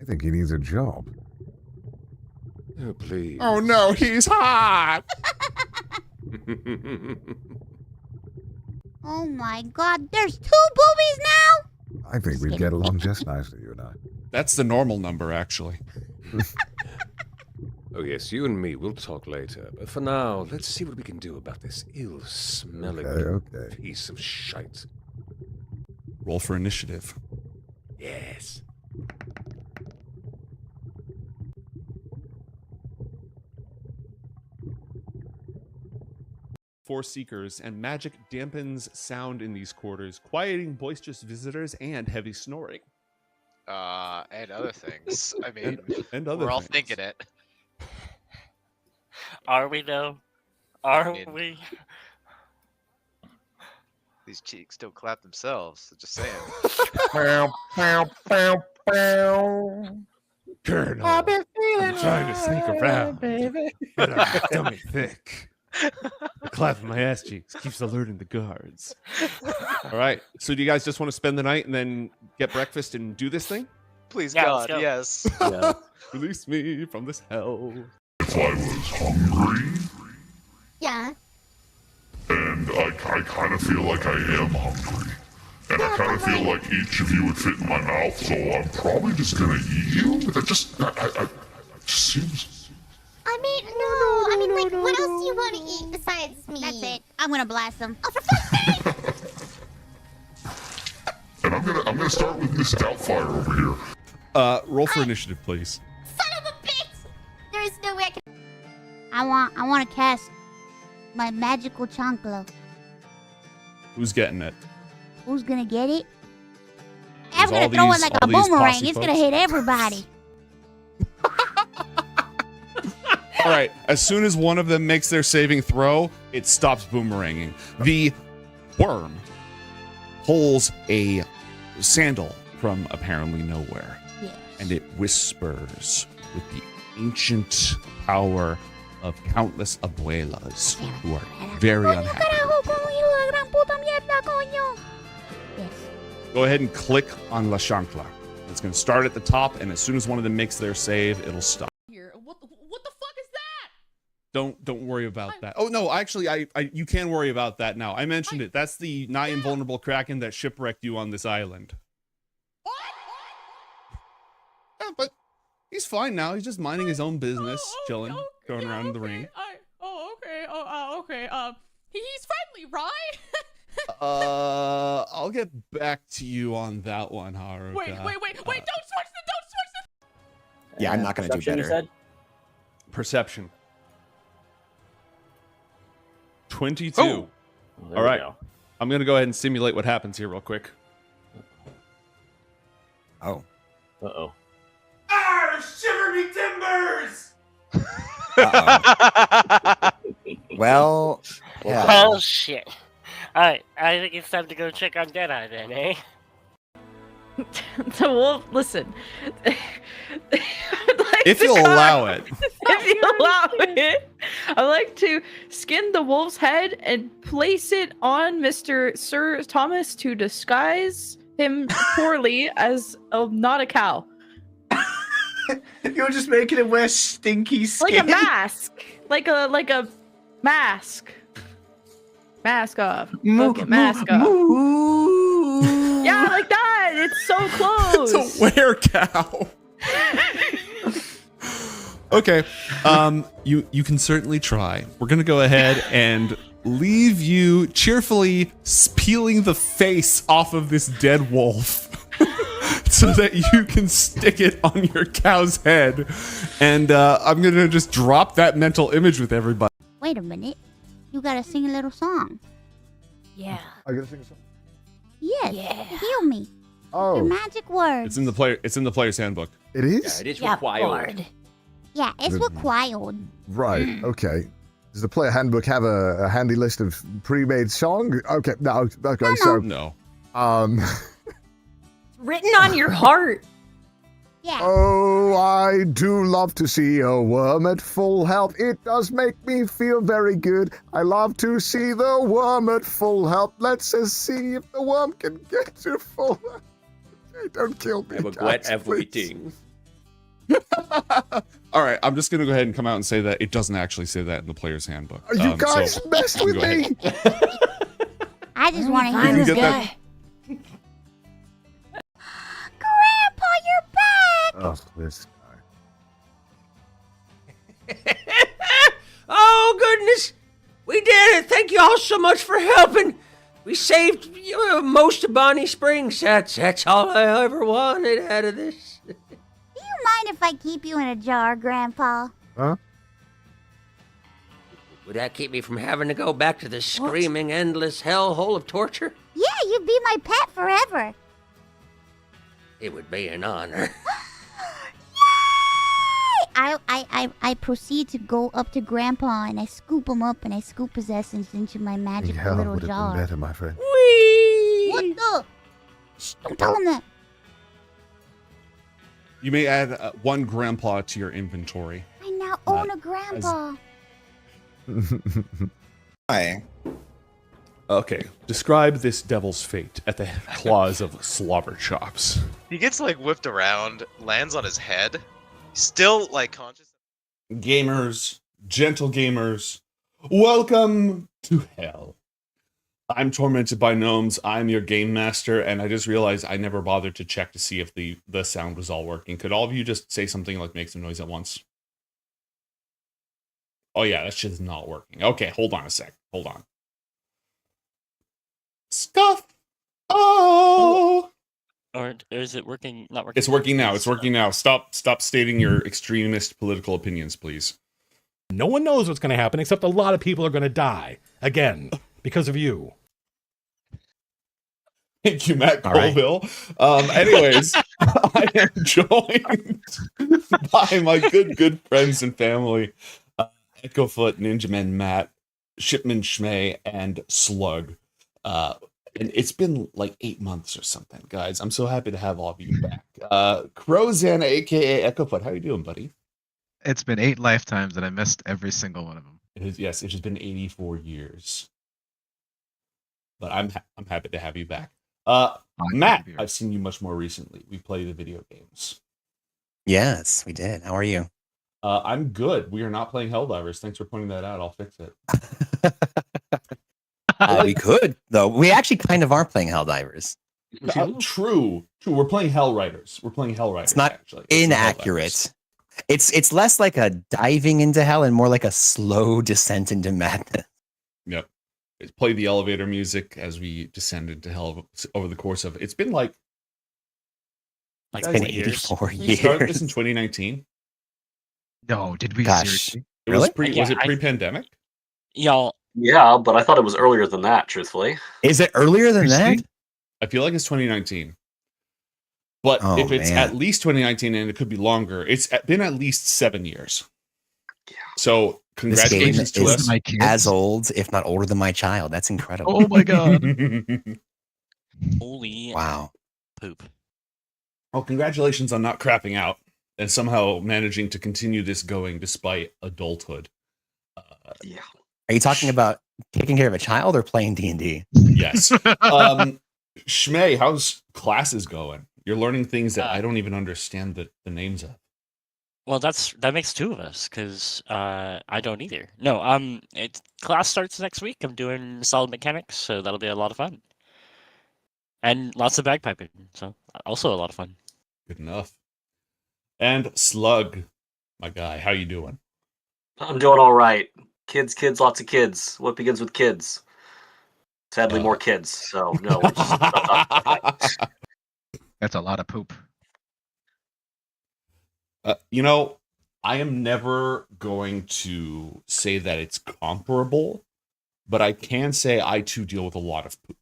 think he needs a job. Oh, please. Oh no, he's hot! Oh my god, there's 2 boobies now? I think we'd get along just nicely, you and I. That's the normal number, actually. Oh, yes, you and me, we'll talk later. But for now, let's see what we can do about this ill-smelling Okay. piece of shite. Roll for initiative. Yes. Four seekers, and magic dampens sound in these quarters, quieting boisterous visitors and heavy snoring. And other things. I mean, And other we're all things. thinking it. Are we though? Are mean- we? These cheeks don't clap themselves. Just saying. Colonel, I've been feeling I'm trying to sneak right, around. baby. but I'm stomach thick. The clap of my ass cheeks keeps alerting the guards. All right. So do you guys just want to spend the night and then get breakfast and do this thing? Please, Yeah, let's God, go. yes. Yeah. Release me from this hell. If I was hungry, Yeah. and I kind of feel like I am hungry, and I kind of feel like each of you would fit in my mouth, so I'm probably just gonna eat you. But that just seems. I mean, no. I mean, like, what else do you want to eat besides me? That's it. I'm gonna blast them. Oh, for fuck's sake! And I'm gonna start with Miss Doubtfire over here. Roll for initiative, please. Son of a bitch! There is no way I can. I want to cast my magical chancla. Who's getting it? Who's gonna get it? I'm There's gonna throw it like a all these boomerang. posse It's gonna folks. hit everybody. All right. As soon as one of them makes their saving throw, it stops boomeranging. The worm pulls a sandal from apparently nowhere, Yes. and it whispers with the ancient power of countless abuelas who are very Coño, unhappy. carajo, coño, la gran puta mierda, coño. Yes. Go ahead and click on La Chancla. It's going to start at the top, and as soon as one of them makes their save, it'll stop. Here, what the fuck is that? Don't worry about that. Oh no, actually, I you can worry about that now. I mentioned it. That's the nigh invulnerable kraken that shipwrecked you on this island. What? Yeah, but he's fine now. He's just minding his own business, chilling, okay, going yeah, around the okay, ring. okay. Okay. He's friendly, right? I'll get back to you on that one, Haruka. Wait! Don't switch the. Yeah, I'm not gonna do Perception, you better. said? Perception. 22. Oh. There All we right. go. I'm gonna go ahead and simulate what happens here real quick. Oh. Uh-oh. Shiver me timbers! Well, yeah. Oh shit! Alright, I think it's time to go check on Deadeye then, eh? The wolf, listen. If you'll allow it. If you allow it, I like to skin the wolf's head and place it on Mr. Sir Thomas to disguise him poorly as not a cow. You're just making him wear stinky skin. Like a mask. Like a mask. Mask off. Fucking mask off. Yeah, like that. It's so close. It's a were-cow. Okay. You can certainly try. We're gonna go ahead and leave you cheerfully peeling the face off of this dead wolf. So that you can stick it on your cow's head. And I'm gonna just drop that mental image with everybody. Wait a minute. You gotta sing a little song. Yeah. I gotta sing a song. Yes. Yeah. Heal me. Your Oh, magic words. It's in the player's handbook. it Yeah, is? it is Yeah, required. bored. Yeah, it's The- required. Right, okay. Does the player handbook have a handy list of pre-made song? Okay, no, okay, so, No. Written on your heart. Yeah. oh, I do love to see a worm at full health. It does make me feel very good. I love to see the worm at full health. Let's just see if the worm can get to full health. Hey, don't kill me, I regret guys, please. everything. All right, I'm just gonna go ahead and come out and say that it doesn't actually say that in the player's handbook. You guys messed with me. I just want to You hear can this get guy. that. Grandpa, you're back. Oh, this guy. Oh, goodness. We did it. Thank you all so much for helping. We saved most of Bonnie Springs. That's all I ever wanted out of this. Do you mind if I keep you in a jar, Grandpa? Huh? Would that keep me from having to go back to the screaming, endless hellhole of torture? Yeah, you'd be my pet forever. It would be an honor. I proceed to go up to Grandpa and I scoop him up and I scoop his essence into my magical Hell little would have jar. been better, my friend. Whee! What the? Shh, don't tell him that. You may add one grandpa to your inventory. I now own a Grandpa. Hi. Okay, describe this devil's fate at the claws of slobber chops. He gets like whipped around, lands on his head, still like conscious. Gamers, gentle gamers, welcome to hell. I'm tormented by gnomes. I'm your game master, and I just realized I never bothered to check to see if the sound was all working. Could all of you just say something like make some noise at once? Oh yeah, that shit's not working. Okay, hold on a sec. Hold on. Stuff. Oh. Or is it working? Not working. It's working now. It's working now. Stop stating your extremist political opinions, please. No one knows what's going to happen, except a lot of people are going to die again because of you. Thank you, Matt All right. Colville. Anyways, I am joined by my good friends and family, Echofoot, Ninja Man Matt, Shipman Schmay, and Slug. And it's been like 8 months or something, guys. I'm so happy to have all of you back. Crozan, aka Echofoot, how you doing, buddy? It's been 8 lifetimes and I missed every single one of them. Yes, it has been 84 years. But I'm happy to have you back. Matt, I've seen you much more recently. We play the video games. Yes, we did. How are you? I'm good. We are not playing Helldivers. Thanks for pointing that out. I'll fix it. We could, though. We actually kind of are playing Helldivers. True. We're playing Hellriders. It's not actually. inaccurate. It's less like a diving into hell and more like a slow descent into madness. Yep. Play the elevator music as we descend into hell over the course of it's been like it's been 84 years. years. We started this in 2019. No, did we? Gosh, seriously? Was really? it pre-pandemic? Y'all. Yeah, but I thought it was earlier than that, truthfully. Is it earlier than that? I feel like it's 2019. But if it's at least 2019 and it could be longer, it's been at least 7 years. Yeah. So congratulations to us. As old, if not older than my child. That's incredible. Oh my god. Holy wow. Poop. Well, congratulations on not crapping out and somehow managing to continue this going despite adulthood. Yeah. Are you talking about taking care of a child or playing D&D? Yes. Shmay, how's classes going? You're learning things that I don't even understand the names of. Well, that makes 2 of us, because I don't either. No, class starts next week. I'm doing solid mechanics, so that'll be a lot of fun. And lots of bagpiping, so also a lot of fun. Good enough. And Slug, my guy, how you doing? I'm doing all right. Kids, lots of kids. What begins with kids? Sadly, more kids. So no. We're just, That's a lot of poop. I am never going to say that it's comparable, but I can say I too deal with a lot of poop.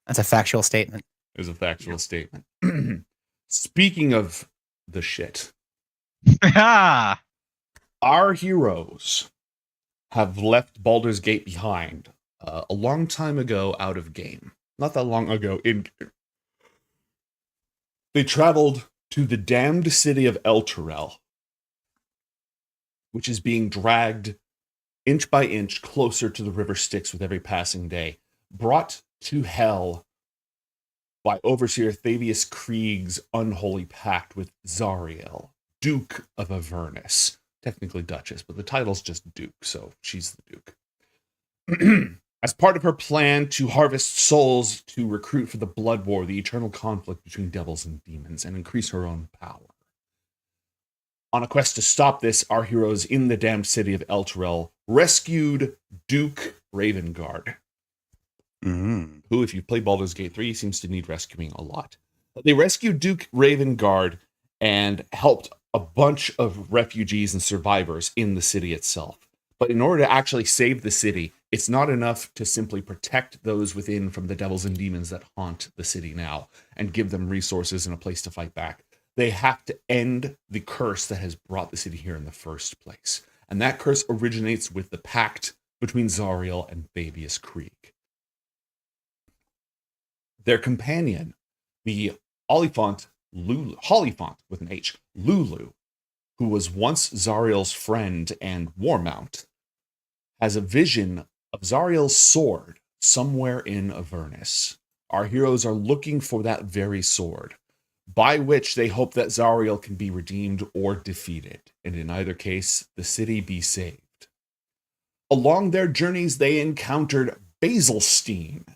That's a factual statement. It was a factual statement. Speaking of the shit, our heroes have left Baldur's Gate behind a long time ago out of game. Not that long ago in game. They traveled to the damned city of Elturel, which is being dragged inch by inch closer to the river Styx with every passing day, brought to hell by Overseer Thavius Krieg's unholy pact with Zariel, Duke of Avernus. Technically Duchess, but the title's just Duke, so she's the Duke. As part of her plan to harvest souls to recruit for the Blood War, the eternal conflict between devils and demons, and increase her own power. On a quest to stop this, our heroes in the damned city of Elturel rescued Duke Ravengard, who, if you play Baldur's Gate 3, seems to need rescuing a lot. They rescued Duke Ravengard and helped a bunch of refugees and survivors in the city itself. But in order to actually save the city, it's not enough to simply protect those within from the devils and demons that haunt the city now and give them resources and a place to fight back. They have to end the curse that has brought the city here in the first place. And that curse originates with the pact between Zariel and Thavius Krieg. Their companion, the Hollyphant with an H, Lulu, who was once Zariel's friend and war mount, has a vision of Zariel's sword somewhere in Avernus. Our heroes are looking for that very sword, by which they hope that Zariel can be redeemed or defeated, and in either case, the city be saved. Along their journeys, they encountered Basilstein,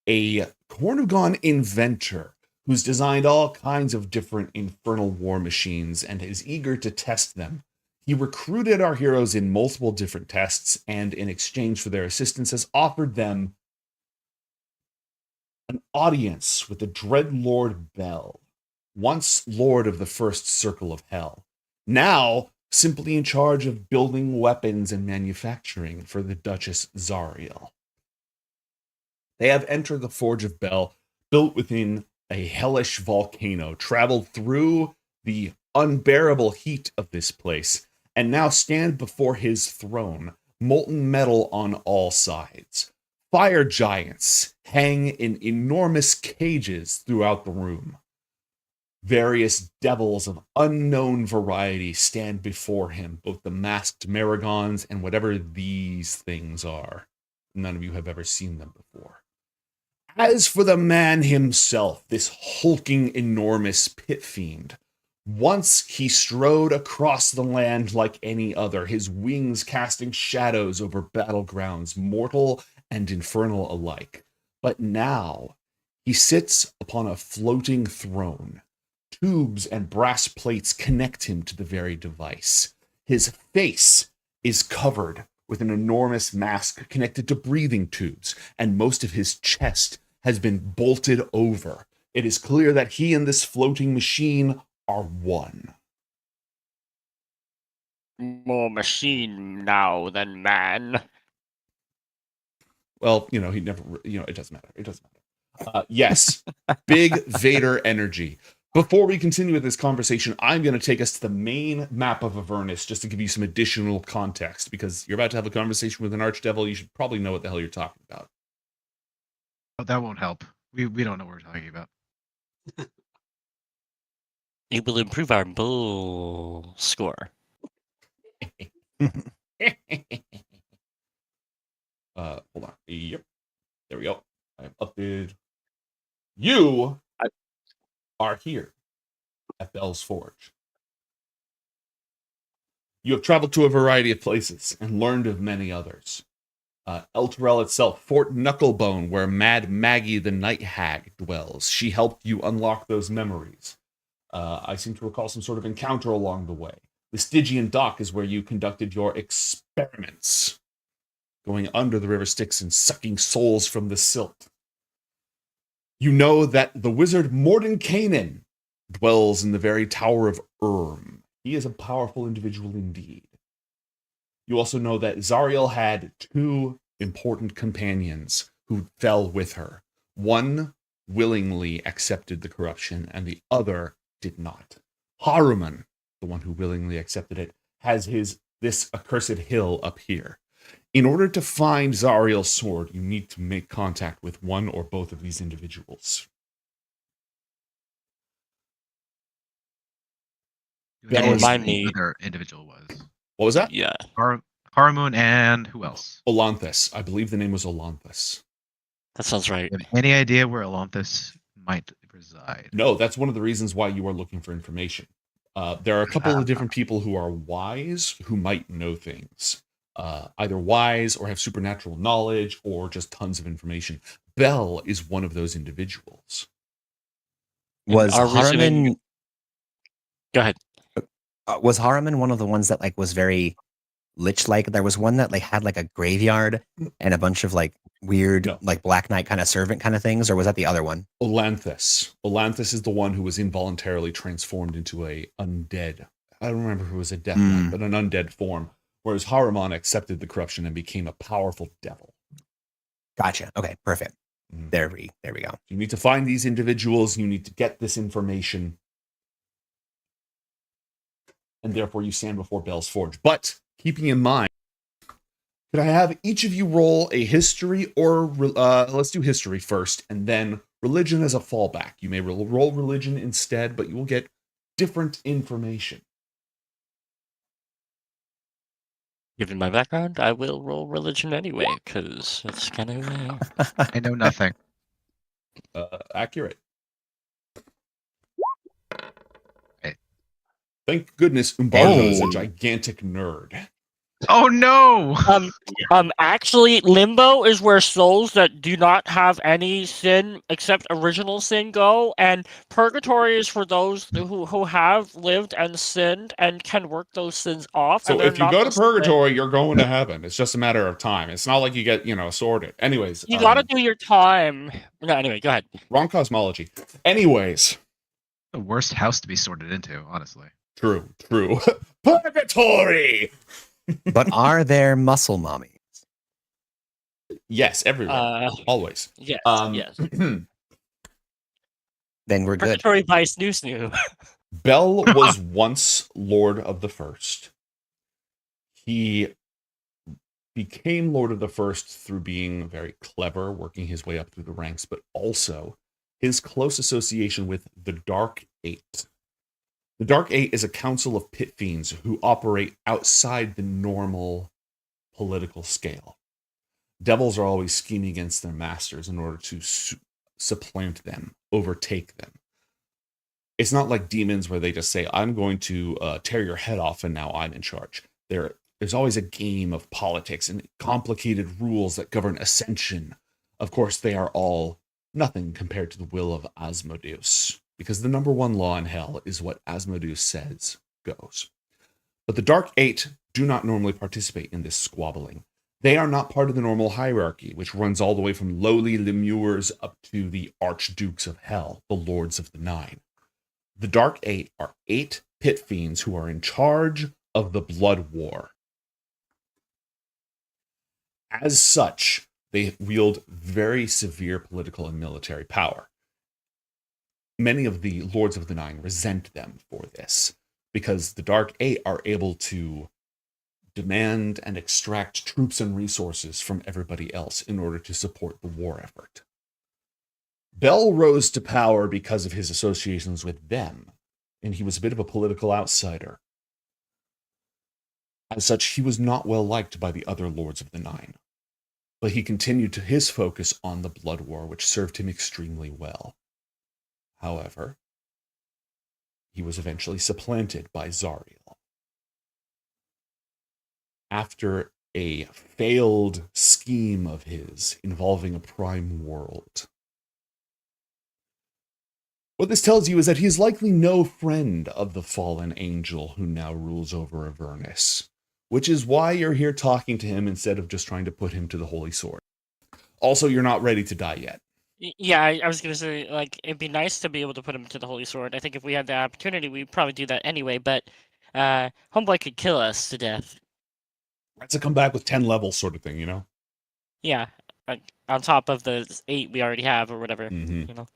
a Cornugon inventor who's designed all kinds of different infernal war machines and is eager to test them. He recruited our heroes in multiple different tests, and in exchange for their assistance has offered them an audience with the Dread Lord Bell, once Lord of the First Circle of Hell, now simply in charge of building weapons and manufacturing for the Duchess Zariel. They have entered the Forge of Bell, built within a hellish volcano, traveled through the unbearable heat of this place, and now stand before his throne, molten metal on all sides. Fire giants hang in enormous cages throughout the room. Various devils of unknown variety stand before him, both the masked Maragons and whatever these things are. None of you have ever seen them before. As for the man himself, this hulking, enormous pit fiend, once he strode across the land like any other, his wings casting shadows over battlegrounds, mortal and infernal alike. But now he sits upon a floating throne. Tubes and brass plates connect him to the very device. His face is covered with an enormous mask connected to breathing tubes, and most of his chest has been bolted over. It is clear that he and this floating machine are one. More machine now than man. Well, he never, it doesn't matter. It doesn't matter. Yes, big Vader energy. Before we continue with this conversation, I'm going to take us to the main map of Avernus just to give you some additional context, because you're about to have a conversation with an archdevil. You should probably know what the hell you're talking about. Oh, that won't help. We don't know what we're talking about. It will improve our bull score. Hold on. Yep. There we go. I have updated. You are here at Bell's Forge. You have traveled to a variety of places and learned of many others. Elturel itself, Fort Knucklebone, where Mad Maggie the Night Hag dwells. She helped you unlock those memories. I seem to recall some sort of encounter along the way. The Stygian Dock is where you conducted your experiments, going under the river Styx and sucking souls from the silt. You know that the wizard Mordenkainen dwells in the very Tower of He is a powerful individual indeed. You also know that Zariel had two important companions who fell with her. One willingly accepted the corruption, and the other did not. Haruman, the one who willingly accepted it, has this accursed hill up here. In order to find Zariel's sword, you need to make contact with one or both of these individuals. Remind me. Who their individual was. What was that? Yeah. Haramoon and who else? Olanthus. I believe the name was Olanthus. That sounds right. Do you have any idea where Olanthus might preside. No, that's one of the reasons why you are looking for information. There are a couple of different people who are wise who might know things. Either wise or have supernatural knowledge or just tons of information. Bell is one of those individuals. Was Harriman? Go ahead. Was Harriman one of the ones that like was very lich-like? There was one that like had like a graveyard and a bunch of like weird like Black Knight kind of servant kind of things, or was that the other one? Olanthus. Olanthus is the one who was involuntarily transformed into a undead. I don't remember who was a death knight, but an undead form. Whereas Haruman accepted the corruption and became a powerful devil. Gotcha. Okay, perfect. There we go. You need to find these individuals. You need to get this information, and therefore you stand before Bell's Forge. But keeping in mind, could I have each of you roll a history, or let's do history first, and then religion as a fallback. You may roll religion instead, but you will get different information. Given my background, I will roll religion anyway, because it's kind of... I know nothing. Accurate. Thank goodness Umbardo is a gigantic nerd. Oh no! Actually, limbo is where souls that do not have any sin except original sin go, and purgatory is for those who have lived and sinned and can work those sins off. So if you go to purgatory, you're going to heaven. It's just a matter of time. It's not like you get, sorted. Anyways. You gotta do your time. No, anyway, go ahead. Wrong cosmology. Anyways. The worst house to be sorted into, honestly. True. Purgatory! But are there muscle mommies? Yes, everywhere. Always. Yes, yes. Then we're good. Purgatory by Snoo. Bell was once Lord of the First. He became Lord of the First through being very clever, working his way up through the ranks, but also his close association with the Dark Eight. The Dark Eight is a council of pit fiends who operate outside the normal political scale. Devils are always scheming against their masters in order to supplant them, overtake them. It's not like demons where they just say, I'm going to tear your head off and now I'm in charge. There's always a game of politics and complicated rules that govern ascension. Of course, they are all nothing compared to the will of Asmodeus, because the number one law in hell is what Asmodeus says goes. But the Dark Eight do not normally participate in this squabbling. They are not part of the normal hierarchy, which runs all the way from lowly lemures up to the archdukes of hell, the lords of the Nine. The Dark Eight are 8 pit fiends who are in charge of the blood war. As such, they wield very severe political and military power. Many of the Lords of the Nine resent them for this, because the Dark Eight are able to demand and extract troops and resources from everybody else in order to support the war effort. Bell rose to power because of his associations with them, and he was a bit of a political outsider. As such, he was not well liked by the other Lords of the Nine, but he continued to his focus on the blood war, which served him extremely well. However, he was eventually supplanted by Zariel. After a failed scheme of his involving a prime world. What this tells you is that he is likely no friend of the fallen angel who now rules over Avernus, which is why you're here talking to him instead of just trying to put him to the Holy Sword. Also, you're not ready to die yet. Yeah, I was gonna say, like, it'd be nice to be able to put him to the Holy Sword. I think if we had the opportunity, we'd probably do that anyway, but Homeboy could kill us to death. That's a come back with 10 levels sort of thing, you know? Yeah, on top of the 8 we already have or whatever, you know?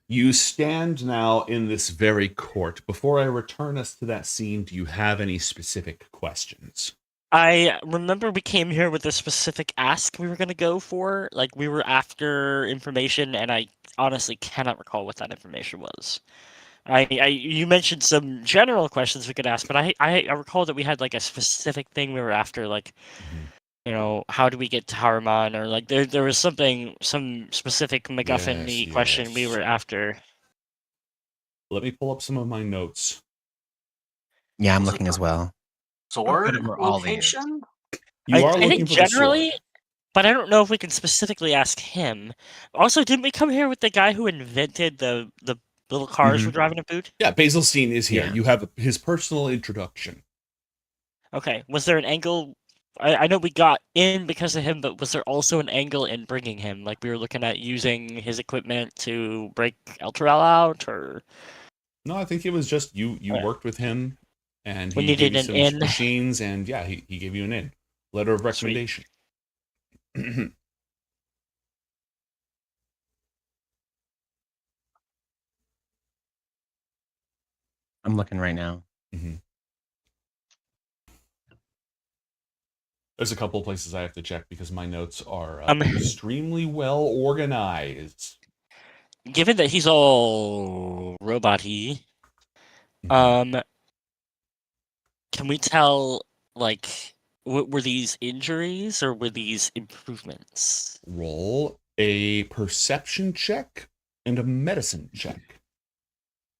You stand now in this very court. Before I return us to that scene, do you have any specific questions? I remember we came here with a specific ask we were going to go for. Like, we were after information, and I honestly cannot recall what that information was. You mentioned some general questions we could ask, but I recall that we had, like, a specific thing we were after, like, you know, how do we get to Haruman, or, like, there was some specific MacGuffin-y question we were after. Let me pull up some of my notes. Yeah, I'm looking as well. Sword where Ollie is. location? You are I looking think for the sword. generally, but I don't know if we can specifically ask him. Also, didn't we come here with the guy who invented the little cars we're driving to boot? Yeah, Basilstein is here. Yeah. You have his personal introduction. Okay. Was there an angle? I know we got in because of him, but was there also an angle in bringing him? Like we were looking at using his equipment to break Elturel out, or No, I think it was just you Okay. worked with him, and We he gave needed you an some in. machines, and yeah, he gave you an in. Letter of recommendation. I'm looking right now. There's a couple places I have to check because my notes are Um, extremely well organized. given that he's all robot-y, can we tell, like, were these injuries or were these improvements? Roll a perception check and a medicine check.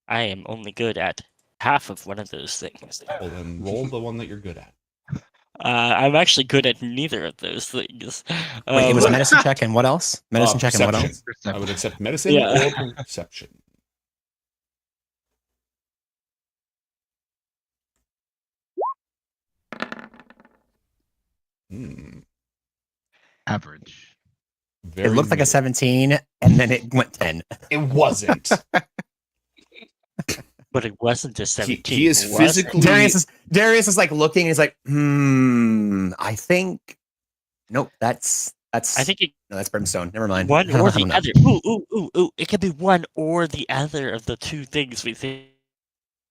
I am only good at half of one of those things. Well, then roll the one that you're good at. I'm actually good at neither of those things. Wait, it was medicine check and what else? Medicine check and what Perception. else? I would accept medicine Yeah. or perception. Average. It looked like a 17, and then it went 10. It wasn't. But it wasn't a 17. He is was it? physically. Darius is like looking. He's like, I think. Nope, that's. I think it, No, that's brimstone. Never mind. one I or don't the know. other. Ooh. It could be one or the other of the two things we think.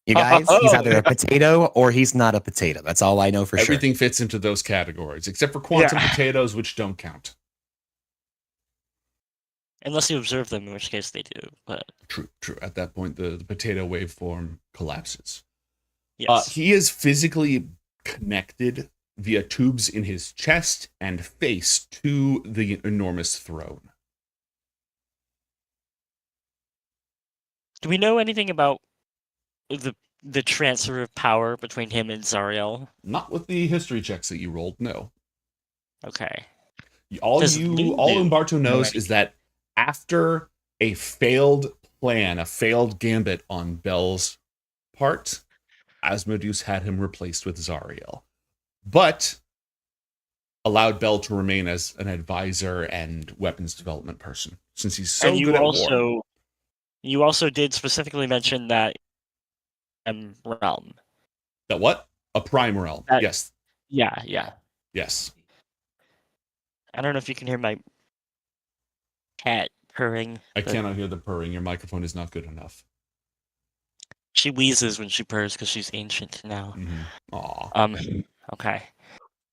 You guys, he's either a potato or he's not a potato. That's all I know for Everything fits into those categories, except for quantum potatoes, which don't count. Unless you observe them, in which case they do. But True. At that point, the potato waveform collapses. yes. He is physically connected via tubes in his chest and face to the enormous throne. Do we know anything about the transfer of power between him and Zariel? Not with the history checks that you rolled, no. Okay. All Does Lou Umberto know knows is that after a failed plan, a failed gambit on Bel's part, Asmodeus had him replaced with Zariel, but allowed Bel to remain as an advisor and weapons development person, since he's so and good at war. You also did specifically mention that realm. That what? A prime realm. Yes. Yeah. Yes. I don't know if you can hear my cat purring. I but cannot hear the purring. Your microphone is not good enough. She wheezes when she purrs because she's ancient now. Aw. Okay.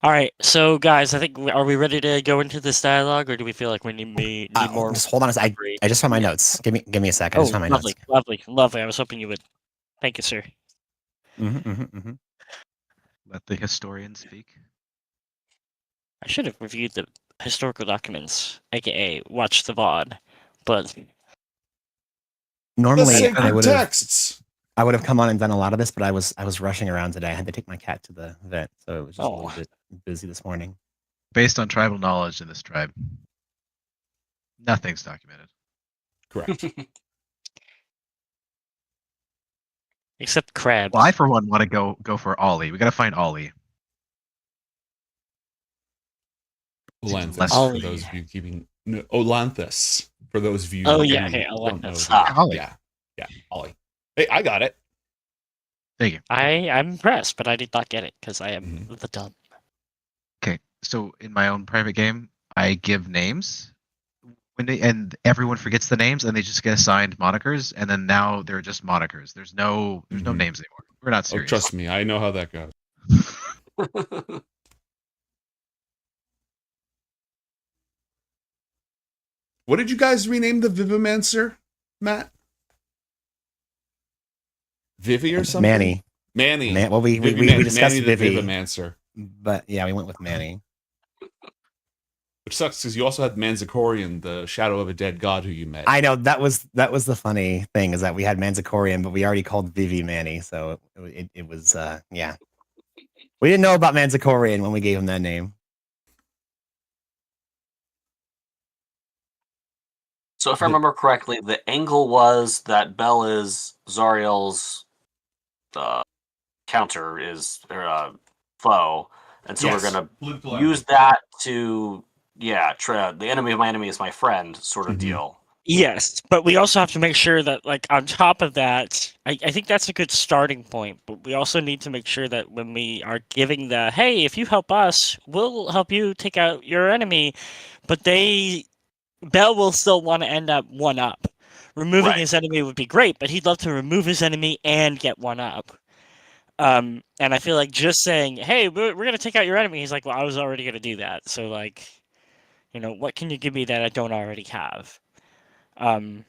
All right. So, guys, I think are we ready to go into this dialogue, or do we feel like we need more? Just hold on a second. I just found my notes. Give me a second. I just found my lovely, notes. lovely. I was hoping you would. Thank you, sir. Let the historian speak. I should have reviewed the historical documents, aka watched the VOD, but Normally, I would have. Texts. I would have come on and done a lot of this, but I was rushing around today. I had to take my cat to the vet, so it was just a little bit busy this morning. Based on tribal knowledge in this tribe, nothing's documented. Correct. except crabs. Well, I for one want to go for Ollie. We got to find Ollie. Olanthus, for those of you keeping Olanthus, for those of you. Oh who yeah, okay, don't know. Ollie. Yeah, Ollie. Hey, I got it. Thank you. I'm impressed, but I did not get it because I am the dumb. Okay, so in my own private game, I give names, and everyone forgets the names, and they just get assigned monikers, and then now they're just monikers. There's no names anymore. We're not serious. Oh, trust me, I know how that goes. What did you guys rename the Vivimancer, Matt? Vivi or something? Manny. Well, we discussed Manny the Vivi, Vivimancer. but yeah, we went with Manny. Which sucks because you also had Manzikorian, the shadow of a dead god who you met. I know that was the funny thing is that we had Manzikorian, but we already called Vivi Manny, so it was yeah. We didn't know about Manzikorian when we gave him that name. So if I remember correctly, the angle was that Bell is Zariel's counter is foe, and so Yes. we're gonna Political use that to the enemy of my enemy is my friend sort of deal. Yes, but we also have to make sure that, like, on top of that, I think that's a good starting point, but we also need to make sure that when we are giving the, hey, if you help us, we'll help you take out your enemy, but Bell will still want to end up one up. Removing his enemy would be great, but he'd love to remove his enemy and get one up. And I feel like just saying, hey, we're going to take out your enemy, he's like, well, I was already going to do that, so, like, what can you give me that I don't already have? And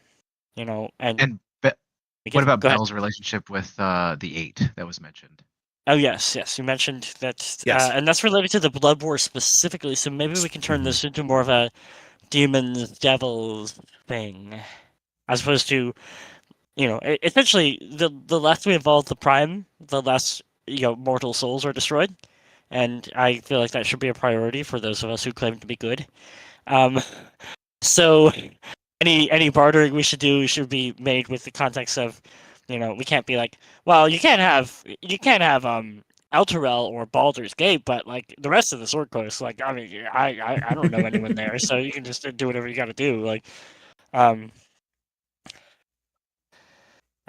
what about Bell's relationship with the 8 that was mentioned? Oh yes, you mentioned that, and that's related to the Blood War specifically. So maybe we can turn this into more of a demons, devils thing, as opposed to, essentially the less we involve the Prime, the less mortal souls are destroyed, and I feel like that should be a priority for those of us who claim to be good. So any bartering we should do should be made with the context of, we can't be like, well, you can't have Elturel or Baldur's Gate, but like the rest of the Sword Coast, like, I mean, I don't know anyone there, so you can just do whatever you got to do. Like, I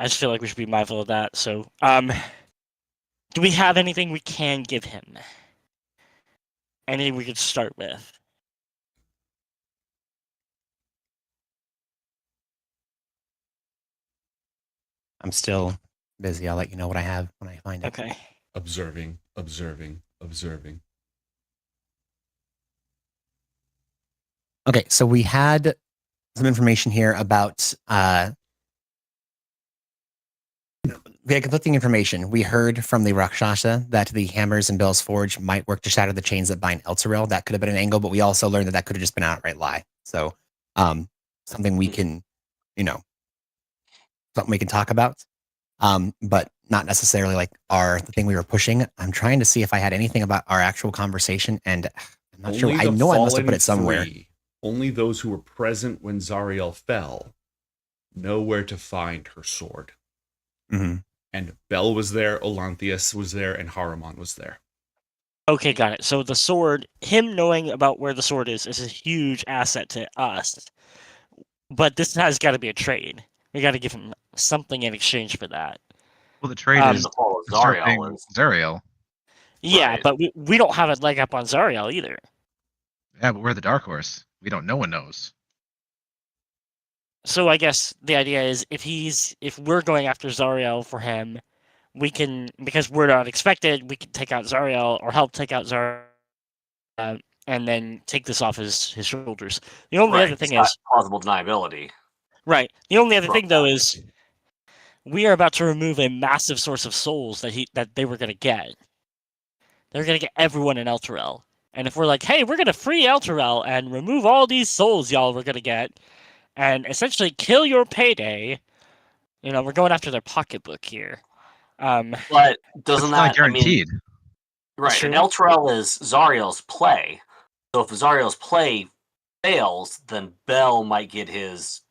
just feel like we should be mindful of that. So, do we have anything we can give him? Anything we could start with? I'm still busy. I'll let you know what I have when I find it. Okay. Observing. Okay, so we had some information here about we had conflicting information. We heard from the Rakshasa that the hammers in Bell's Forge might work to shatter the chains that bind Elturel. That could have been an angle, but we also learned that could have just been an outright lie. So something we can, something we can talk about, but not necessarily like the thing we were pushing. I'm trying to see if I had anything about our actual conversation, and I'm not sure. I know I must have put it somewhere. Only those who were present when Zariel fell know where to find her sword. Mm-hmm. And Bell was there, Olanthius was there, and Haruman was there. Okay, got it. So the sword, him knowing about where the sword is a huge asset to us. But this has got to be a trade. We got to give him something in exchange for that. Well, the trade is Zariel. Yeah, Right. but we don't have a leg up on Zariel either. Yeah, but we're the Dark Horse. We don't. No one knows. So I guess the idea is if we're going after Zariel for him, we can, because we're not expected, we can take out Zariel or help take out Zariel, and then take this off his shoulders. The only other thing is plausible deniability. Right. The only other thing though is we are about to remove a massive source of souls that they were going to get. They're going to get everyone in Elturel. And if we're like, hey, we're going to free Elturel and remove all these souls y'all we're going to get, and essentially kill your payday, we're going after their pocketbook here. But doesn't that guaranteed? Right, and Elturel is Zariel's play. So if Zariel's play fails, then Bell might get his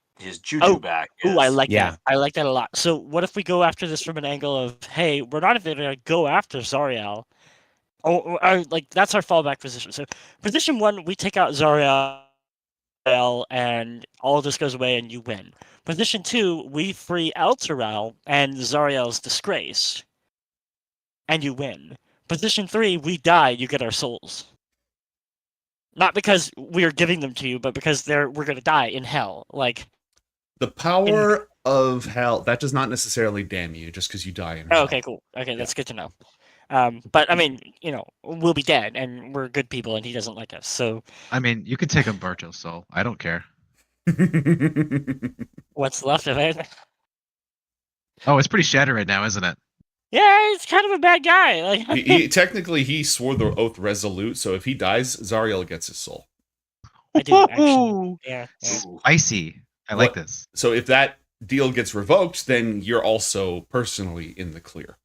juju back. Ooh, I like that. I like that a lot. So what if we go after this from an angle of, hey, we're not even going to go after Zariel. Like, that's our fallback position. So position 1, we take out Zariel and all of this goes away and you win. Position 2, we free Elturel and Zariel's disgrace. And you win. Position 3, we die, you get our souls. Not because we are giving them to you, but because we're going to die in hell. Like, the power of hell, that does not necessarily damn you just because you die in hell. Okay, cool. Okay, that's good to know. But I mean, we'll be dead and we're good people and he doesn't like us. So I mean, you could take Umberto's soul. I don't care. What's left of it? Oh, it's pretty shattered right now, isn't it? Yeah, it's kind of a bad guy. Like Technically, he swore the oath resolute, so if he dies, Zariel gets his soul. I do actually. Yeah. Spicy. I like this. So if that deal gets revoked, then you're also personally in the clear.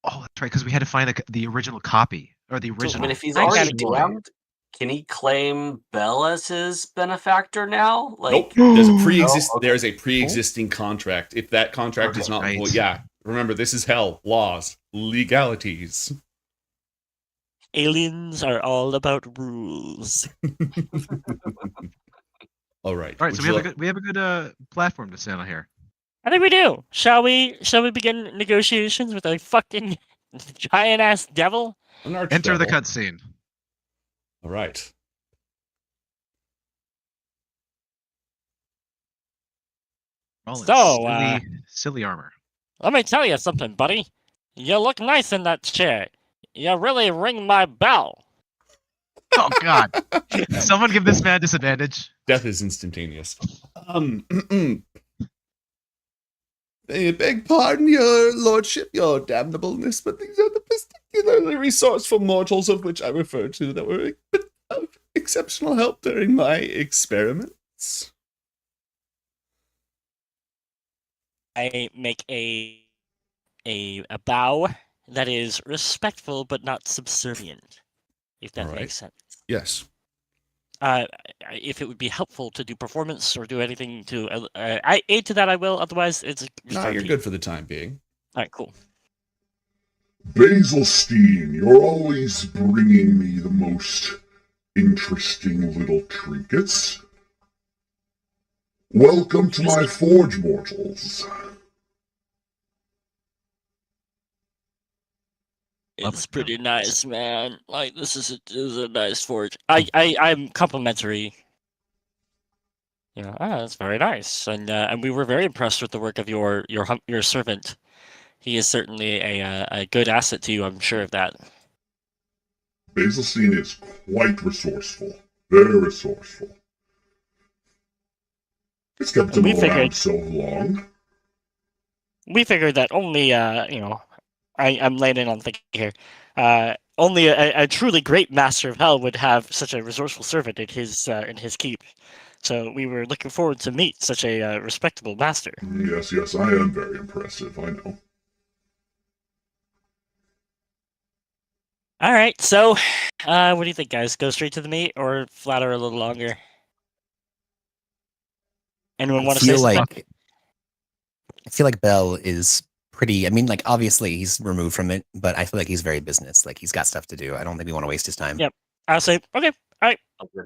Oh, that's right, because we had to find the original copy or the So, original. I mean, if he's I already gotta go. DM'd, can he claim Bell as his benefactor now? Nope. Like, There's a okay. there's a pre-existing contract. If that contract is not void, yeah. Remember, this is hell. Laws, legalities. Aliens are all about rules. All right. All right, so we have a good platform to stand on here. I think we do. Shall we begin negotiations with a fucking giant ass devil? Enter the cutscene. All right. So, silly armor. Let me tell you something, buddy. You look nice in that chair. You really ring my bell. Oh God! Someone give this man disadvantage. Death is instantaneous. I beg pardon, your lordship, your damnableness, but these are the particularly resourceful mortals of which I refer to that were of exceptional help during my experiments. I make a bow that is respectful but not subservient, if that All right. makes sense. Yes. If it would be helpful to do performance or do anything to aid to that, I will. Otherwise, it's just No, you're RP. good for the time being. All right, cool. Basilstein, you're always bringing me the most interesting little trinkets. Welcome to my forge, mortals. It's pretty nice, man. Like this is a nice forge. I'm complimentary. Yeah, that's very nice, and we were very impressed with the work of your servant. He is certainly a good asset to you. I'm sure of that. Basilstein is quite resourceful. Very resourceful. It's kept him around so long. We figured that only I'm laying in on thinking here. Only a truly great master of hell would have such a resourceful servant in his keep. So we were looking forward to meet such a respectable master. Yes, I am very impressive, I know. All right, so what do you think, guys? Go straight to the meat or flatter a little longer? Anyone want to say something? I feel like Bell is pretty. I mean, like obviously he's removed from it, but I feel like he's very business. Like he's got stuff to do. I don't think we want to waste his time. Yep. I'll say okay. All right.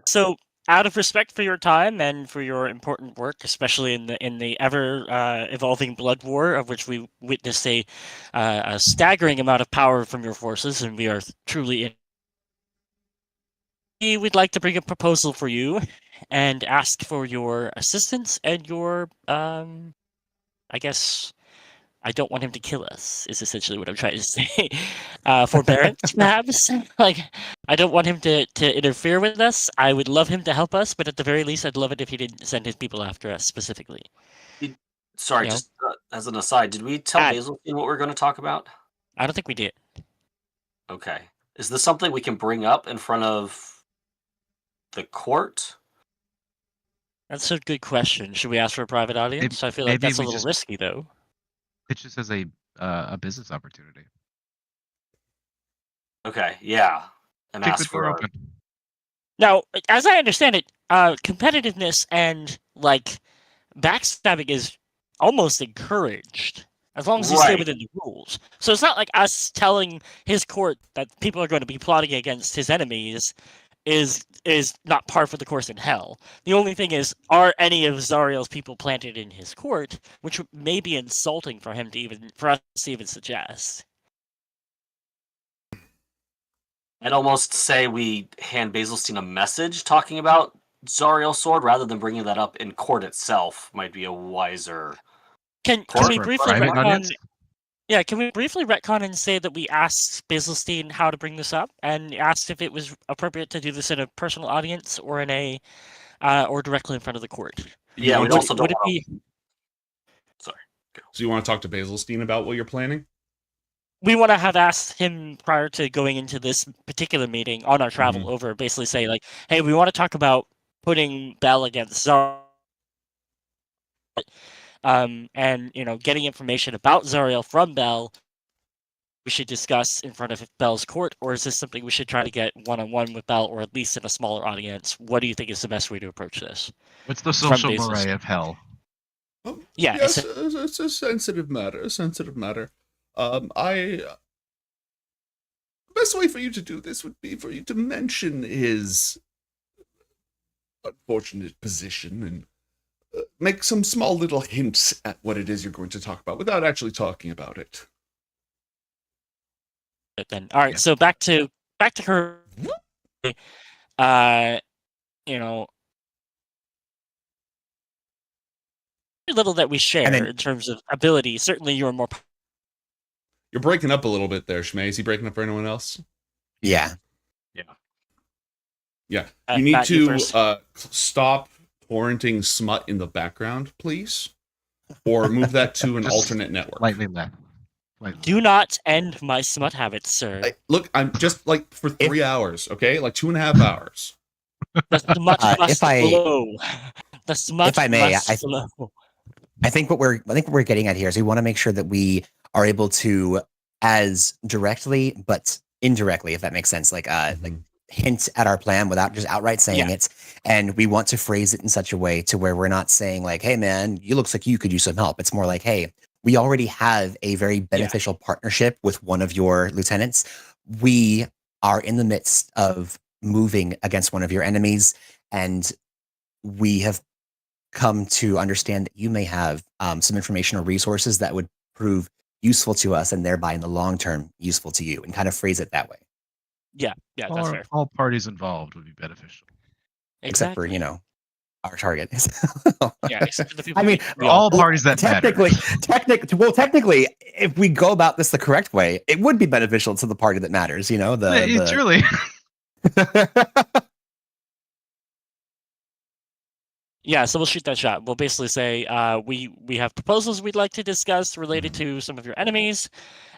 So, out of respect for your time and for your important work, especially in the ever evolving blood war, of which we witnessed a staggering amount of power from your forces, and we are truly in. We'd like to bring a proposal for you, and ask for your assistance and your I guess. I don't want him to kill us, is essentially what I'm trying to say. Forbearance, perhaps? Like, I don't want him to interfere with us. I would love him to help us, but at the very least, I'd love it if he didn't send his people after us specifically. Sorry, just as an aside, did we tell Basilstein what we're going to talk about? I don't think we did. Okay. Is this something we can bring up in front of the court? That's a good question. Should we ask for a private audience? I feel like that's a little risky, though. Pitch this as a business opportunity. Okay, yeah. And Kick ask the door for open. Now, as I understand it, competitiveness and like backstabbing is almost encouraged as long as you stay within the rules. So it's not like us telling his court that people are going to be plotting against his enemies is not par for the course in hell. The only thing is, are any of Zariel's people planted in his court, which may be insulting for him to for us to even suggest. I'd almost say we hand Basilstein a message talking about Zariel's sword rather than bringing that up in court itself might be a wiser. Can we briefly retcon? Yeah, can we briefly retcon and say that we asked Basilstein how to bring this up and asked if it was appropriate to do this in a personal audience or in a or directly in front of the court? Yeah, we also don't. Sorry. So you want to talk to Basilstein about what you're planning? We want to have asked him prior to going into this particular meeting on our travel over, basically say like, hey, we want to talk about putting Bell against Zariel, and getting information about Zariel from Bell, we should discuss in front of Bell's court, or is this something we should try to get one-on-one with Bell, or at least in a smaller audience? What do you think is the best way to approach this? What's the From social Basil's- moray of hell? Yeah, Yes, it's a sensitive matter. A sensitive matter. The best way for you to do this would be for you to mention his unfortunate position and make some small little hints at what it is you're going to talk about without actually talking about it. Then all right, so back to her. Little that we share in terms of ability. Certainly, you're more. You're breaking up a little bit there, Shmay. Is he breaking up for anyone else? Yeah. Yeah. You need to stop torrenting smut in the background, please, or move that to an alternate network. Lightly left. Do not end my smut habits, sir. Look, I'm just like for 3 hours, okay? Like 2.5 hours. The smut must flow. The smut if I may, must flow. I think what we're getting at here is we want to make sure that we are able to, as directly but indirectly, if that makes sense, like hint at our plan without just outright saying it. And we want to phrase it in such a way to where we're not saying like, hey man, you looks like you could use some help. It's more like, hey, we already have a very beneficial partnership with one of your lieutenants. We are in the midst of moving against one of your enemies, and we have come to understand that you may have some information or resources that would prove useful to us and thereby in the long term useful to you, and kind of phrase it that way. Yeah, that's fair. All parties involved would be beneficial. Except for, our target. Yeah, except for the people. I mean, all parties that technically, if we go about this the correct way, it would be beneficial to the party that matters. Truly. Yeah, so we'll shoot that shot. We'll basically say we have proposals we'd like to discuss related to some of your enemies,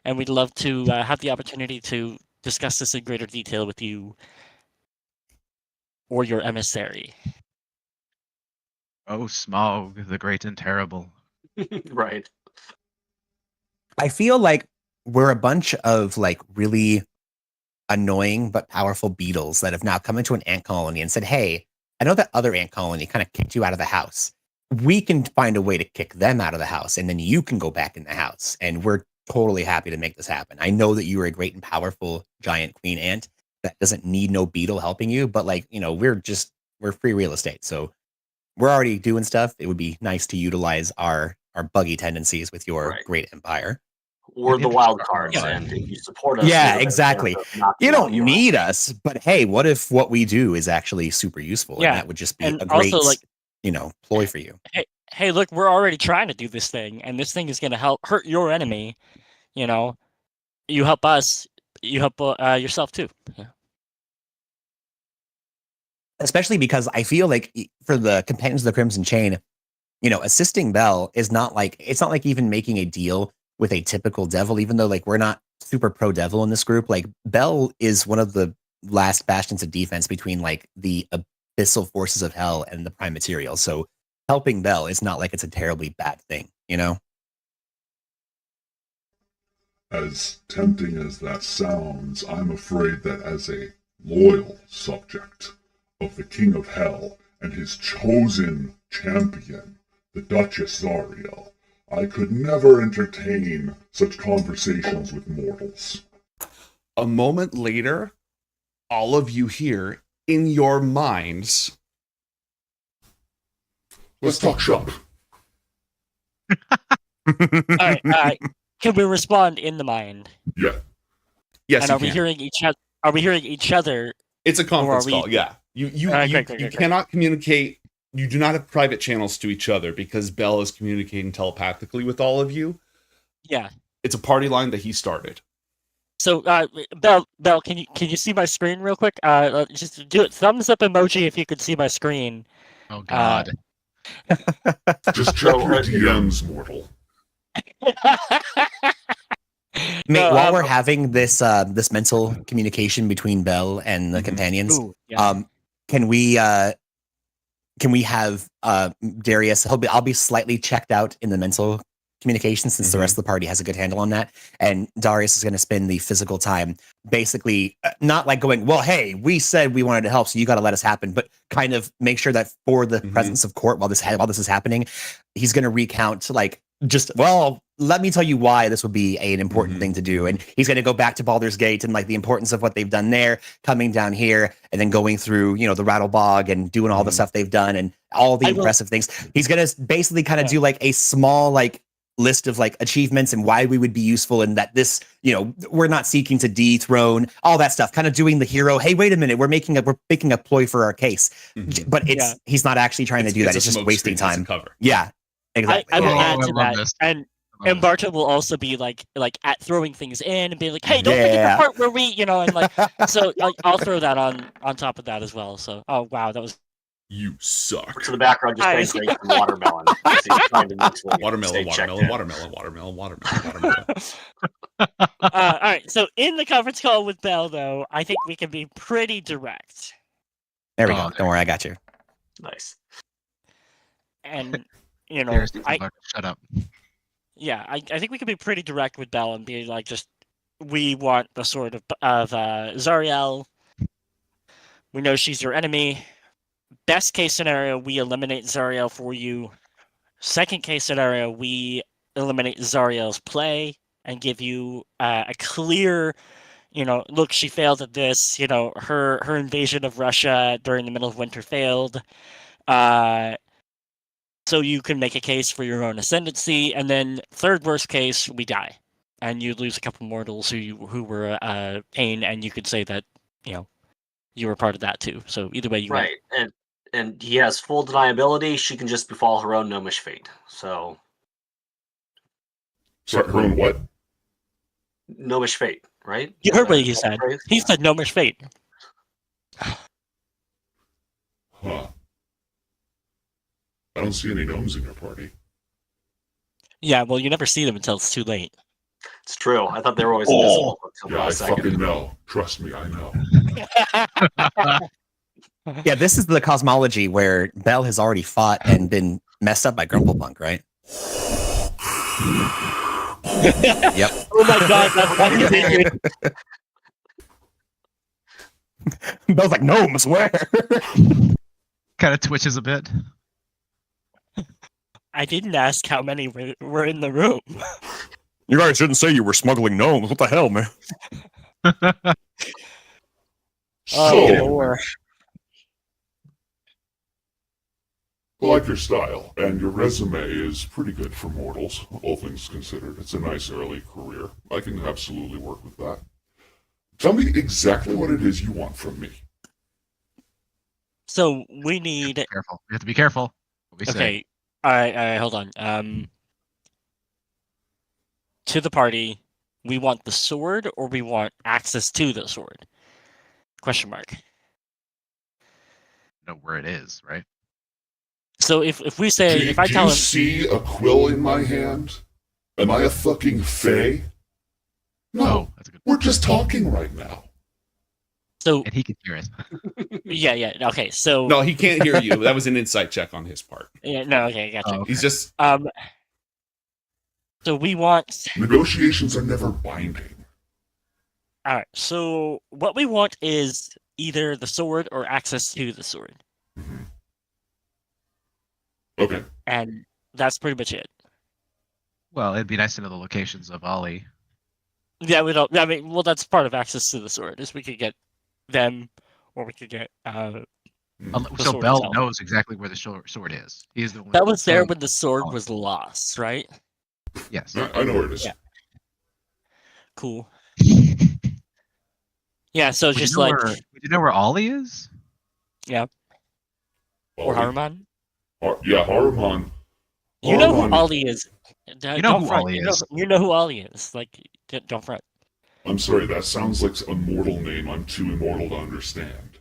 and we'd love to have the opportunity to discuss this in greater detail with you or your emissary. Oh, Smaug, the great and terrible. Right. I feel like we're a bunch of like really annoying but powerful beetles that have now come into an ant colony and said, hey, I know that other ant colony kind of kicked you out of the house. We can find a way to kick them out of the house, and then you can go back in the house. And we're totally happy to make this happen. I know that you are a great and powerful giant queen ant that doesn't need no beetle helping you, but we're free real estate. So we're already doing stuff. It would be nice to utilize our buggy tendencies with your great empire. We're the wild cards, and if you support us. Yeah, exactly. You don't need us, but hey, what if what we do is actually super useful? Yeah, And that would just be and a great, also, ploy for you. Hey, look, we're already trying to do this thing, and this thing is going to hurt your enemy. You help us, you help yourself too. Yeah. Especially because I feel like for the Companions of the Crimson Chain, assisting Bell is not like, it's not like even making a deal with a typical devil, even though we're not super pro devil in this group. Like Bell is one of the last bastions of defense between the abyssal forces of hell and the prime material. So helping Bell is not like it's a terribly bad thing, As tempting as that sounds, I'm afraid that as a loyal subject of the King of Hell and his chosen champion, the Duchess Zariel, I could never entertain such conversations with mortals. A moment later, all of you hear in your minds, let's talk shop. All right. Can we respond in the mind? Yeah. Yes. And are we hearing each other? Are we hearing each other? It's a conference call. Yeah. You cannot communicate. You do not have private channels to each other because Bell is communicating telepathically with all of you. Yeah. It's a party line that he started. So, Bell, can you see my screen real quick? Just do it. Thumbs up emoji if you could see my screen. Oh God. Just check your DMs, mortal. Mate, while we're having this mental communication between Bell and the companions, can we can we have Darius? I'll be slightly checked out in the mental communication since the rest of the party has a good handle on that. And Darius is going to spend the physical time basically not like going, well, hey, we said we wanted to help, so you got to let us happen, but kind of make sure that for the presence of court while this is happening, he's going to recount like just, well, let me tell you why this would be an important thing to do. And he's going to go back to Baldur's Gate and like the importance of what they've done there, coming down here and then going through, the Rattle Bog and doing all the stuff they've done and all the impressive things. He's going to basically kind of do like a small, like, list of like achievements and why we would be useful and that this, we're not seeking to dethrone all that stuff, kind of doing the hero. Hey, wait a minute. We're making a ploy for our case, but he's not actually trying to do that. It's just wasting time. Yeah, exactly. I will add to that. And Barta will also be like at throwing things in and be like, hey, don't forget the part where we, and like, so I'll throw that on top of that as well. So, oh, wow. That was. You suck. To the background, just playing great watermelon. Watermelon. All right. So in the conference call with Bell, though, I think we can be pretty direct. There we go. Don't worry, I got you. Nice. And shut up. Yeah, I think we can be pretty direct with Bell and be like, just we want the sword of Zariel. We know she's your enemy. Best case scenario, we eliminate Zariel for you. Second case scenario, we eliminate Zariel's play and give you a clear, look, she failed at this. Her invasion of Russia during the middle of winter failed. So you can make a case for your own ascendancy. And then third worst case, we die. And you lose a couple mortals who were pain, and you could say that, you were part of that too. So either way, you right. And he has full deniability. She can just befall her own gnomish fate. So. Sorry, her own what? Gnomish fate, right? You heard what he said. He said gnomish fate. Huh. I don't see any gnomes in your party. Yeah, well, you never see them until it's too late. It's true. I thought they were always invisible. Yeah, I fucking know. Trust me, I know. Yeah, this is the cosmology where Bell has already fought and been messed up by Grumplepunk, right? Yep. Oh my god, that's Bell's like, gnomes, where? Kind of twitches a bit. I didn't ask how many were in the room. You guys didn't say you were smuggling gnomes. What the hell, man? So, I like your style, and your resume is pretty good for mortals, all things considered. It's a nice early career. I can absolutely work with that. Tell me exactly what it is you want from me. So we need. Careful. We have to be careful. What we say. Okay. All right. Hold on. To the party, we want the sword, or we want access to the sword? Question mark. Know where it is, right? So if we say, if I tell him, do you see a quill in my hand? Am I a fucking fae? No, that's a good we're just talking right now. So and he can hear it. yeah. Okay, so no, he can't hear you. That was an insight check on his part. Yeah, no, okay, gotcha. Oh, okay. He's just So we want negotiations are never binding. All right. So what we want is either the sword or access to the sword. Mm-hmm. Okay. And that's pretty much it. Well, it'd be nice to know the locations of Ollie. Yeah, we don't. I mean, well, that's part of access to the sword. Is we could get them, or we could get. So Bell itself. Knows exactly where the sword is. He's the one. That was there when the sword was lost, right? Yes, I know where it is. Yeah. Cool. Yeah. So would just you know like. Would you know where Ollie is? Yeah. Or Haruman. Yeah, Haruman. You know who Ollie is. You know who Ollie is. You know who Ollie is. Like, don't front. I'm sorry, that sounds like a mortal name I'm too immortal to understand.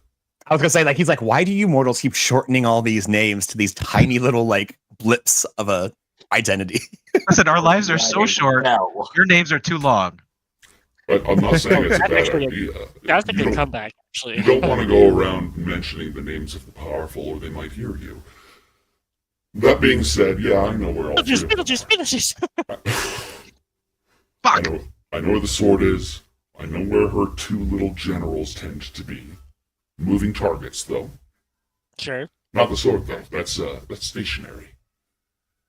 I was gonna say, like, he's like, why do you mortals keep shortening all these names to these tiny little like blips of a identity? Listen, our lives are so short. No. Your names are too long. I'm not saying it's a That's bad actually idea. That's a You good don't- comeback, actually. You don't want to go around mentioning the names of the powerful, or they might hear you. That being said, yeah, I know where all three of them Beetlejuice. I know where the sword is. I know where her two little generals tend to be. Moving targets, though. Sure. Not the sword, though. That's stationary.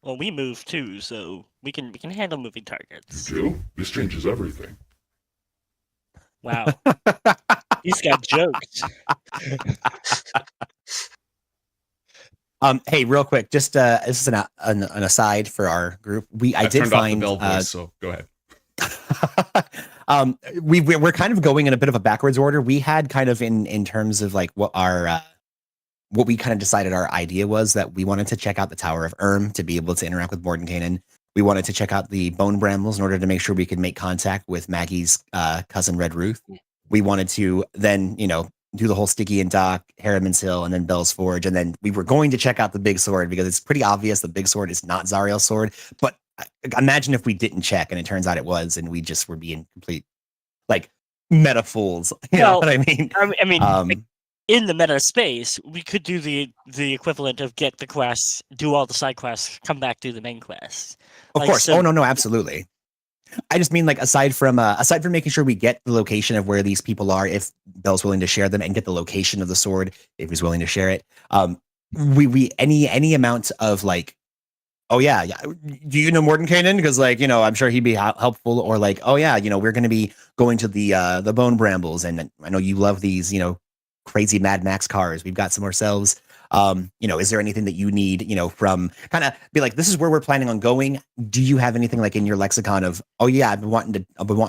Well, we move too, so we can handle moving targets. You do? This changes everything. Wow. He's got jokes. Hey, real quick, just this is an aside for our group. I did turned find off the bell voice, so go ahead. We're kind of going in a bit of a backwards order. We had kind of in terms of like what our what we kind of decided our idea was that we wanted to check out the Tower of to be able to interact with Mordenkainen. We wanted to check out the Bone Brambles in order to make sure we could make contact with Maggie's cousin Red Ruth. We wanted to then, do the whole Sticky and Dock, Harriman's Hill, and then Bell's Forge. And then we were going to check out the big sword because it's pretty obvious the big sword is not Zariel's sword. But imagine if we didn't check and it turns out it was, and we just were being complete, like, meta fools. You know what I mean? I mean, in the meta space, we could do the equivalent of get the quests, do all the side quests, come back, do the main quest. Of course. Oh, no, absolutely. I just mean, like, aside from making sure we get the location of where these people are, if Bell's willing to share them, and get the location of the sword if he's willing to share it. We any amount of like, oh yeah, do you know Mordenkainen? Because like, I'm sure he'd be helpful. Or like, oh yeah, we're going to be going to the Bone Brambles, and I know you love these, crazy Mad Max cars. We've got some ourselves. Is there anything that you need, from kind of be like, this is where we're planning on going. Do you have anything like in your lexicon of, oh yeah, I've been wanting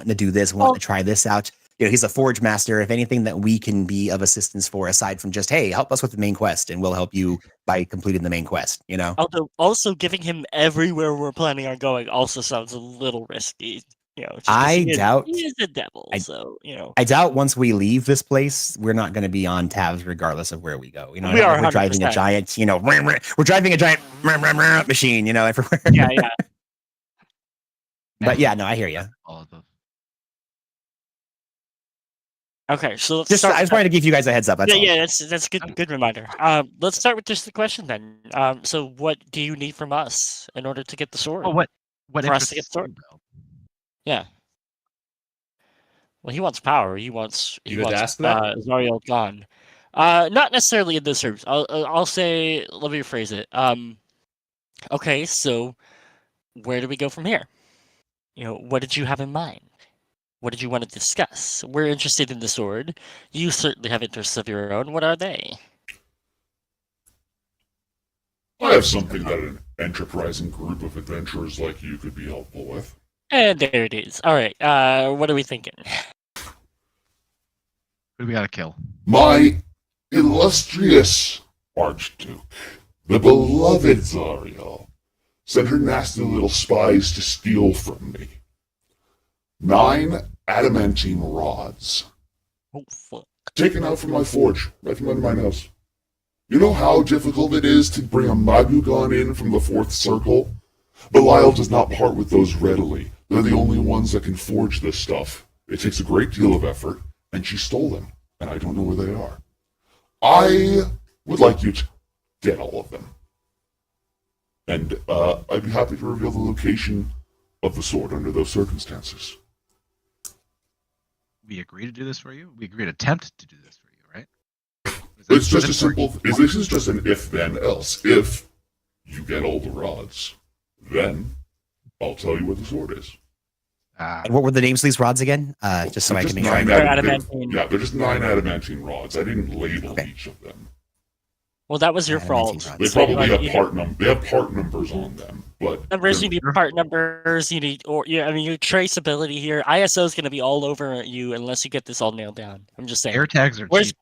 to do this, wanting to try this out. He's a forge master. If anything that we can be of assistance for, aside from just, hey, help us with the main quest and we'll help you by completing the main quest, Although also giving him everywhere we're planning on going also sounds a little risky. I doubt he is a devil, so I doubt once we leave this place, we're not going to be on tabs regardless of where we go. We are we're driving a giant, we're driving a giant machine, everywhere. Yeah. But yeah, no, I hear you. Okay, so let's I just wanted to give you guys a heads up. That's all. That's good reminder. Let's start with just the question then. So what do you need from us in order to get the sword? Well, what for us to get the sword? Yeah. Well, he wants power. He wants Zariel gone. Not necessarily in this terms. I'll say. Let me rephrase it. Okay, so where do we go from here? What did you have in mind? What did you want to discuss? We're interested in the sword. You certainly have interests of your own. What are they? I have something that an enterprising group of adventurers like you could be helpful with. And there it is. All right. What are we thinking? Who do we gotta kill? My illustrious Archduke, the beloved Zariel, sent her nasty little spies to steal from me 9 adamantine rods. Oh, fuck. Taken out from my forge, right from under my nose. You know how difficult it is to bring a Magugon in from the 4th circle? Belial does not part with those readily. They're the only ones that can forge this stuff. It takes a great deal of effort, and she stole them, and I don't know where they are. I would like you to get all of them. And I'd be happy to reveal the location of the sword under those circumstances. We agree to do this for you? We agree to attempt to do this for you, right? It's just a simple... This is just an if-then-else. If you get all the rods, then I'll tell you where the sword is. And what were the names of these rods again? Just so I can make sure. Yeah, they're just 9 adamantine rods. I didn't label each of them. Well, that was your fault. They probably have part numbers on them, but numbers. You need part numbers. You need, your traceability here. ISO is going to be all over you unless you get this all nailed down. I'm just saying. Air tags are cheap.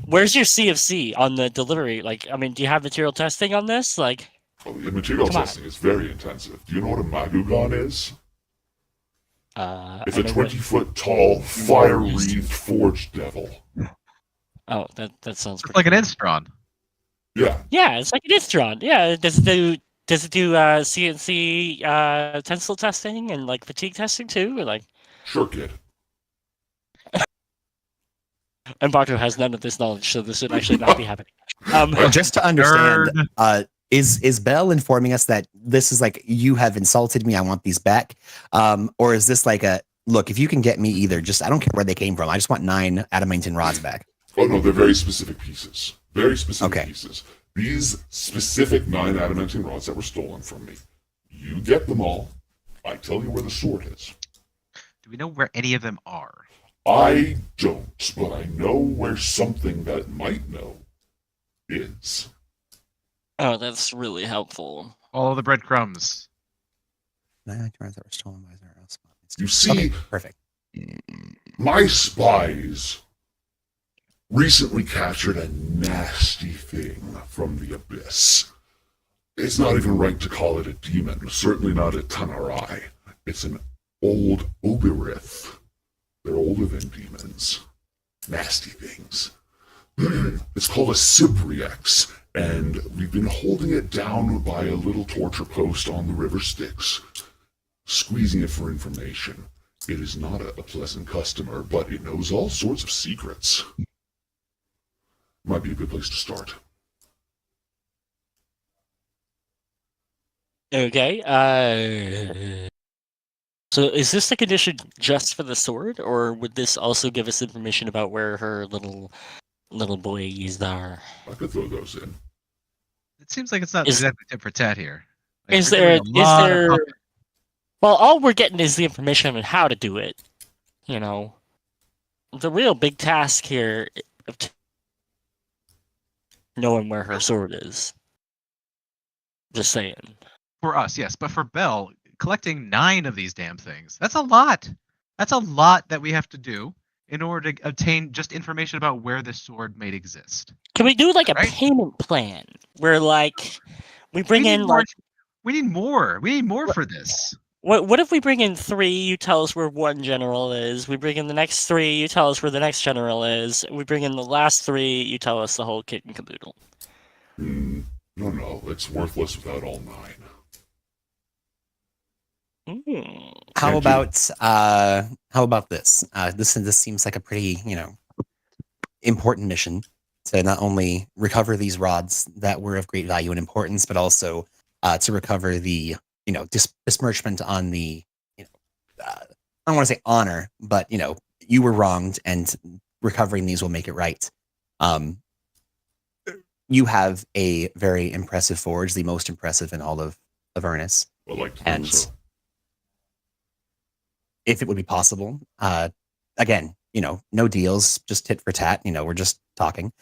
Where's your CFC on the delivery? Do you have material testing on this? The material testing is very intensive. Do you know what a Magugon is? It's a 20-foot tall, fire-wreathed forged devil. Oh, that sounds like an Instron. Yeah. Yeah, it's like an Instron. Yeah, does it do CNC tensile testing and fatigue testing too, or like? Sure, kid. And Barto has none of this knowledge, so this would actually not be happening. Well, just to understand, is Bell informing us that this is like, you have insulted me, I want these back? Or is this like a, look, if you can get me either, just, I don't care where they came from, I just want 9 adamantine rods back. Oh no, they're very specific pieces. Very specific pieces. These specific 9 adamantine rods that were stolen from me. You get them all. I tell you where the sword is. Do we know where any of them are? I don't, but I know where something that might know is. Oh, that's really helpful. All the breadcrumbs. 9 rods that were stolen by their You see, perfect. My spies recently captured a nasty thing from the abyss. It's not even right to call it a demon, certainly not a Tanarai. It's an old Obirith. They're older than demons. Nasty things. It's called a Cypriex, and we've been holding it down by a little torture post on the river Styx, squeezing it for information. It is not a pleasant customer, but it knows all sorts of secrets. Might be a good place to start. Okay, so is this the condition just for the sword, or would this also give us information about where her little boys are? I could throw those in. It seems like it's not exactly tit for tat here. Is there? Well, all we're getting is the information on how to do it. You know, the real big task here of knowing where her sword is. Just saying. For us, yes, but for Bell, collecting 9 of these damn things—that's a lot. That's a lot that we have to do in order to obtain just information about where this sword may exist. Can we do like a payment plan where, like, we bring in more, like we need more. We need more for this. What if we bring in 3? You tell us where one general is. We bring in the next 3. You tell us where the next general is. We bring in the last 3. You tell us the whole kit and caboodle. No, it's worthless without all 9. How about this? This seems like a pretty, important mission to not only recover these rods that were of great value and importance, but also to recover the, dismergement on the, I don't want to say honor, but you were wronged, and recovering these will make it right. You have a very impressive forge, the most impressive in all of Avernus. And if it would be possible, again, no deals, just tit for tat, we're just talking.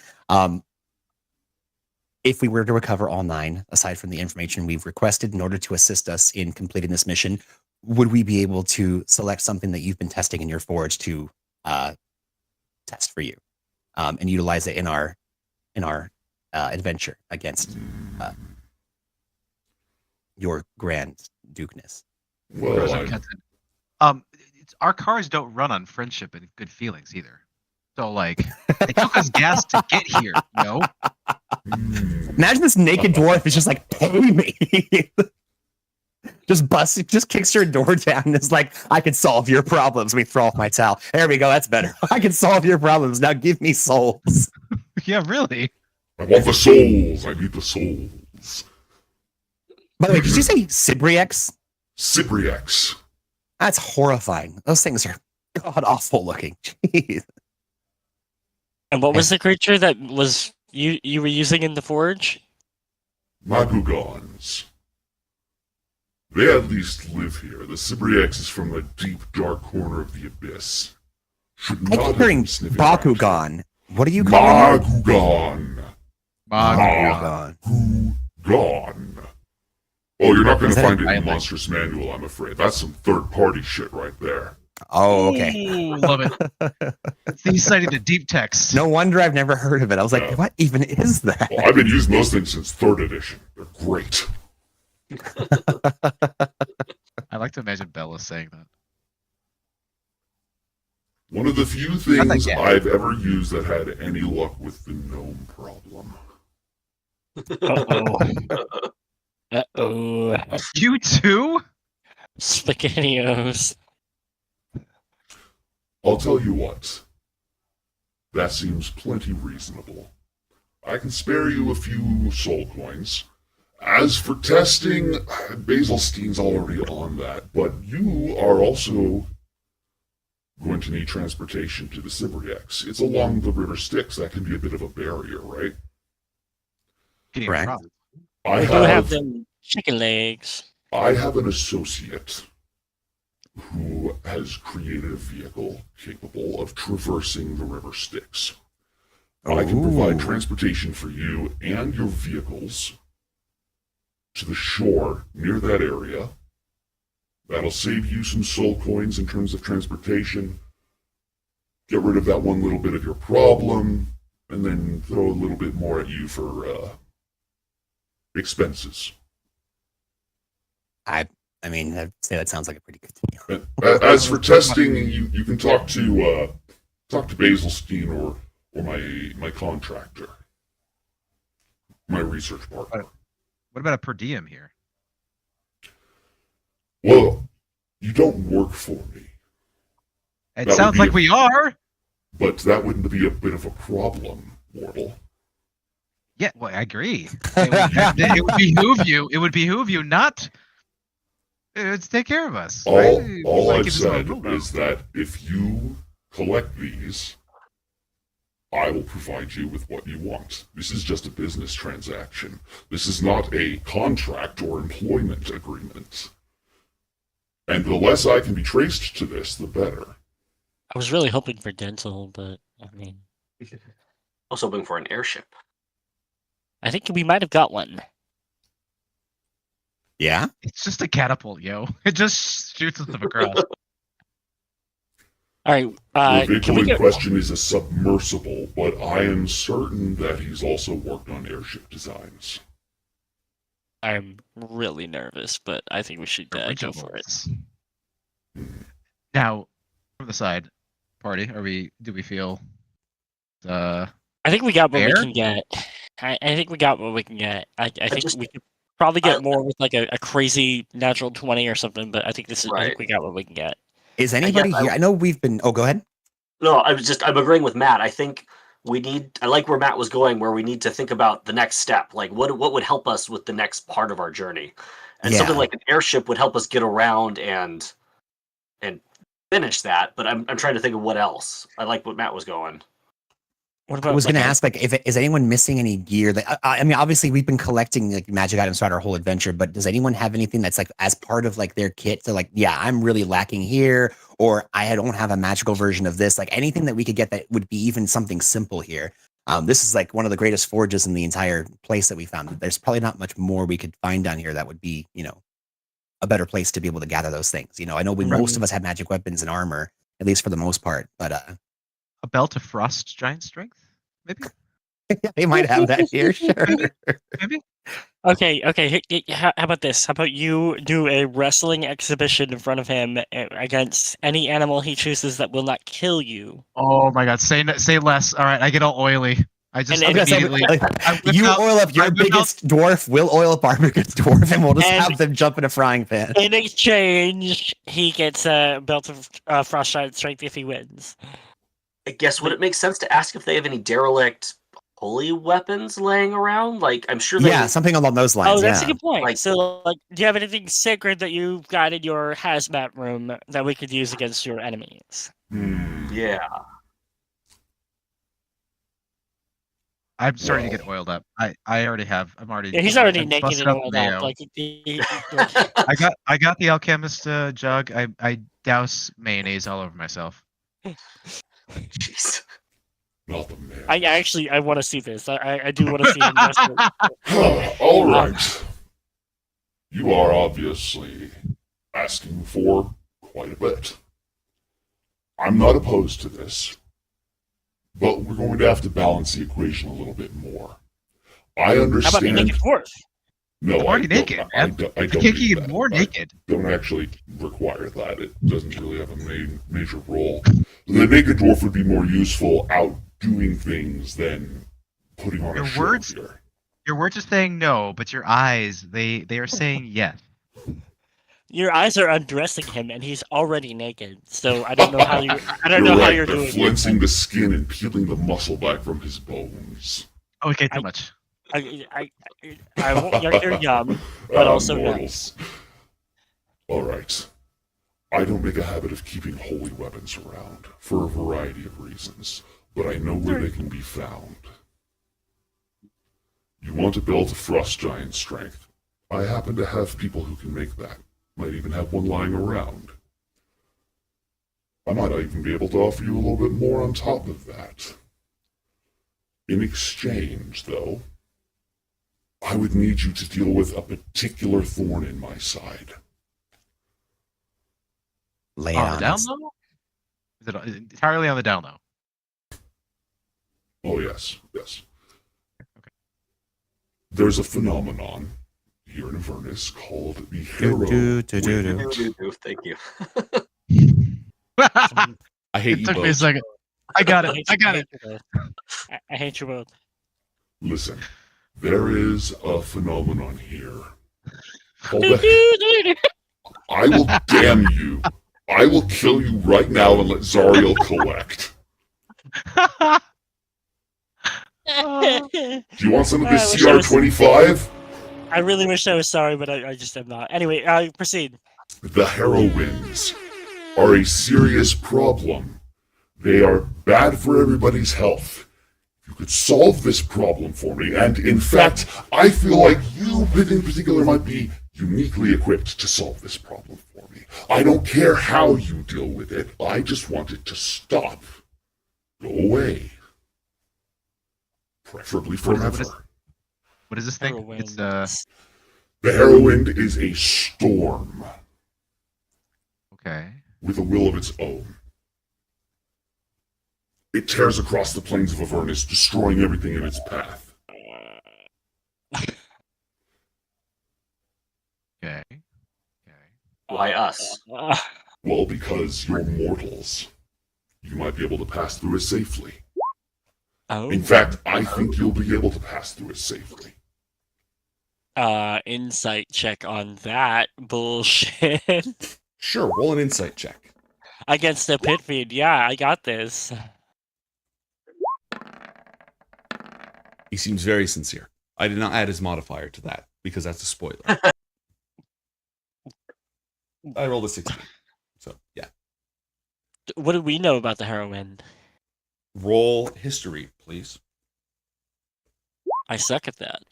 If we were to recover all 9, aside from the information we've requested in order to assist us in completing this mission, would we be able to select something that you've been testing in your forge to test for you, and utilize it in our adventure against your Grand Dukeness? Our cars don't run on friendship and good feelings either. So, like, it took us gas to get here, Imagine this naked dwarf is just like, pay me. just kicks your door down and is like, I can solve your problems. We throw off my towel. There we go. That's better. I can solve your problems. Now give me souls. Yeah, really. I want the souls. I need the souls. By the way, did you say Cypriex? Cypriex. That's horrifying. Those things are god awful looking. Jeez. And what was the creature that was you were using in the forge? Magugons. They at least live here. The Cypriex is from a deep, dark corner of the abyss. I keep hearing Bakugan. What are you calling Magugon. Magugon. Magugon. Oh, you're not going to find it in the Monstrous Manual, I'm afraid. That's some third-party shit right there. Oh, okay. Ooh, love it. He's citing the deep text. No wonder I've never heard of it. I was like, what even is that? Well, I've been using those things since 3rd edition. They're great. I like to imagine Bella saying that. One of the few things I've ever used that had any luck with the gnome problem. Uh-oh. You too? SpaghettiOs. I'll tell you what. That seems plenty reasonable. I can spare you a few soul coins. As for testing, Basilstein's already on that, but you are also going to need transportation to the Sibriax. It's along the River Styx. That can be a bit of a barrier, right? Correct. We do have them chicken legs. I have an associate who has created a vehicle capable of traversing the River Styx. I can provide transportation for you and your vehicles to the shore near that area. That'll save you some soul coins in terms of transportation, get rid of that one little bit of your problem, and then throw a little bit more at you for expenses. I mean, I'd say that sounds like a pretty good deal. As for testing, you can talk to Basilstein or my contractor, my research partner. What about a per diem here? Well, you don't work for me. It sounds like we are. But that wouldn't be a bit of a problem, Wardle. Yeah, well, I agree. It would behoove you. It would behoove you not to take care of us. All I've said is that if you collect these, I will provide you with what you want. This is just a business transaction. This is not a contract or employment agreement. And the less I can be traced to this, the better. I was really hoping for dental, but I mean, I was hoping for an airship. I think we might have got one. Yeah? It's just a catapult, yo. It just shoots us across. All right. The vehicle in question is a submersible, but I am certain that he's also worked on airship designs. I'm really nervous, but I think we should go for it. Now, from the side party, do we feel I think we got what fair? we can get. I think we got what we can get. I think we could probably get more with like a crazy natural 20 or something, but I think this is I think we got what we can get. Is anybody here? I know we've been. Oh, go ahead. No, I'm agreeing with Matt. I think I like where Matt was going, where we need to think about the next step. Like what would help us with the next part of our journey? And something like an airship would help us get around and finish that. But I'm trying to think of what else. I like what Matt was going. What about, I was going to ask, like, is anyone missing any gear? Like, I mean, obviously, we've been collecting like magic items throughout our whole adventure, but does anyone have anything that's like as part of like their kit? So, like, yeah, I'm really lacking here, or I don't have a magical version of this. Like, anything that we could get that would be even something simple here. This is like one of the greatest forges in the entire place that we found. There's probably not much more we could find down here that would be, a better place to be able to gather those things. I know most of us have magic weapons and armor, at least for the most part, but a belt of frost giant strength, maybe. They might have that here, sure. Maybe. Okay. How about this? How about you do a wrestling exhibition in front of him against any animal he chooses that will not kill you? Oh my God! Say less. All right, I get all oily. I just immediately. You oil up your biggest dwarf. We'll oil up our biggest dwarf, and we'll just have them jump in a frying pan. In exchange, he gets a belt of frost giant strength if he wins. I guess would it make sense to ask if they have any derelict holy weapons laying around? Like, I'm sure they... Yeah, something along those lines. Oh, that's a good point. So, like, do you have anything sacred that you've got in your hazmat room that we could use against your enemies? Yeah. I'm starting to get oiled up. I already have. I'm already. Yeah, he's already naked and oiled up. Like, I got the alchemist jug. I douse mayonnaise all over myself. Jeez. I want to see this. I do want to see him. All right. You are obviously asking for quite a bit. I'm not opposed to this, but we're going to have to balance the equation a little bit more. I understand. How about the naked dwarf? No, I'm already naked. I don't can't get more naked. Don't actually require that. It doesn't really have a major role. The naked dwarf would be more useful out doing things than putting on a show here. Your words are saying no, but your eyes, they are saying yes. Your eyes are undressing him, and he's already naked. So I don't know how you. I don't know You're how right, you're they're doing. flensing the skin and peeling the muscle back from his bones. Okay, too much. I won't yuck your yum, but also mortals. Alright. I don't make a habit of keeping holy weapons around, for a variety of reasons, but I know where they can be found. You want to build a frost giant strength. I happen to have people who can make that. Might even have one lying around. I might even be able to offer you a little bit more on top of that. In exchange, though, I would need you to deal with a particular thorn in my side. Lay it On the on down us. low? Is it entirely on the down low? Oh, yes, yes. Okay. There's a phenomenon here in Avernus called the Harrow Wind. Thank you. I hate It you took both. me a second. I got it. I got it. I hate you both. Listen, there is a phenomenon here called the... I will damn you. I will kill you right now and let Zariel collect. Do you want some of this CR25? I really wish I was sorry, but I just am not. Anyway, proceed. The Harrowinds are a serious problem. They are bad for everybody's health. You could solve this problem for me, and in fact, I feel like you in particular might be uniquely equipped to solve this problem for me. I don't care how you deal with it, I just want it to stop. Go away. Preferably forever. What is this thing? It's The Harrowwind is a storm. Okay. With a will of its own. It tears across the plains of Avernus, destroying everything in its path. Okay. Why us? Well, because you're mortals. You might be able to pass through it safely. Oh. In fact, I think you'll be able to pass through it safely. Insight check on that bullshit. Sure, roll an insight check. Against the pit feed, yeah, I got this. He seems very sincere. I did not add his modifier to that because that's a spoiler. I rolled a 16. So, yeah. What do we know about the heroine? Roll history, please. I suck at that.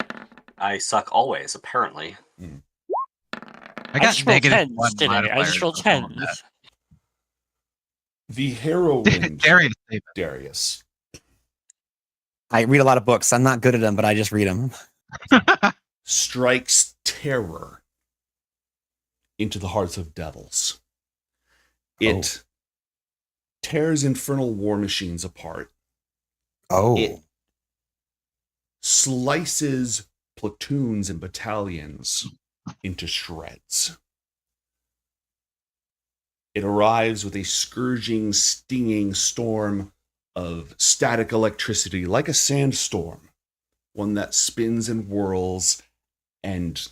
I suck always, apparently. I got just rolled negative tens one today. I modifier just rolled for all of tens. The Harrowwind. Darius. I read a lot of books. I'm not good at them, but I just read them. Strikes terror into the hearts of devils. It tears infernal war machines apart. It slices platoons and battalions into shreds. It arrives with a scourging, stinging storm of static electricity, like a sandstorm, one that spins and whirls and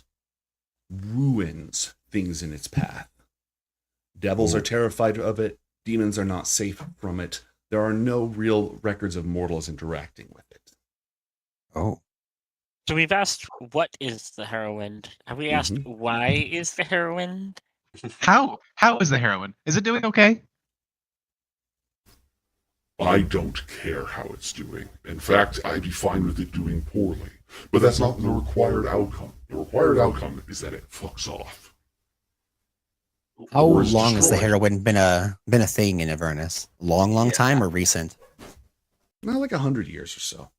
ruins things in its path. Devils are terrified of it. Demons are not safe from it. There are no real records of mortals interacting with it. Oh. So we've asked, what is the heroine? Have we asked, why is the heroine? How is the heroine? Is it doing okay? I don't care how it's doing. In fact, I'd be fine with it doing poorly. But that's not the required outcome. The required outcome is that it fucks off. How Or is long has the destroyed. heroine been a thing in Avernus? Long time or recent? Not like 100 years or so.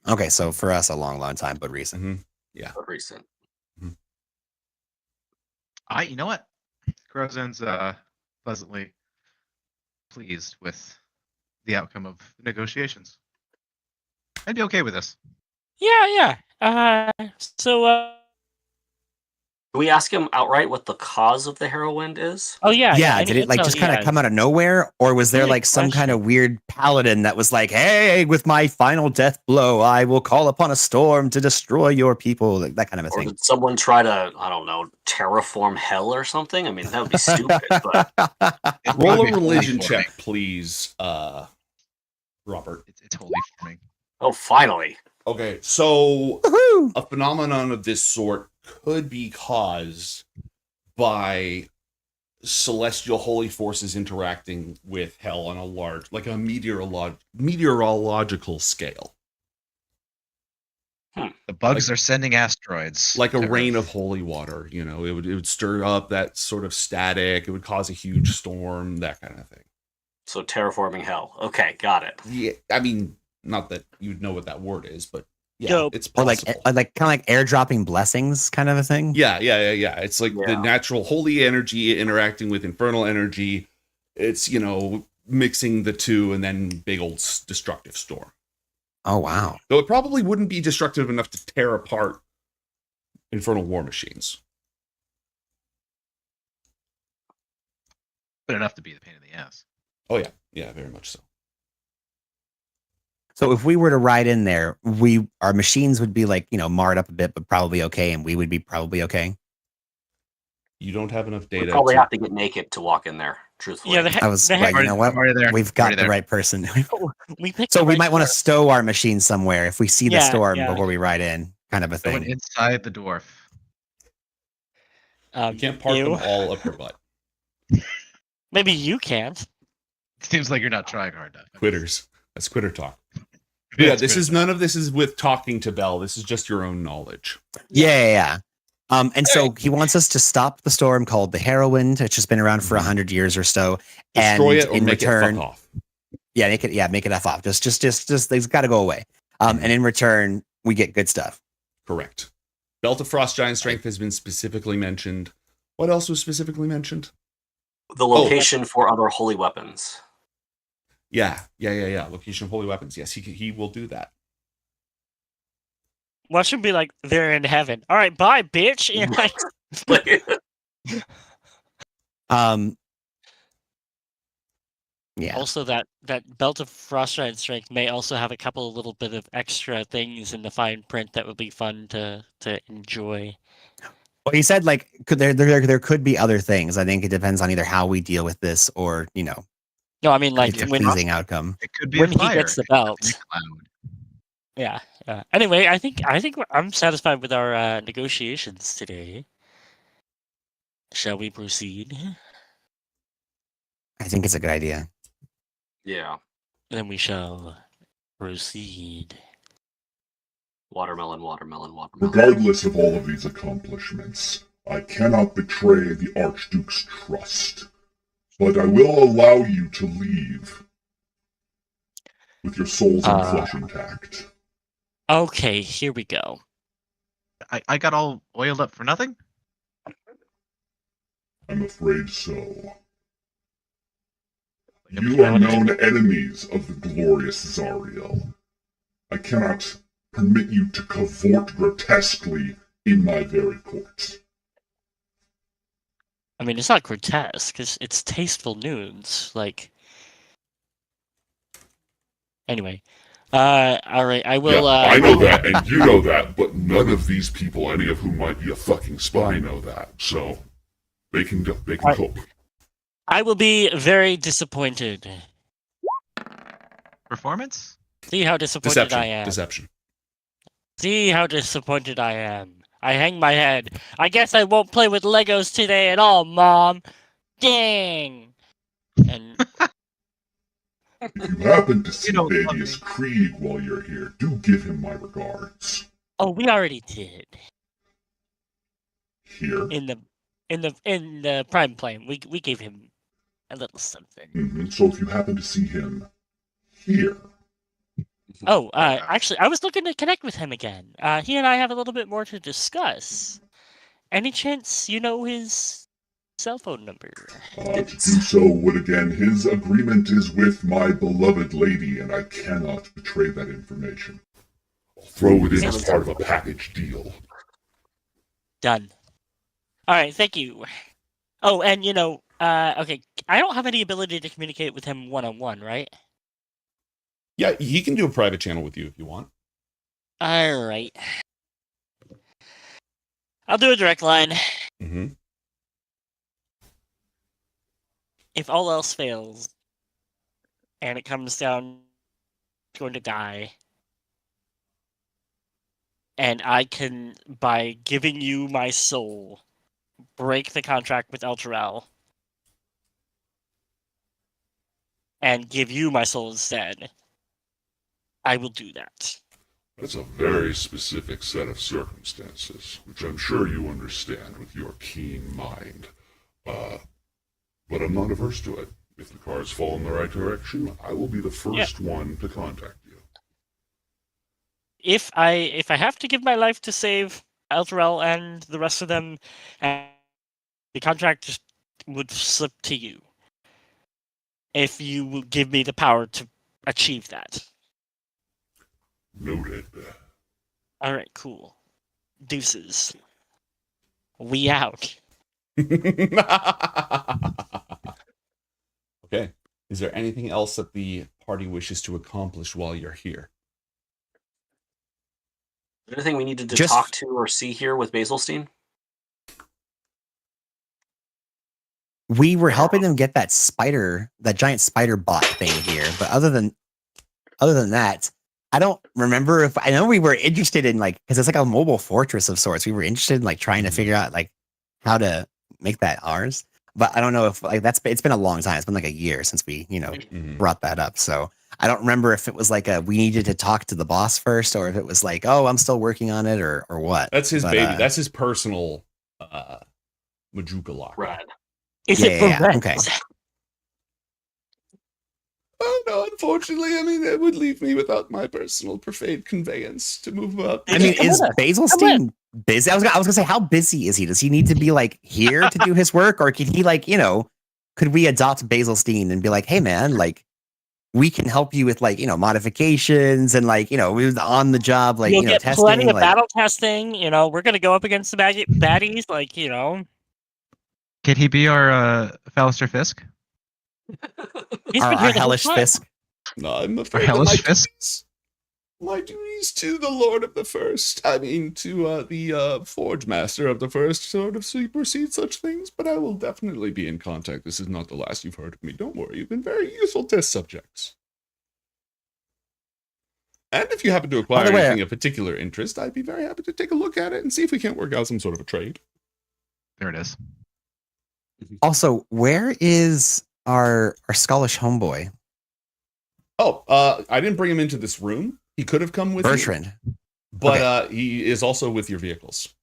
Okay, so for us, a long time, but recent. Yeah. But recent. You know what? Crowzen's pleasantly pleased with the outcome of the negotiations. I'd be okay with this. Yeah. So Do we ask him outright what the cause of the Whirlwind is? Oh yeah, Yeah, did it like just kind of come out of nowhere, or was there Really like some kind of weird paladin that was like, "Hey, with my final death blow, I will call upon a storm to destroy your people," like that kind of a Or thing? did someone try to, I don't know, terraform hell or something? I mean, that would be stupid. But Roll a religion check, please, Robert. It's holy for me. Oh, finally. Okay, so a phenomenon of this sort could be caused by celestial holy forces interacting with hell on a large, like a meteorological scale. The bugs are sending asteroids. Like a to rain Earth. of holy water, you know, it would stir up that sort of static. It would cause a huge storm, that kind of thing. So terraforming hell. Okay, got it. Yeah, I mean, not that you'd know what that word is, but yeah, Dope. it's Or possible. like kind of like airdropping blessings, kind of a thing. Yeah. It's like the natural holy energy interacting with infernal energy. It's, you know, mixing the two and then big old destructive storm. Oh wow. Though it probably wouldn't be destructive enough to tear apart infernal war machines. But enough to be the pain in the ass. Oh yeah, yeah, very much so. So if we were to ride in there, our machines would be like, you know, marred up a bit, but probably okay, and we would be probably okay. You don't have enough data. We probably have to get naked to walk in there, truthfully. Yeah, I was like, you know what? We've got the right person. So we might want to stow our machine somewhere if we see the storm before we ride in, kind of a Going thing. inside the dwarf. You can't park them all up your butt. Maybe you can't. Seems like you're not trying hard enough. Quitters. That's quitter talk. Yeah, none of this is with talking to Bell. This is just your own knowledge. Yeah. And so he wants us to stop the storm called the Whirlwind, which has been around for 100 years or so. Destroy and it or in make return, it fuck off. Yeah, make it F off. Just they've got to go away. And in return, we get good stuff. Correct. Belt of Frost Giant Strength has been specifically mentioned. What else was specifically mentioned? The location for other holy weapons. Yeah. Location of holy weapons. Yes, he will do that. Watch him be like, they're in heaven. All right, bye, bitch. And Yeah. Also, that belt of frost giant strength may also have a couple of little bit of extra things in the fine print that would be fun to enjoy. Well, he said like there could be other things. I think it depends on either how we deal with this or, you know. No, I mean like it's a when pleasing outcome. It could be when a fire. he gets the belt. Yeah. Anyway, I think I'm satisfied with our negotiations today. Shall we proceed? I think it's a good idea. Yeah. Then we shall proceed. Watermelon. Regardless of all of these accomplishments, I cannot betray the Archduke's trust. But I will allow you to leave with your souls and flesh intact. Okay, here we go. I got all oiled up for nothing? I'm afraid so. You are known enemies of the glorious Zariel. I cannot permit you to cavort grotesquely in my very court. I mean, it's not grotesque. It's tasteful nudes. Like, anyway, all right. I will. Yeah, I know that, and you know that, but none of these people, any of whom might be a fucking spy, know that. So they can cope. I will be very disappointed. Performance? See how disappointed I am. Deception. See how disappointed I am. I hang my head. I guess I won't play with Legos today at all, Mom. Dang. And if you happen to see Babius Krieg while you're here, do give him my regards. Oh, we already did. Here? In the prime plane, we gave him a little something. Mm-hmm. So if you happen to see him here. Oh, actually, I was looking to connect with him again. He and I have a little bit more to discuss. Any chance you know his cell phone number? To do so would again, his agreement is with my beloved lady, and I cannot betray that information. I'll throw it in as part of a package deal. Done. All right, thank you. Oh, and okay, I don't have any ability to communicate with him one-on-one, right? Yeah, he can do a private channel with you if you want. All right. I'll do a direct line. Mm-hmm. If all else fails, and it comes down to going to die, and I can, by giving you my soul, break the contract with Elturel, and give you my soul instead, I will do that. That's a very specific set of circumstances, which I'm sure you understand with your keen mind. But I'm not averse to it. If the cards fall in the right direction, I will be the first one to contact you. If I have to give my life to save Elturel and the rest of them, and the contract just would slip to you. If you will give me the power to achieve that. Noted. All right, cool. Deuces. We out. Okay. Is there anything else that the party wishes to accomplish while you're here? Anything we needed to Just- talk to or see here with Basilstein? We were helping them get that giant spider bot thing here. But other than that, I don't remember if I know we were interested in because it's like a mobile fortress of sorts. We were interested in trying to figure out how to make that ours. But I don't know if it's been a long time. It's been a year since we brought that up. So I don't remember if it was we needed to talk to the boss first, or if it was oh, I'm still working on it, or what. That's his baby. That's his personal Majuka lock. Right. Is it for rent? Okay. Oh no, unfortunately, it would leave me without my personal preferred conveyance to move up. Is Basilstein busy? I was gonna say, how busy is he? Does he need to be here to do his work, or can he could we adopt Basilstein and be hey man, we can help you with modifications and we on the job You'll get testing, plenty of battle testing. We're gonna go up against the baddies. Can he be our Fallister Fisk? He's our been here the whole hellish time. Fisk. No, I'm Our afraid hellish Fisk? my duties to the Lord of the First, to the Forge Master of the First sort of supersede such things, but I will definitely be in contact. This is not the last you've heard of me. Don't worry, you've been very useful test subjects. And if you happen to acquire anything of particular interest, I'd be very happy to take a look at it and see if we can't work out some sort of a trade. There it is. Also, where is our Scottish homeboy? Oh, I didn't bring him into this room. He could have come with Bertrand. you, but he is also with your vehicles.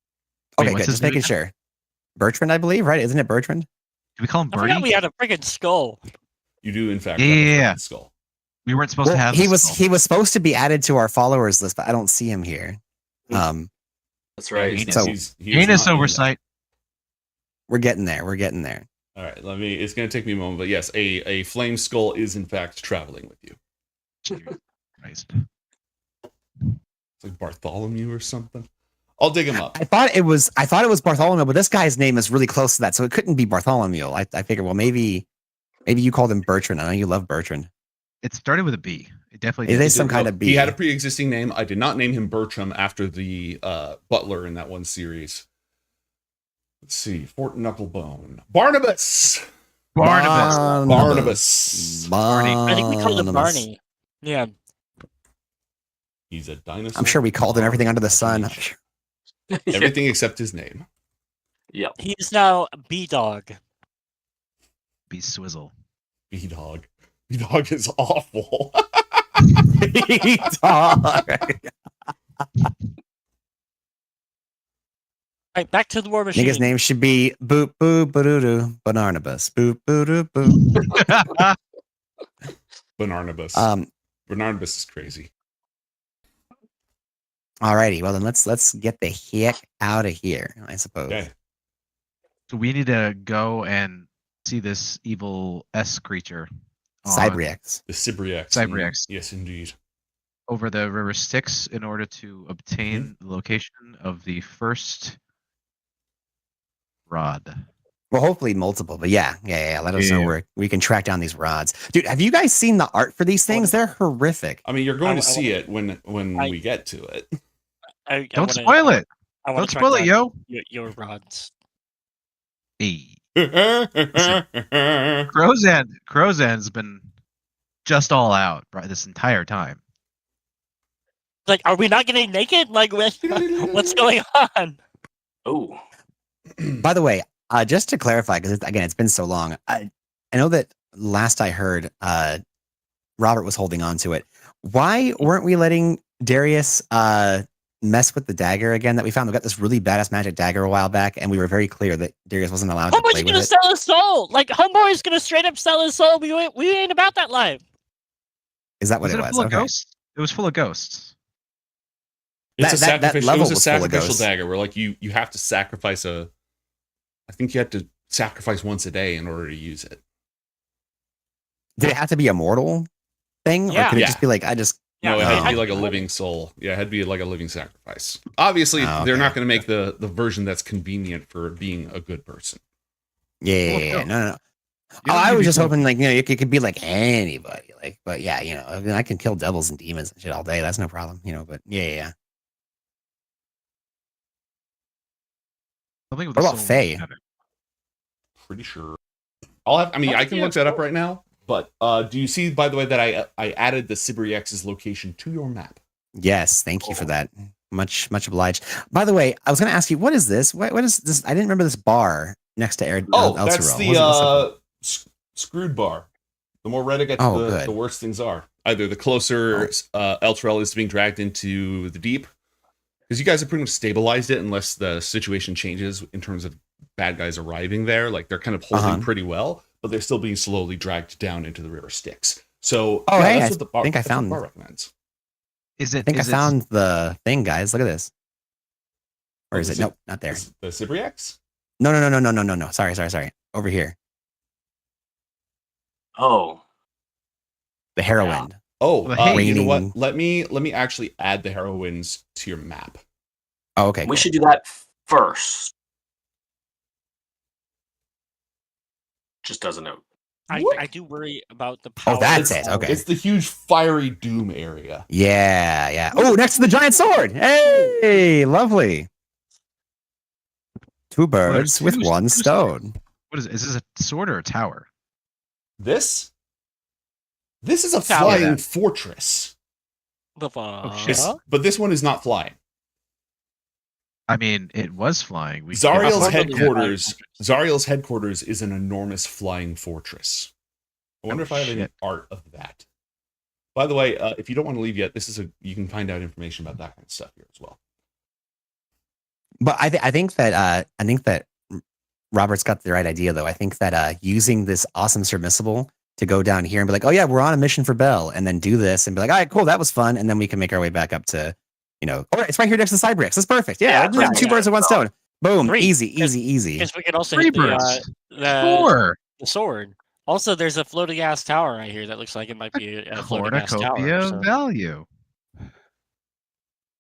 Okay, good. Just making sure. Bertrand, I believe, right? Isn't it Bertrand? Do we call him I Bertie? forgot we had a friggin' skull. You do, in fact, Yeah. have a skull. We weren't supposed to have. He this was supposed to be added to our followers list, but I don't see him here. That's right. Heinous oversight. We're getting there. We're getting there. All right, it's going to take me a moment, but yes, a flame skull is in fact traveling with you. Christ. It's like Bartholomew or something. I'll dig him up. I thought it was Bartholomew, but this guy's name is really close to that, so it couldn't be Bartholomew. I figured, well, maybe you called him Bertrand. I know you love Bertrand. It started with a B. It definitely It did. is some kind of B. He had a pre-existing name. I did not name him Bertram after the butler in that one series. Let's see, Fort Knucklebone. Barnabas. Barnabas. I think we called him Barney. Yeah. He's a dinosaur. I'm sure we called him everything under the sun. Everything except his name. Yep. He's now B-Dog. B Swizzle. B-Dog. B-Dog is awful. B-Dog. Right, back to the war machine. Nigga's name should be Boop Boop Boodoo Barnabas. Boop Boodoo Boop. Barnabas. Barnabas is crazy. Alrighty, well then let's get the heck out of here, I suppose. Okay. So we need to go and see this evil S creature. Cybriex. The Cybriex. Cybriex. Yes, indeed. Over the River Styx in order to obtain the location of the first rod. Well, hopefully multiple, but yeah. Let us know Yeah. where we can track down these rods. Dude, have you guys seen the art for these things? They're horrific. I mean, you're going to see it when we get to it. Don't spoil it. I want Don't to spoil it, yo. Your rods. Hey. Crozan's been just all out this entire time. Like, are we not getting naked? Like, what's going on? Oh. By the way, just to clarify, because again, it's been so long. I know that last I heard, Robert was holding on to it. Why weren't we letting Darius mess with the dagger again that we found? We got this really badass magic dagger a while back, and we were very clear that Darius wasn't allowed to play Homeboy's with gonna it. sell his soul. Like, Homeboy's gonna straight up sell his soul. We ain't about that life. Is that what it was? Full of Okay. ghosts? It was full of ghosts. It's a that sacrificial. level It was a was full of sacrificial ghosts. dagger where like you have to sacrifice a. I think you have to sacrifice once a day in order to use it. Did it have to be a mortal thing, or could it just be like I just? No, it had to be Oh. like a living soul. Yeah, it had to be like a living sacrifice. Obviously, Oh, they're okay. not going to make the version that's convenient for being a good person. Yeah, no. You Oh, don't I need was to just be hoping like it could be like anybody, like. But yeah, I mean, I can kill devils and demons and shit all day. That's no problem, But yeah. Something with What the about soul Faye? better. Pretty sure. I mean, I can look that up right now. But do you see, by the way, that I added the Sibriex's location to your map? Yes, thank you for that. Much obliged. By the way, I was going to ask you, what is this? What is this? I didn't remember this bar next to That's Elturel. the screwed bar. The more red it gets, Oh, the good. worse things are. Either the closer Elturel is being dragged into the deep, because you guys have pretty much stabilized it unless the situation changes in terms of bad guys arriving there. Like they're kind of holding pretty well, but they're still being slowly dragged down into the river Styx. So hey, that's what the bar, think I that's what the found. bar recommends. Is I it? think I is it- found the thing, guys. Look at this. Or Oh, is the it? Sib- Nope, not there. The Sibriex? No. Sorry. Over here. Oh. The heroine. Oh, hey, you know what? Raining- Let me actually add the heroines to your map. Oh, okay. We cool. should do that first. Just as a note. I do worry about the power. Oh, that's it. Okay. It's the huge fiery doom area. Yeah. Oh, next to the giant sword. Hey, lovely. Two birds with one stone. What is it? Is this a sword or a tower? This is a Tower. flying fortress. The fuck? But this one is not flying. I mean, it was flying. Zariel's Probably Zariel's headquarters is an enormous flying fortress. I wonder Oh, if I have any shit. art of that. By the way, if you don't want to leave yet, you can find out information about that kind of stuff here as well. But I think that Robert's got the right idea, though. I think that using this awesome submersible to go down here and be like, oh yeah, we're on a mission for Bell, and then do this and be like, all right, cool, that was fun, and then we can make our way back up to, oh, it's right here next to Cybrix. That's perfect. Yeah, two birds with one stone. Boom, Three. easy. Because we could also Three hit birds. Uh, the sword. Also, there's a floating ass tower right here that looks like it might be a floating ass tower. Cornucopia So. value.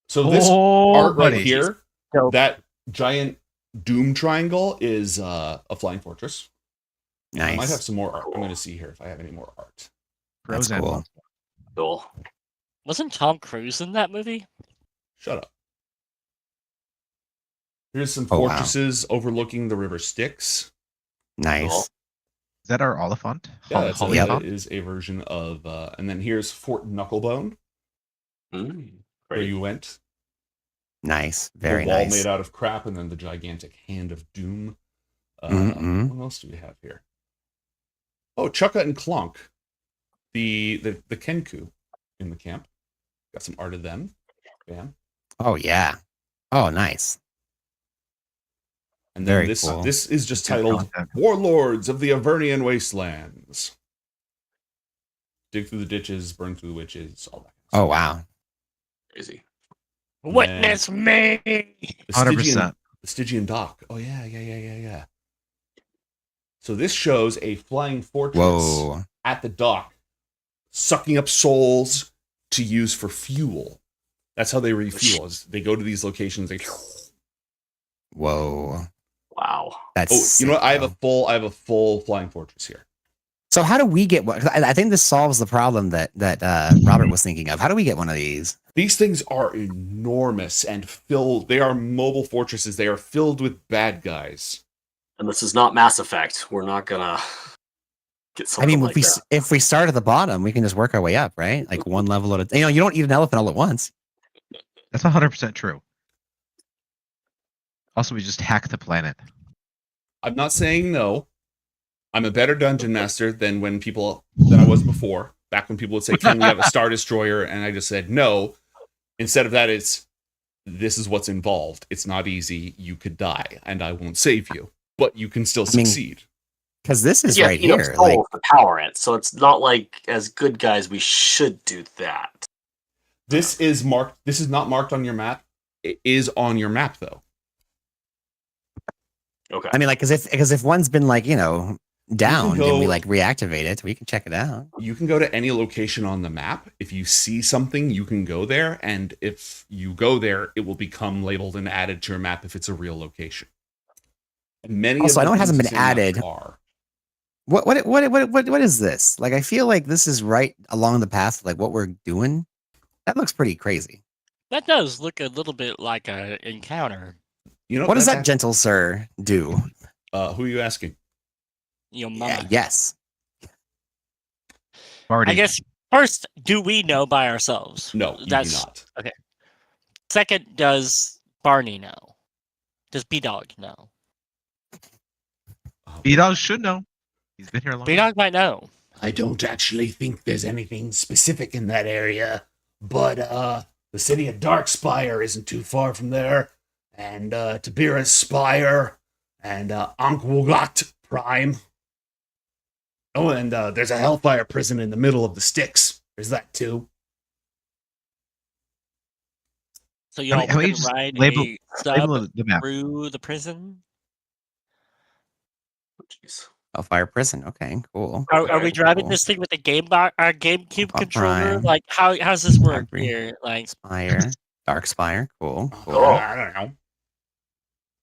So this Oh, art right buddy. here, Dope. that giant doom triangle is a flying fortress. I might Nice. have some more art. I'm going to see here if I have any more art. That's Frozen. cool. Cool. Wasn't Tom Cruise in that movie? Shut up. Here's some Oh, wow. fortresses overlooking the river Styx. Nice. Cool. Is that our Oliphant? Yeah, that's Holy Yep. that Font? is a version of, and then here's Fort Knucklebone, where Great. you went. Nice. Very the wall nice. made out of crap, and then the gigantic hand of doom. Mhm. What else do we have here? Oh, Chukka and Clonk, the Kenku in the camp. Got some art of them. Bam. Oh yeah. Oh, nice. And then Very this cool. this is just Good titled content. Warlords of the Avernian Wastelands. Dig through the ditches, burn through the witches, all that. Oh wow. Crazy. Witness me. The 100%. The Stygian dock. Oh yeah. So this shows a flying fortress Whoa. at the dock, sucking up souls to use for fuel. That's how they refuel. Is they go to these locations. They Whoa. Wow. now. That's you know what? sick, I have though. a full flying fortress here. So how do we get one? 'Cause I think this solves the problem that Robert was thinking of. How do we get one of these? These things are enormous and filled. They are mobile fortresses. They are filled with bad guys. And this is not Mass Effect. We're not gonna get I something mean, like that. if we start at the bottom, we can just work our way up, right? Like one level at a. You don't eat an elephant all at once. That's 100% true. Also, we just hack the planet. I'm not saying no. I'm a better dungeon master than I was before. Back when people would say, "Can we have a Star Destroyer?" and I just said no. Instead of that, this is what's involved. It's not easy. You could die, and I won't save you, but you can still succeed. Because this is Yeah, right you know, here. souls to power it, so it's not like as good guys we should do that. This is marked. This is not marked on your map. It is on your map, though. Okay. I mean, like, because if one's been like down and we like reactivate it, we can check it out. You can go to any location on the map. If you see something, you can go there, and if you go there, it will become labeled and added to your map if it's a real location. Many Also, I know it hasn't been things in the map added. are. What is this? Like, I feel like this is right along the path of, like, what we're doing. That looks pretty crazy. That does look a little bit like an encounter. You know What does that gentle sir do? Who are you asking? Your mama. Yes. I guess first, do we know by ourselves? No, you do not. Okay. Second, does Barney know? Does B-Dog know? B-Dog should know. He's been here a long time. B-Dog might know. I don't actually think there's anything specific in that area, but the city of Darkspire isn't too far from there, and Tiberia's Spire, and Ankh-Wogat Prime. Oh, and there's a Hellfire prison in the middle of the sticks. There's that too. So y'all How can you just ride label a sub the map? through the prison? Jeez. Fire prison. Okay, cool. Are we driving Cool. this thing with our GameCube controller? Prime. Like, how's this work Agree. here? Like, Spire. Dark Spire. Cool. I don't know.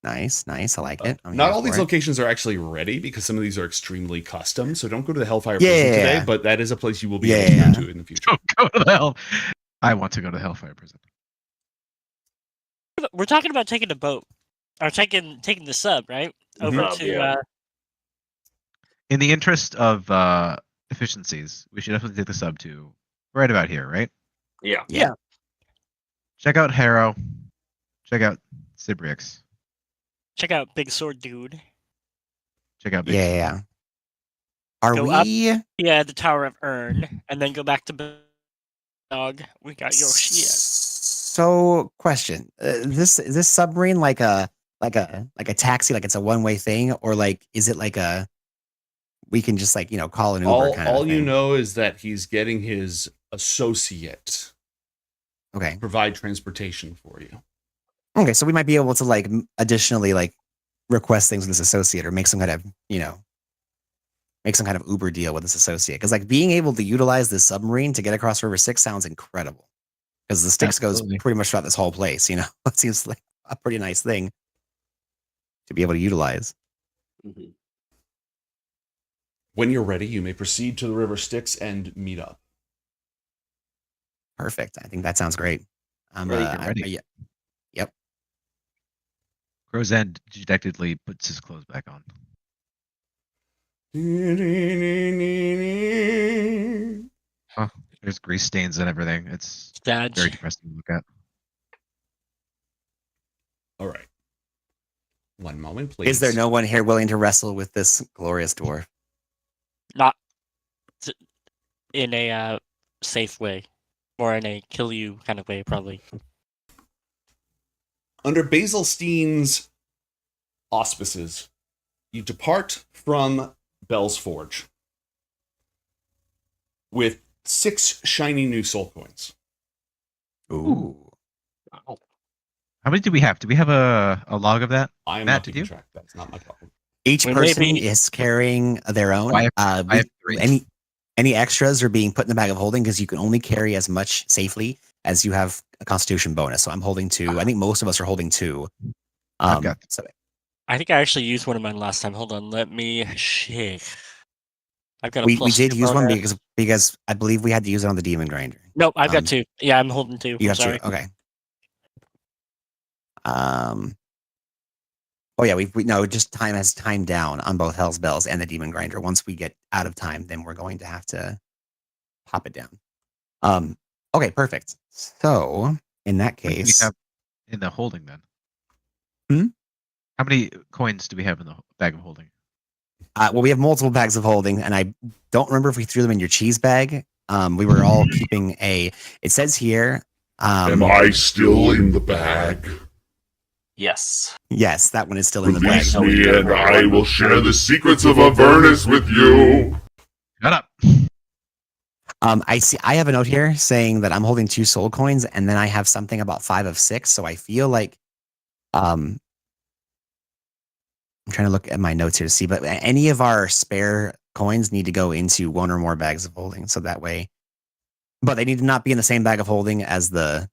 Nice. I like it. I'm Not here all for these it. locations are actually ready because some of these are extremely custom. So don't go to the Hellfire Yeah, prison yeah, today, yeah. but that is a place you will be Yeah, able to yeah. go to in the future. Don't go to the hell. I want to go to the Hellfire prison. we're talking about taking a boat. Or taking the sub, right? Over Sub, to yeah. In the interest of efficiencies, we should definitely take the sub to right about here, right? Yeah. Yeah. Check out Harrow. Check out Cibrix. check out Big Sword Dude. Check out Big Yeah, Sword. yeah. Are Go up. we? Yeah, the Tower of Urn, and then go back to Dog. We got your shit. So, question: is this submarine like a taxi, like it's a one-way thing, or like is it like a we can just like call an Uber kind of All thing? you know is that he's getting his associate Okay. provide transportation for you. Okay, so we might be able to like additionally like request things with this associate or make some kind of make some kind of Uber deal with this associate, because like being able to utilize this submarine to get across River Styx sounds incredible, because the Styx goes Absolutely. pretty much throughout this whole place. It seems like a pretty nice thing to be able to utilize. Mhm. When you're ready, you may proceed to the River Styx and meet up. Perfect. I think that sounds great. Ready. Yep. Crow's End dejectedly puts his clothes back on. Oh, there's grease stains and everything. It's Sad. very depressing to look at. All right. One moment, please. Is there no one here willing to wrestle with this glorious dwarf? Not in a safe way, or in a kill you kind of way, probably. Under Basilstein's auspices, you depart from Bell's Forge with 6 shiny new soul coins. Ooh. How many do we have? Do we have a log of that? I am Matt, not did keeping you? track. That's not my problem. Each We person may be- is carrying their own. I have 3. Any extras are being put in the bag of holding, because you can only carry as much safely as you have a Constitution bonus. So I'm holding 2. I think most of us are holding 2. I've got So I think I actually used one of mine last time. Hold on, let me shake. I've got a We plus did 2 use one bonus. because I believe we had to use it on the demon grinder. Nope, I've got 2. Yeah, I'm holding 2. You I'm have sorry. 2. Okay. Oh yeah, we no, just time has time down on both Hell's Bells and the demon grinder. Once we get out of time, then we're going to have to pop it down. Okay, perfect. So in that What do we case, have in the holding then? Hmm? How many coins do we have in the bag of holding? well, we have multiple bags of holding, and I don't remember if we threw them in your cheese bag. We were all keeping a. It says here. Am I still in the bag? Yes. Yes, that one is still in the bag. Release me and I will share the secrets of Avernus with you. Shut up. I see. I have a note here saying that I'm holding 2 soul coins, and then I have something about 5 of 6. So I feel like, I'm trying to look at my notes here to see, but any of our spare coins need to go into 1 or more bags of holding, so that way. But they need to not be in the same bag of holding as the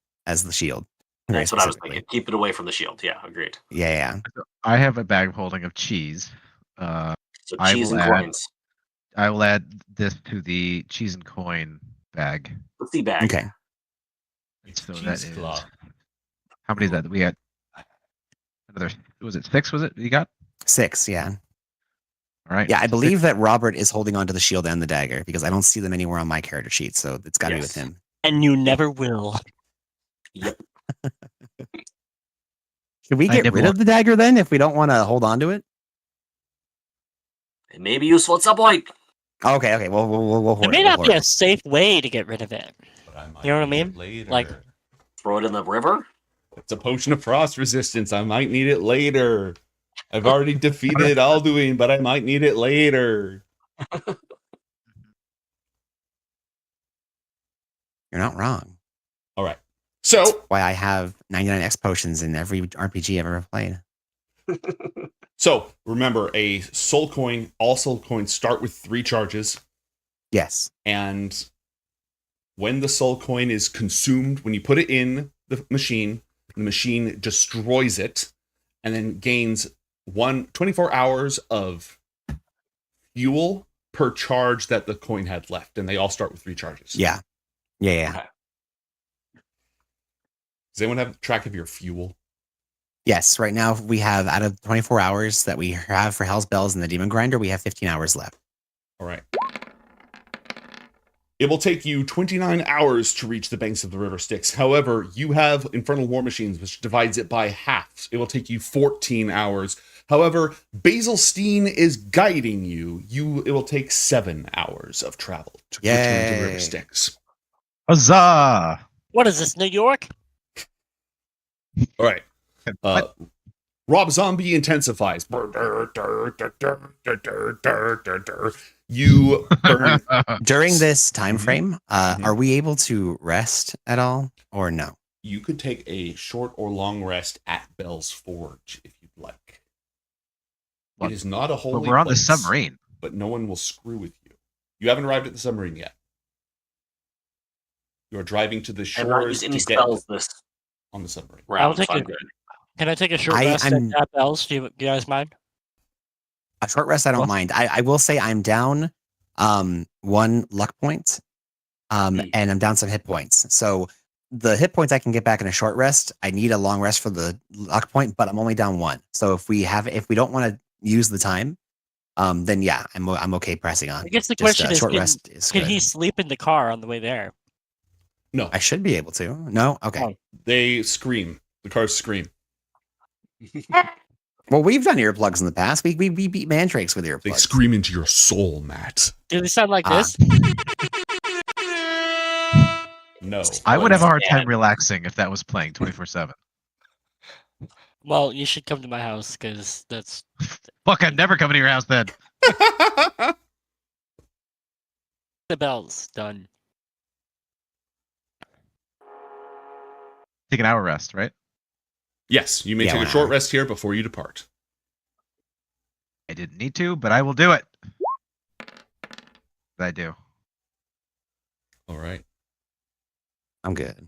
shield. very That's what I was specifically. thinking. Keep it away from the shield. Yeah, agreed. Yeah. I have a bag of holding of cheese. So I cheese will and add. coins. I will add this to the cheese and coin bag. What's the bag? Okay. So cheese that is. claw. How many is that? We had another. Was it 6? Was it you got? 6. Yeah. All right. Yeah, I believe that Robert is holding onto the shield and the dagger because I don't see them anywhere on my character sheet, so it's got to be with him. And you never will. Yep. Should we get rid of the dagger then if we don't want to hold on to it? It may be useful at some point. Okay, okay. We'll There may not be a safe way to get rid of it. You know what I mean? Later. Like, throw it in the river? It's a potion of frost resistance. I might need it later. I've already defeated Alduin, but I might need it later. You're not wrong. All right. So that's why I have 99 X potions in every RPG I've ever played. So remember, a soul coin, all soul coins start with 3 charges. Yes. And when the soul coin is consumed, when you put it in the machine destroys it and then gains 24 hours of fuel per charge that the coin had left. And they all start with 3 charges. Yeah. Yeah. Okay. Does anyone have track of your fuel? Yes. Right now, we have out of 24 hours that we have for Hell's Bells and the Demon Grinder, we have 15 hours left. All right. It will take you 29 hours to reach the banks of the River Styx. However, you have Infernal War Machines, which divides it by half. It will take you 14 hours. However, Basil Steen is guiding you. It will take 7 hours of travel to return to River Styx. Huzzah! What is this, New York? All right. Rob Zombie intensifies. You burn. During this time frame, are we able to rest at all or no? You could take a short or long rest at Bell's Forge if you'd like. It is not a holy But we're on place, the submarine. But no one will screw with you. You haven't arrived at the submarine yet. You are driving to the I've not shores used any to get spells this on the submarine. I'll take a, can I take a short rest at Bell's? Do you guys mind? A short rest, I don't mind. I will say I'm down 1 luck point, and I'm down some hit points. So the hit points I can get back in a short rest. I need a long rest for the luck point, but I'm only down 1. So if we don't want to use the time, then yeah, I'm okay pressing on. I guess the Just, question is, short rest is can good. he sleep in the car on the way there? No. I should be able to. No? Okay. They scream. The cars scream. Well, we've done earplugs in the past. We beat Mandrakes with earplugs. They scream into your soul, Matt. Do they sound like this? No. I would have a hard time relaxing if that was playing 24/7. Well, you should come to my house because that's. Fuck, I'd never come to your house then. The bell's done. Take an hour rest, right? Yes, you may take a short rest here before you depart. I didn't need to, but I will do it. But I do. All right. I'm good.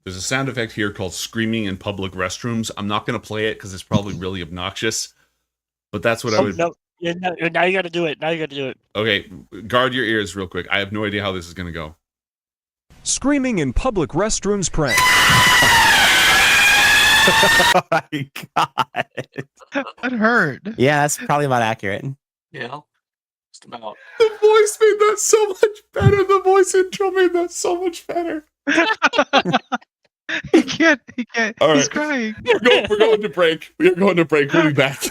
There's a sound effect here called screaming in public restrooms. I'm not going to play it because it's probably really obnoxious, but that's what I would. No, now you got to do it. Now you got to do it. Okay, guard your ears real quick. I have no idea how this is going to go. Screaming in public restrooms prank. Oh my god. That hurt. Yeah, that's probably about accurate. Yeah. Just about. The voice made that so much better. The voice intro made that so much better. He can't. All right. He's crying. We're going to break. We are going to break. We'll be back.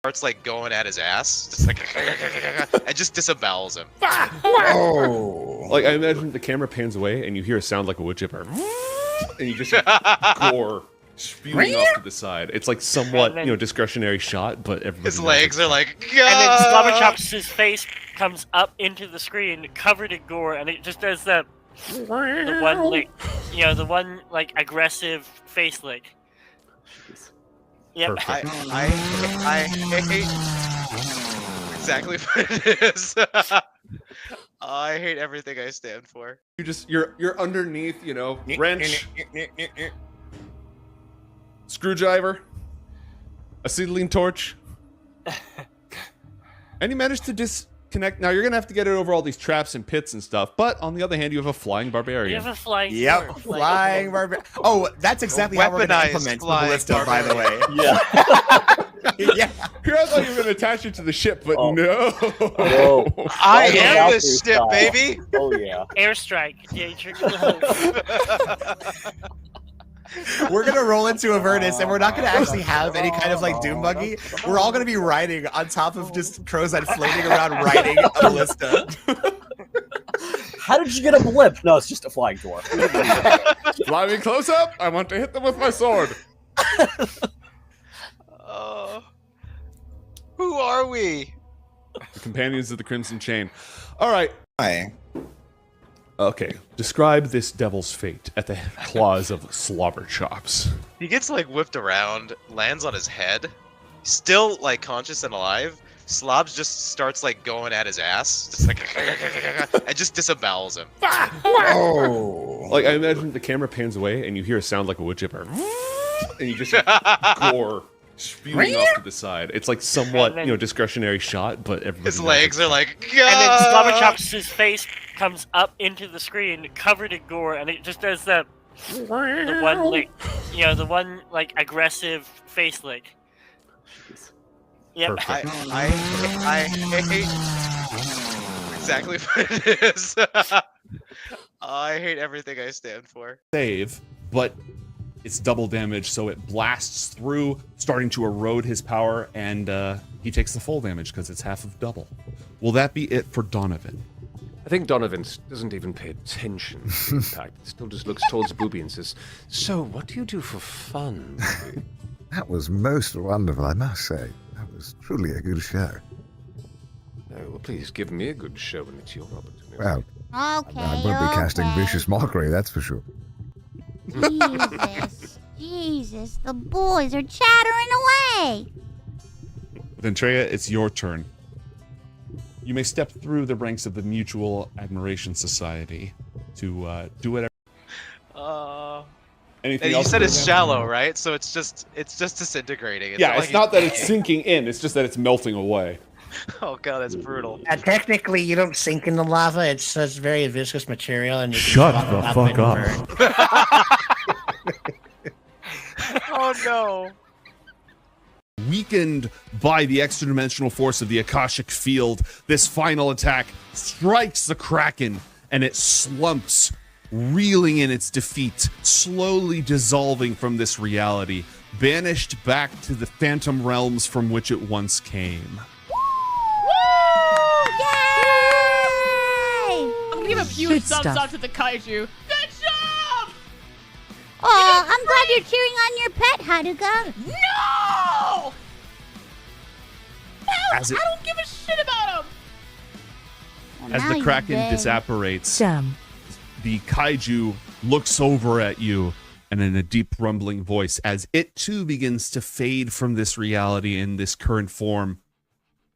Starts like going at his ass, just like and just disembowels him. Oh! Like I imagine the camera pans away and you hear a sound like a wood chipper, and you just gore spewing off to the side. It's like somewhat, discretionary shot, but everybody. His legs are like. And then Slobberchop's face comes up into the screen, covered in gore, and it just does the one lick, the one like aggressive face lick. Yep. I hate exactly what it is. I hate everything I stand for. You're underneath, wrench, screwdriver, acetylene torch, and you manage to disconnect. Now you're gonna have to get it over all these traps and pits and stuff. But on the other hand, you have a flying barbarian. You have a flying. Yep, flying barbarian. Oh, that's exactly how we're gonna implement the ballista, by the way. Yeah. Yeah. Here I thought you were gonna attach it to the ship, but no. Whoa. I am the ship, baby. Oh yeah. Airstrike. Yeah, We're gonna roll into Avernus, and we're not gonna actually have any kind of like doom buggy. We're all gonna be riding on top of just Crozet floating around riding a ballista. How did you get a blip? No, it's just a flying dwarf. Fly me close up. I want to hit them with my sword. Who are we? The companions of the Crimson Chain. All right. Hi. Okay. Describe this devil's fate at the claws of Slobberchops. He gets like whipped around, lands on his head, still like conscious and alive. Slobs just starts like going at his ass, just like and just disembowels him. Oh! Like I imagine the camera pans away and you hear a sound like a wood chipper, and you just gore spewing off to the side. It's like somewhat, discretionary shot, but everybody. His legs are like. And then Slobberchop's face comes up into the screen, covered in gore, and it just does the one lick, the one like aggressive face lick. Yep. I hate exactly what it is. I hate everything I stand for. Save, but it's double damage, so it blasts through, starting to erode his power, and he takes the full damage because it's half of double. Will that be it for Donovan? I think Donovan doesn't even pay attention to the impact. He still just looks towards Booby and says, "So, what do you do for fun, Booby?" That was most wonderful, I must say. That was truly a good show. Oh, well, please give me a good show when it's your opportunity. Well, Okay. I won't be casting vicious mockery, that's for sure. Jesus, the boys are chattering away. Ventrea, it's your turn. You may step through the ranks of the Mutual Admiration Society to do whatever. Anything you else said to it's do? shallow, right? So it's just disintegrating. Yeah, it's not that it's sinking in, it's just that it's melting away. Oh god, that's brutal. Technically, you don't sink in the lava. It's such very viscous material, and you Shut can the fuck up. Oh no. Weakened by the extra-dimensional force of the Akashic Field, this final attack strikes the Kraken, and it slumps, reeling in its defeat, slowly dissolving from this reality, banished back to the phantom realms from which it once came. I'm gonna give a huge thumbs up to the kaiju. Good job! Oh, I'm glad you're cheering on your pet, Haruka. No! As it- I don't give a shit about him! As the Kraken disapparates, the kaiju looks over at you, and in a deep rumbling voice, as it too begins to fade from this reality in this current form.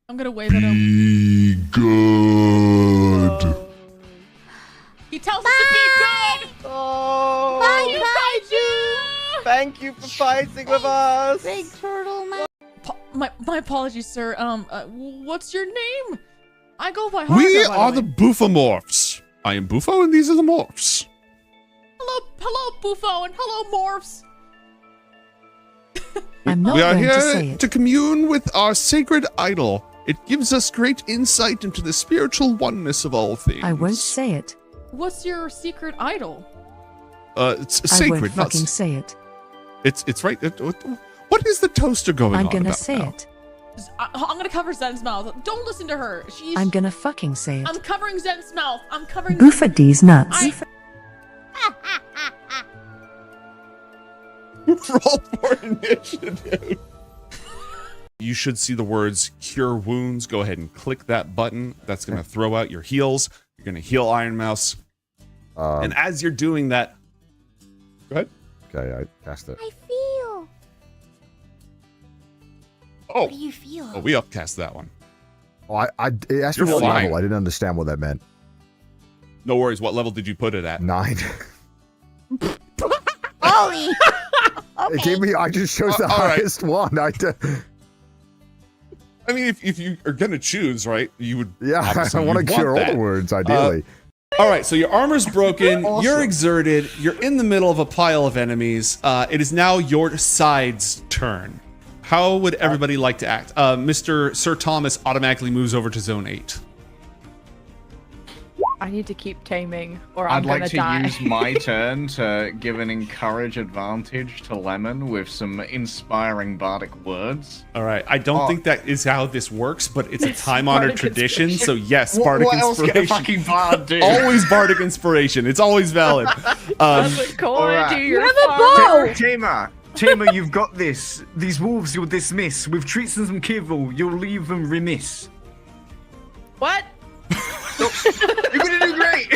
I'm gonna wave at him. Be good. He tells us to be good. Oh, Bye, Kaiju. thank you for fighting with us. Big turtle man. My apologies, sir. What's your name? I go by Harker, We by are the the way. Bufomorphs. I am Bufo, and these are the morphs. Hello, Buffo, and hello, Morphs. I'm not We are going to say here it. to commune with our sacred idol. It gives us great insight into the spiritual oneness of all things. I won't say it. What's your secret idol? It's I sacred, won't not fucking say it. It's right. What is the toaster going I'm on gonna about say now? it. I'm gonna cover Zen's mouth. Don't listen to her. I'm gonna fucking say it. I'm covering Zen's mouth. I'm covering. Boofa D's nuts. Roll for initiative. You should see the words "Cure Wounds." Go ahead and click that button. That's going to throw out your heals. You're going to heal Iron Mouse. And as you're doing that, go ahead. Okay, I cast it. I feel. Oh, What do you feel? oh, we upcast that one. Oh, it asked You're me what fine. level. I didn't understand what that meant. No worries. What level did you put it at? 9. Holy. It gave me. I just chose the all right. highest one. I mean, if you are going to choose, right, you would. Yeah, obviously I want you'd to cure all that. the words, ideally. All right, so your armor's broken. You're exerted. You're in the middle of a pile of enemies. It is now your side's turn. How would everybody like to act? Mr. Sir Thomas automatically moves over to Zone 8. I need to keep taming, or I'm I'd gonna like to die. use my turn to give an encourage advantage to Lemon with some inspiring bardic words. All right, I don't think that is how this works, but it's a time-honored Bardic tradition. inspiration. So yes, What- bardic what else can a inspiration. fucking bard do? Always bardic inspiration. It's always valid. Alright. Do your Tamer, you've got this. These wolves you'll dismiss. With treats and some kibble, you'll leave them remiss. What? You're gonna do great!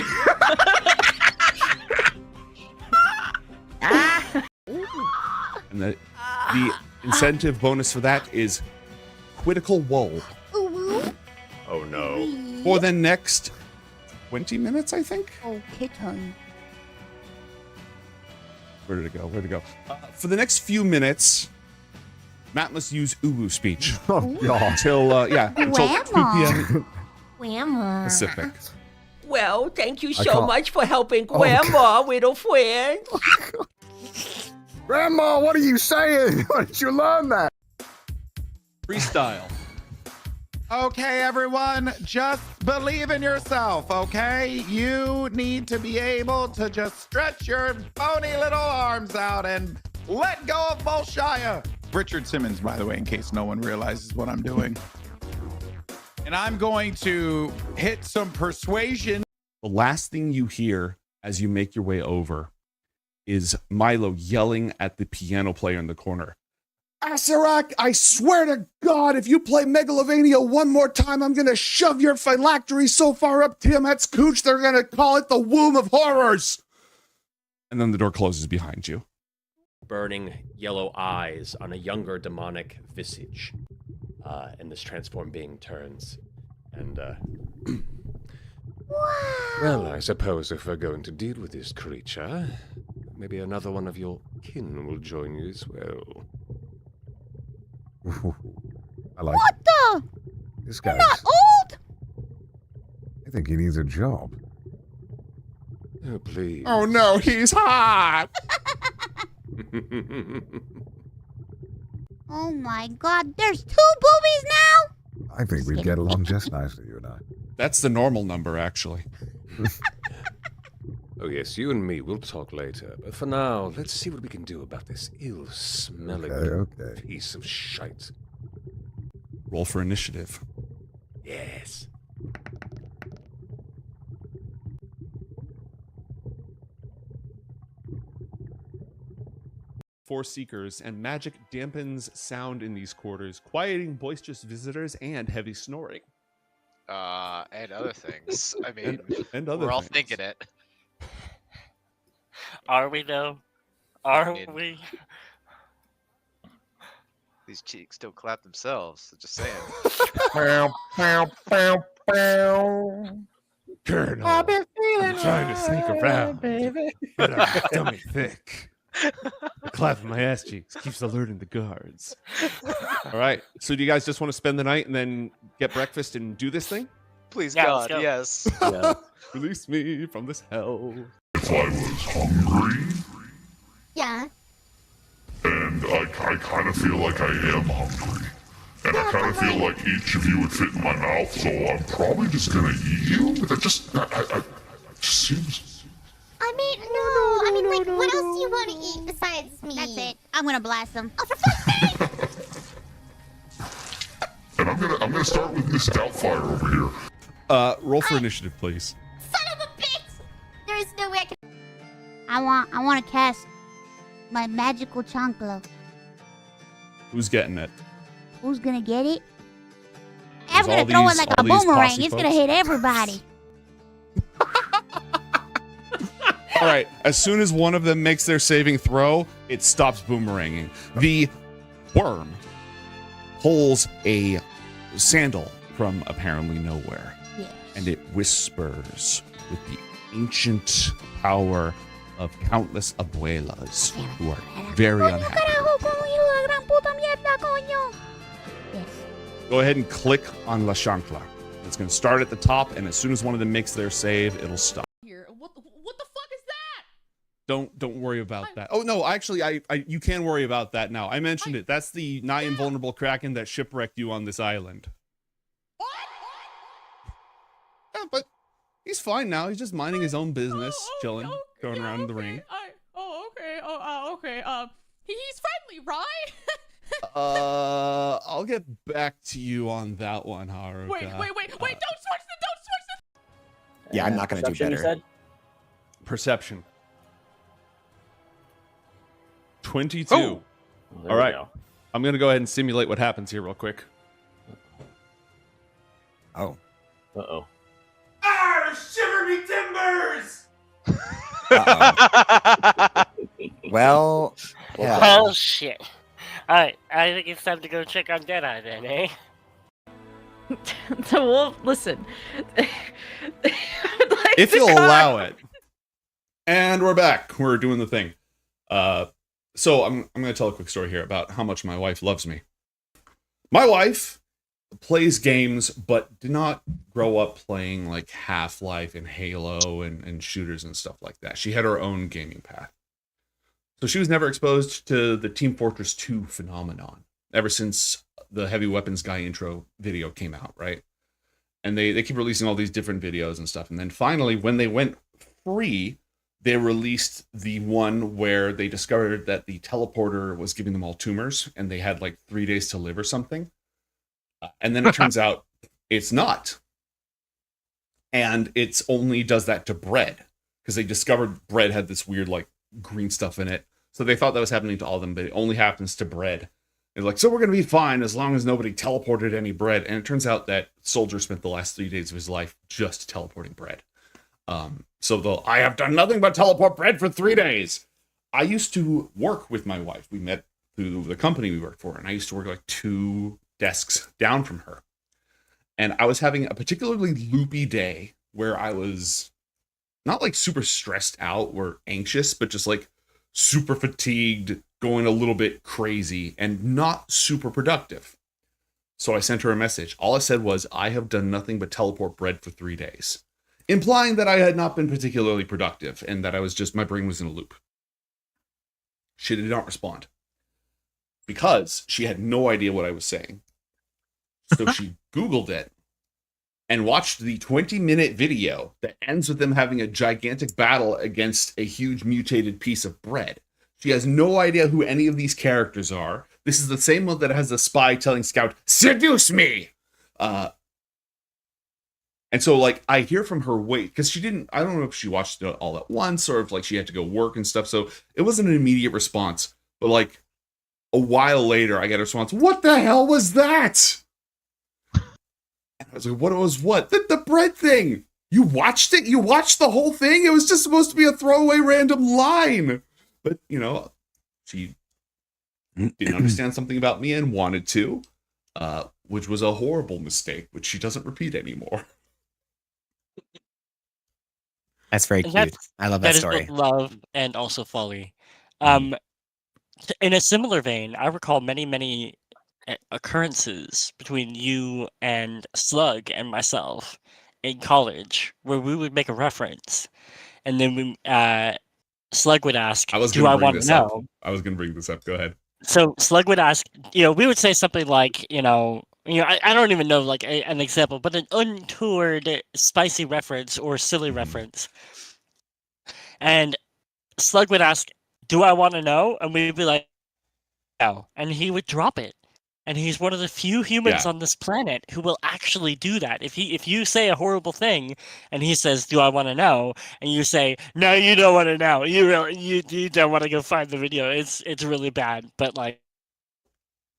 And the incentive bonus for that is critical woe. Oh no. For the next 20 minutes, I think. Oh, kitten. Where did it go? Where'd it go? For the next few minutes, Matt must use Uwu speech. Oh, God. Until, until 2 p.m. Grandma. Pacific. Well, thank you I so can't- much for helping Oh, Grandma, little friend. Grandma, what are you saying? Where did you learn that? Freestyle. Okay, everyone, just believe in yourself, okay? You need to be able to just stretch your bony little arms out and let go of Bolshaya. Richard Simmons, by the way, in case no one realizes what I'm doing. And I'm going to hit some persuasion. The last thing you hear as you make your way over is Milo yelling at the piano player in the corner. Asarak, I swear to God, if you play Megalovania one more time, I'm going to shove your phylactery so far up Tiamat's cooch, they're going to call it the Womb of Horrors. And then the door closes behind you. Burning yellow eyes on a younger demonic visage. And this transformed being turns. And, well, I suppose if we're going to deal with this creature, maybe another one of your kin will join you as well. I like What the? this You're guy. not old? I think he needs a job. Oh, please. Oh no, he's hot! Oh my god, there's 2 boobies now? I think we'd get along just nicely, you and I. That's the normal number, actually. Oh, yes, you and me, we'll talk later. But for now, let's see what we can do about this ill-smelling Okay. piece of shite. Roll for initiative. Yes. Four seekers, and magic dampens sound in these quarters, quieting boisterous visitors and heavy snoring. And other things. I mean, and other we're all things. thinking it. Are we though? Are mean- we? These cheeks still clap themselves. Just saying. Colonel, I've been feeling I'm trying to sneak right, around, baby. but my stomach thick. The clap of my ass cheeks keeps alerting the guards. All right. So do you guys just want to spend the night and then get breakfast and do this thing? Please, Yeah, let's God, go. yes. Yeah. Release me from this hell. If I was hungry, Yeah. and I kind of feel like I am hungry, and I kind of feel like each of you would fit in my mouth, so I'm probably just gonna eat you. But that just seems. I mean, no. I mean, like, what else do you want to eat besides me? That's it. I'm gonna blast him. Oh, for fuck's sake! And I'm gonna start with Miss Doubtfire over here. Roll for initiative, please. Son of a bitch! There is no way I can. I want to cast my magical chancla. Who's getting it? Who's gonna get it? I'm There's gonna throw it these- like all a these boomerang. posse It's gonna folks. hit everybody. All right. As soon as one of them makes their saving throw, it stops boomeranging. The worm pulls a sandal from apparently nowhere, and it whispers with the ancient power of countless abuelas who are very unhappy. Carajo, coño, gran puta mierda, coño. Go ahead and click on La Chancla. It's going to start at the top, and as soon as one of them makes their save, it'll stop. Here, what the fuck is that? Don't worry about that. Oh no, actually, I you can worry about that now. I mentioned it. That's the nigh invulnerable kraken that shipwrecked you on this island. What? Yeah, but he's fine now. He's just minding his own business, chilling, going around in the ring. Okay. Okay. He's friendly, right? I'll get back to you on that one, Haruka. Wait! Don't switch the. Yeah, I'm not gonna do Perception, you better. said? Perception. 22. Oh, there All we right. go. I'm gonna go ahead and simulate what happens here real quick. Oh. Uh-oh. Ah, shiver me timbers! Well, yeah. Well, shit. Alright, I think it's time to go check on Deadeye then, eh? The wolf, listen. If you'll allow it. And we're back. We're doing the thing. So I'm going to tell a quick story here about how much my wife loves me. My wife plays games, but did not grow up playing like Half-Life and Halo and shooters and stuff like that. She had her own gaming path. So she was never exposed to the Team Fortress 2 phenomenon ever since the Heavy Weapons Guy intro video came out, right? And they keep releasing all these different videos and stuff. And then finally, when they went free, they released the one where they discovered that the teleporter was giving them all tumors and they had like 3 days to live or something. And then it turns out it's not. And it's only does that to bread because they discovered bread had this weird like green stuff in it. So they thought that was happening to all of them, but it only happens to bread. It's like, so we're going to be fine as long as nobody teleported any bread. And it turns out that Soldier spent the last 3 days of his life just teleporting bread. So I have done nothing but teleport bread for 3 days. I used to work with my wife. We met through the company we worked for, and I used to work like 2 desks down from her. And I was having a particularly loopy day where I was not like super stressed out or anxious, but just like super fatigued, going a little bit crazy, and not super productive. So I sent her a message. All I said was, I have done nothing but teleport bread for 3 days, implying that I had not been particularly productive and that I was just, my brain was in a loop. She did not respond because she had no idea what I was saying. So she Googled it and watched the 20-minute video that ends with them having a gigantic battle against a huge mutated piece of bread. She has no idea who any of these characters are. This is the same one that has a spy telling Scout, seduce me! And so, like, I hear from her, because she didn't, I don't know if she watched it all at once or if, like, she had to go work and stuff. So it wasn't an immediate response. But, like, a while later, I get a response, what the hell was that? And I was like, what was what? The bread thing. You watched it? You watched the whole thing? It was just supposed to be a throwaway random line. But, you know, she didn't understand something about me and wanted to, which was a horrible mistake, which she doesn't repeat anymore. That's very And cute. I love that is story. both love and also folly. In a similar vein, I recall many occurrences between you and Slug and myself in college where we would make a reference, and then Slug would ask, I was "Do going I to bring want to this up. know?" I was going to bring this up. Go ahead. So Slug would ask, we would say something like, I don't even know like an example, but an untoward spicy reference or silly reference. And Slug would ask, "Do I want to know?" And we'd be like, "No." And he would drop it. And he's one of the few humans on this planet who will actually do that. If you say a horrible thing and he says, "Do I want to know?" and you say, "No, you don't want to know. You don't want to go find the video. It's really bad." But like,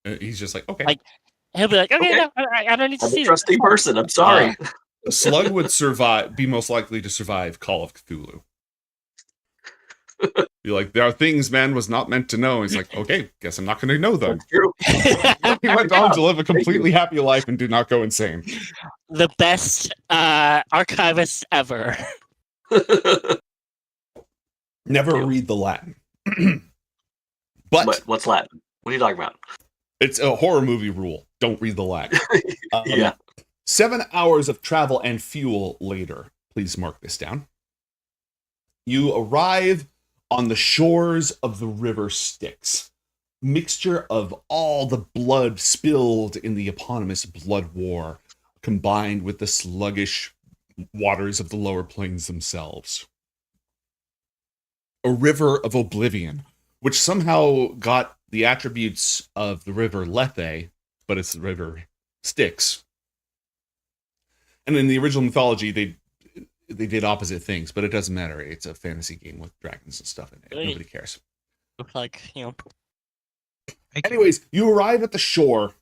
he's just like, okay. Like he'll be like, "Okay, no, I don't need to I'm see a this. trusting It's fine." person. I'm sorry. Slug would be most likely to survive Call of Cthulhu. Be like, there are things man was not meant to know. He's like, okay, guess I'm not going to know them. True. He went on to live a completely happy life and did not go insane. The best archivist ever. Never read the Latin. But what's Latin? What are you talking about? It's a horror movie rule. Don't read the Latin. Yeah. 7 hours of travel and fuel later. Please mark this down. You arrive on the shores of the river Styx. Mixture of all the blood spilled in the eponymous blood war, combined with the sluggish waters of the lower plains themselves. A river of oblivion, which somehow got the attributes of the river Lethe, but it's the river Styx. And in the original mythology, they did opposite things, but it doesn't matter. It's a fantasy game with dragons and stuff in it. Nobody cares. Look like, Anyways, you arrive at the shore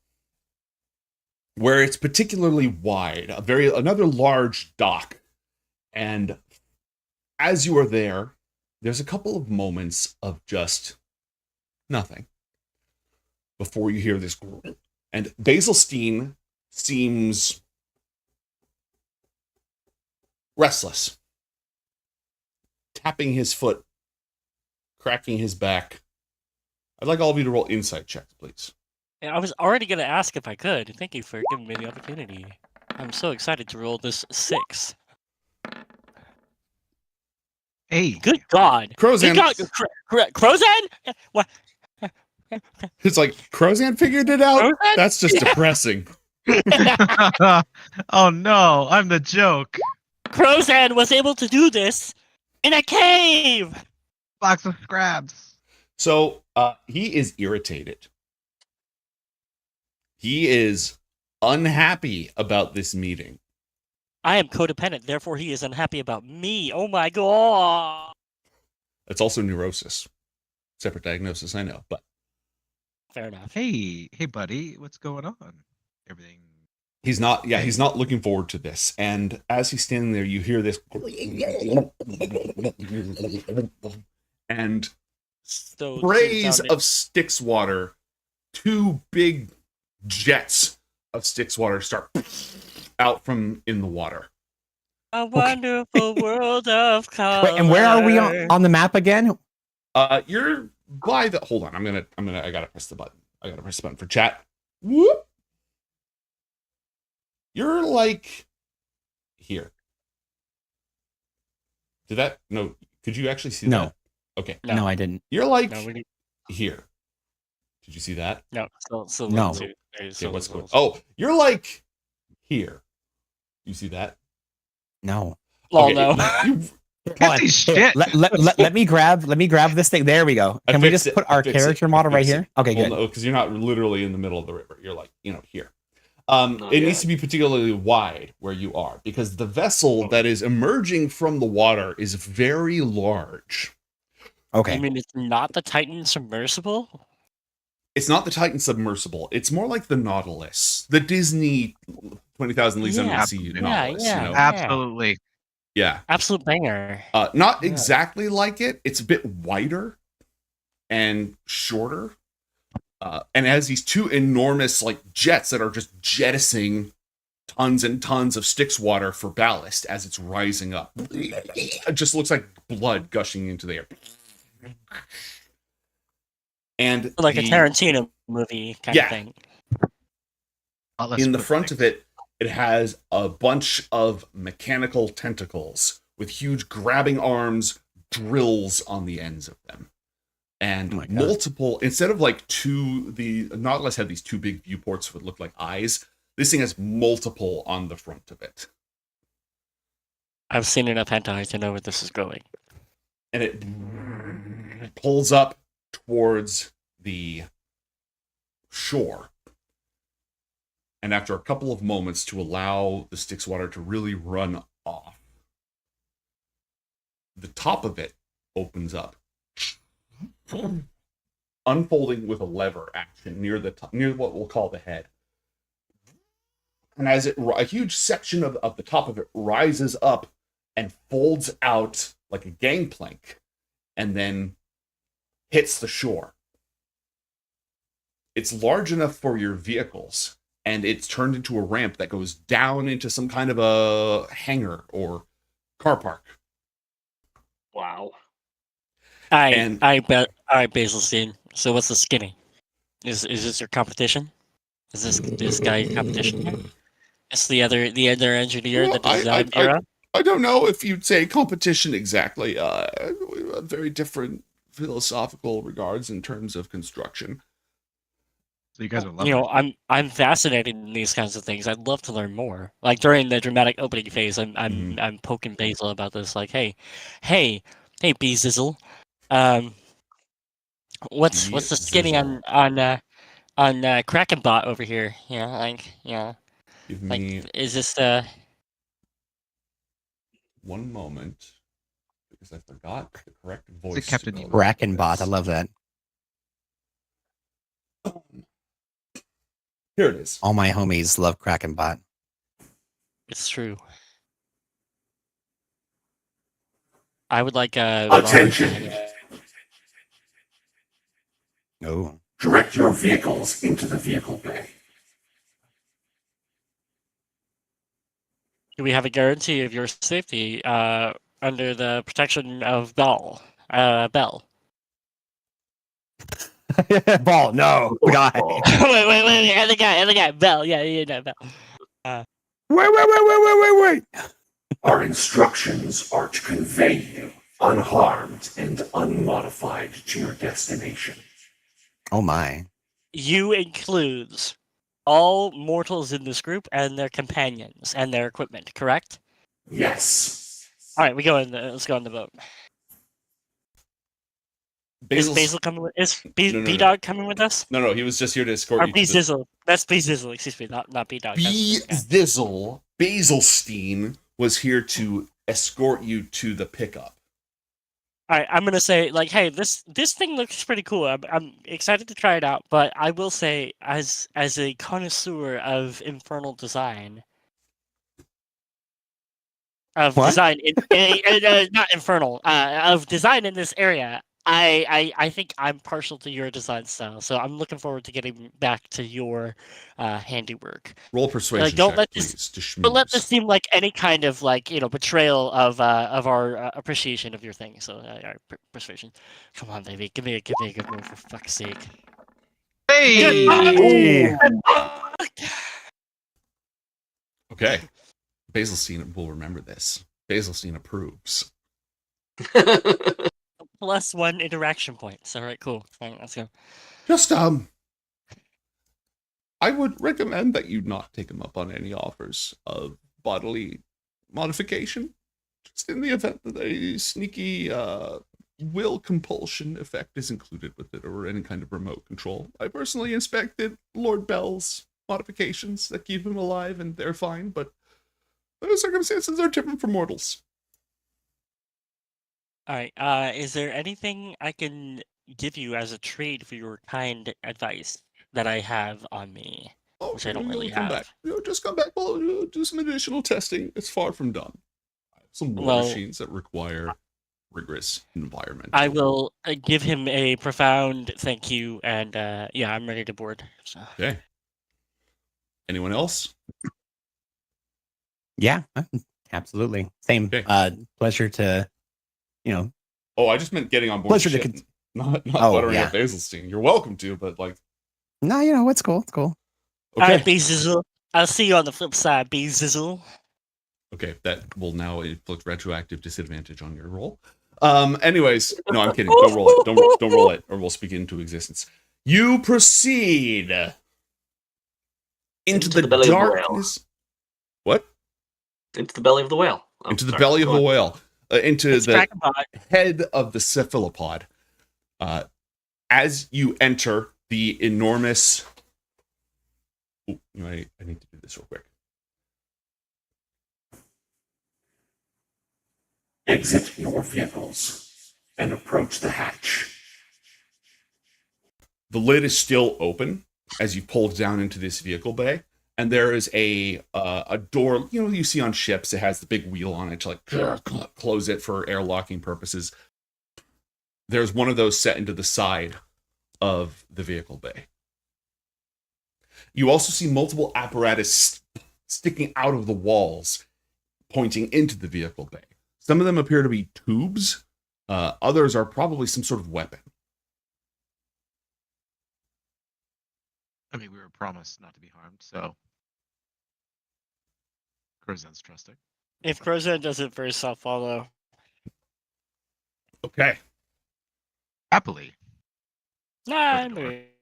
where it's particularly wide, another large dock. And as you are there, there's a couple of moments of just nothing before you hear this. And Basilstein seems restless, tapping his foot, cracking his back. I'd like all of you to roll insight checks, please. Yeah, I was already going to ask if I could. Thank you for giving me the opportunity. I'm so excited to roll this 6. Hey. Good God. Crozan. Good God. Crozan? What? It's like, Crozan figured it out? Crozan? That's just depressing. Oh no, I'm the joke. Crozan was able to do this in a cave. Box of scraps. So he is irritated. He is unhappy about this meeting. I am codependent, therefore he is unhappy about me. Oh my God. It's also neurosis. Separate diagnosis, I know, but fair enough. Hey, buddy, what's going on? Everything. He's not looking forward to this. And as he's standing there, you hear this and sprays of Styx water, 2 big jets of Styx water start out from in the water. A wonderful world of color. Wait, and where are we on the map again? You're by the. Hold on, I gotta press the button. I gotta press the button for chat. Whoop. You're like here. Did that? No. Could you actually see that? Okay. No, I didn't. You're like here. Did you see that? No. So No. Okay, what's going? Oh, you're like here. You see that? No. Oh Okay, no. Here, let me grab this thing. There we go. Can we just put our character model right here? Okay, good. No, because you're not literally in the middle of the river. You're like, here. It needs to be particularly wide where you are because the vessel that is emerging from the water is very large. Okay. I mean, it's not the Titan submersible? It's not the Titan submersible. It's more like the Nautilus, the Disney 20,000 Leagues Under the Sea Nautilus. Absolutely. Yeah. Absolute banger. Not exactly like it. It's a bit wider and shorter. And it has these 2 enormous like jets that are just jettisoning tons and tons of Styx water for ballast as it's rising up. It just looks like blood gushing into the air. And Like a Tarantino movie kind of thing. In the front of it, it has a bunch of mechanical tentacles with huge grabbing arms, drills on the ends of them. And multiple, instead of like the Nautilus had these two big viewports that looked like eyes. This thing has multiple on the front of it. I've seen enough hentai to know where this is going. And it pulls up towards the shore. And after a couple of moments to allow the Styx water to really run off, the top of it opens up, unfolding with a lever action near what we'll call the head. And as a huge section of the top of it rises up and folds out like a gangplank, and then hits the shore. It's large enough for your vehicles, and it's turned into a ramp that goes down into some kind of a hangar or car park. Wow. I bet. All right, Basilstein. So what's the skinny? Is this your competition? Is this guy your competition? It's the other engineer that designed Bureau? I don't know if you'd say competition exactly. Very different philosophical regards in terms of construction. So you guys are loving it. I'm fascinated in these kinds of things. I'd love to learn more. Like during the dramatic opening phase, I'm poking Basil about this. Like, hey, Beezizzle, what's the skinny on Krakenbot over here? Give me is this one moment because I forgot the correct voice. Krakenbot, I love that. Here it is. All my homies love Krakenbot. It's true. I would like Attention. Oh. Direct your vehicles into the vehicle bay. Do we have a guarantee of your safety under the protection of Bell? Bell. Ball, no. God. wait. Other guy. Bell. Yeah, Bell. Wait. Our instructions are to convey you unharmed and unmodified to your destination. Oh my. You includes all mortals in this group and their companions and their equipment, correct? Yes. All right, let's go on the boat. Is Basil coming with? Is B-Dog coming with us? No, he was just here to escort or you. B-Zizzle. That's B-Zizzle, excuse me, not B-Dog. B-Zizzle, Basilstein, was here to escort you to the pickup. All right, I'm gonna say like, hey, this thing looks pretty cool. I'm excited to try it out, but I will say, as a connoisseur of infernal design, of design not infernal, of design in this area, I think I'm partial to your design style. So I'm looking forward to getting back to your handiwork. Roll persuasion Like, don't check, let please. don't let this seem like any kind of betrayal of our appreciation of your thing. So persuasion. Come on, baby, give me a good roll for fuck's sake. Hey! Okay. Basilstein will remember this. Basilstein approves. +1 interaction points. All right, cool. All right, let's go. Just I would recommend that you not take him up on any offers of bodily modification. Just in the event that a sneaky will compulsion effect is included with it, or any kind of remote control. I personally inspected Lord Bell's modifications that keep him alive, and they're fine, but those circumstances are different for mortals. All right. Is there anything I can give you as a trade for your kind advice that I have on me, which I don't really come have? Back. Just come back. We'll do some additional testing. It's far from done. I have some war machines that require rigorous environment. I will give him a profound thank you, and yeah, I'm ready to board. So. Okay. Anyone else? Yeah, absolutely. Same. Pleasure to, Oh, I just meant getting on board. Pleasure the to ship, not Oh, buttering yeah. up Basilstein. You're welcome to, but like, No, it's cool. It's cool. All right, B-Zizzle. I'll see you on the flip side, B-Zizzle. okay, that will now inflict retroactive disadvantage on your roll. Anyways, no, I'm kidding. Don't roll it. Don't roll it, or we'll speak into existence. You proceed into the belly of the whale. darkness. What? Into the belly of the whale. Into the belly of the whale. Into It's the Crackenbot. head of the cephalopod. As you enter the enormous... Ooh, I need to do this real quick. Exit your vehicles and approach the hatch. The lid is still open as you pull down into this vehicle bay, and there is a door. You see on ships, it has the big wheel on it to like close it for airlocking purposes. There's one of those set into the side of the vehicle bay. You also see multiple apparatus sticking out of the walls, pointing into the vehicle bay. Some of them appear to be tubes. Others are probably some sort of weapon. I mean, we were promised not to be harmed, so Crozan's trusting. If Crozan does it first, I'll follow. Okay. Happily.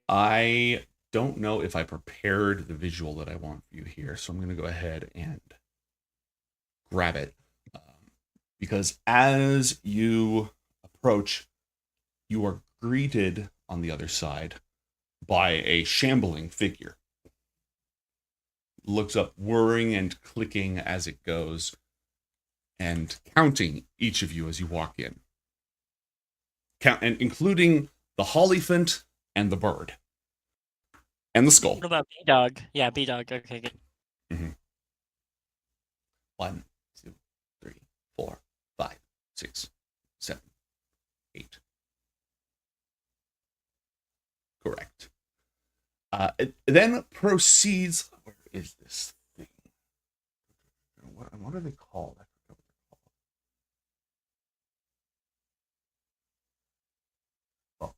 I don't know if I prepared the visual that I want for you here, so I'm going to go ahead and grab it. Because as you approach, you are greeted on the other side by a shambling figure. Looks up, whirring and clicking as it goes, and counting each of you as you walk in. And including the Hollyphant and the bird. And the skull. What about B-Dog? Yeah, B-Dog. Okay, good. Mm-hmm. 1, 2, 3, 4, 5, 6, 7, 8. Correct. It then proceeds. Where is this thing? What are they called? Well,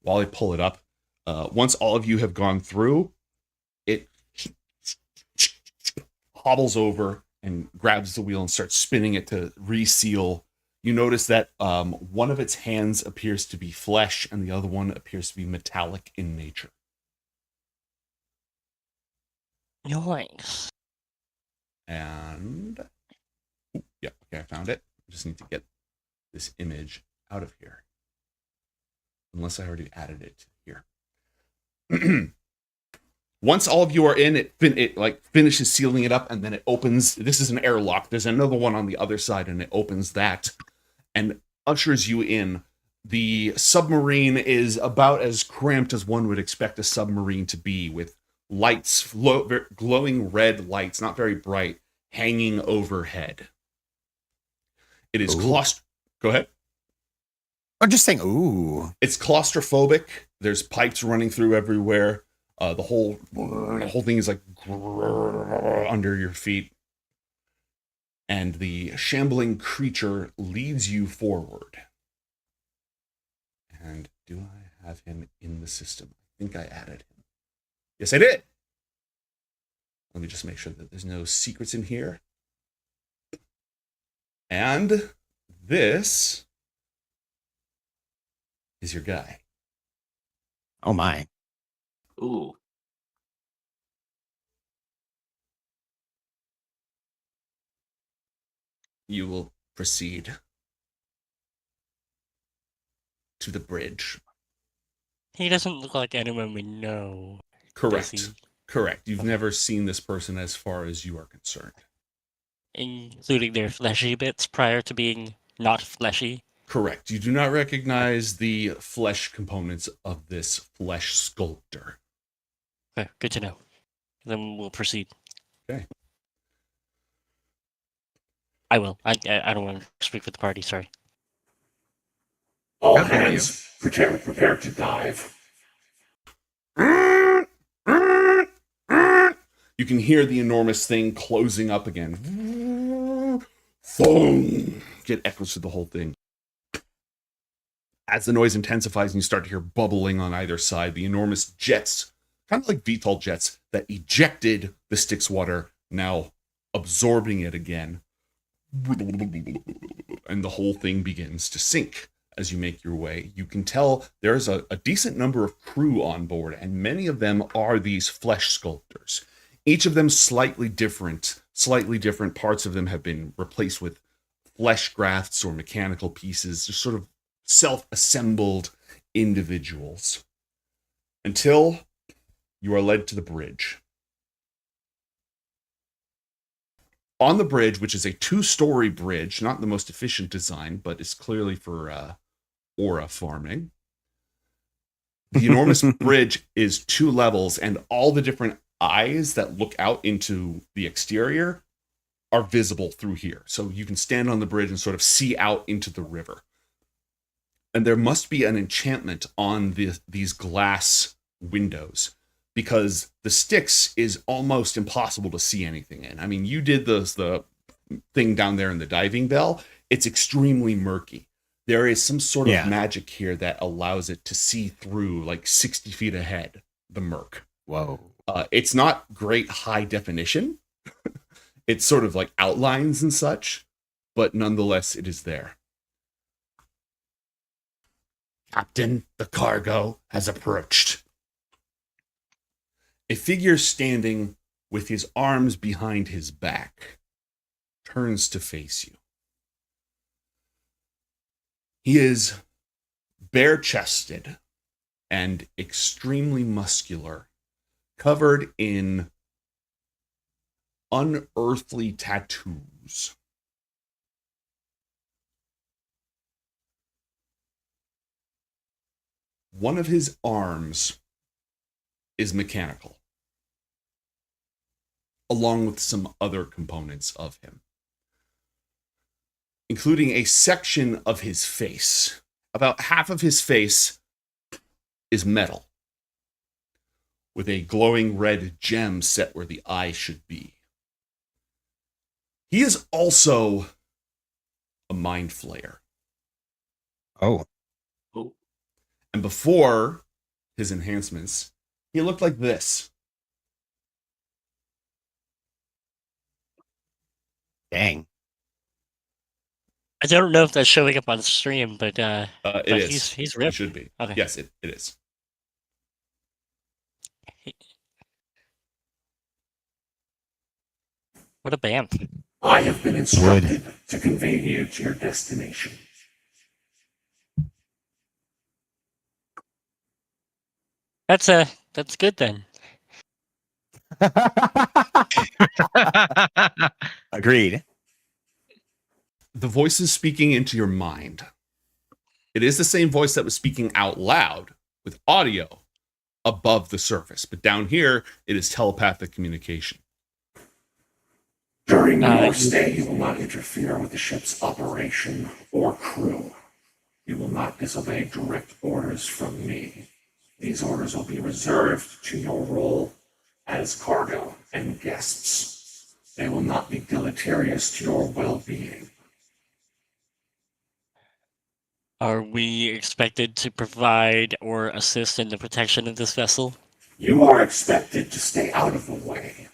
while I pull it up, once all of you have gone through, it hobbles over and grabs the wheel and starts spinning it to reseal. You notice that one of its hands appears to be flesh and the other one appears to be metallic in nature. Nice. And yeah, okay, I found it. I just need to get this image out of here. Unless I already added it here. Once all of you are in, it like finishes sealing it up, and then it opens. This is an airlock. There's another one on the other side, and it opens that and ushers you in. The submarine is about as cramped as one would expect a submarine to be, with lights, glowing red lights, not very bright, hanging overhead. It is Go ahead. I'm just saying, ooh. It's claustrophobic. There's pipes running through everywhere. The whole thing is like under your feet. And the shambling creature leads you forward. And do I have him in the system? I think I added him. Yes, I did. Let me just make sure that there's no secrets in here. And this is your guy. Oh my. Ooh. You will proceed to the bridge. He doesn't look like anyone we know. Correct. Correct. You've never seen this person as far as you are concerned. Including their fleshy bits prior to being not fleshy. Correct. You do not recognize the flesh components of this flesh sculptor. Okay, good to know. Then we'll proceed. Okay. I will. I don't want to speak for the party, sorry. All hands, prepare to dive. You can hear the enormous thing closing up again. Thong! Get echoes through the whole thing. As the noise intensifies and you start to hear bubbling on either side, the enormous jets, kind of like VTOL jets, that ejected the Styx water, now absorbing it again. And the whole thing begins to sink as you make your way. You can tell there's a decent number of crew on board, and many of them are these flesh sculptors. Each of them slightly different parts of them have been replaced with flesh grafts or mechanical pieces, just sort of self-assembled individuals, until you are led to the bridge. On the bridge, which is a 2-story bridge, not the most efficient design, but is clearly for aura farming. The enormous bridge is 2 levels, and all the different eyes that look out into the exterior are visible through here. So you can stand on the bridge and sort of see out into the river. And there must be an enchantment on these glass windows, because the Styx is almost impossible to see anything in. I mean, you did the thing down there in the diving bell. It's extremely murky. There is some sort of magic here that allows it to see through like 60 feet ahead, the murk. Whoa. It's not great high definition. It's sort of like outlines and such, but nonetheless, it is there. Captain, the cargo has approached. A figure standing with his arms behind his back turns to face you. He is bare-chested and extremely muscular, covered in unearthly tattoos. One of his arms is mechanical, along with some other components of him, including a section of his face. About half of his face is metal, with a glowing red gem set where the eye should be. He is also a mind flayer. Oh. And before his enhancements, he looked like this. Dang. I don't know if that's showing up on the stream, but it but is. He's It ripped. should be. Okay. Yes, it is. What a band. I have been instructed to convey you to your destination. That's good then. Agreed. The voice is speaking into your mind. It is the same voice that was speaking out loud with audio above the surface, but down here it is telepathic communication. During your stay, you will not interfere with the ship's operation or crew. You will not disobey direct orders from me. These orders will be reserved to your role as cargo and guests. They will not be deleterious to your well-being. Are we expected to provide or assist in the protection of this vessel? You are expected to stay out of the way.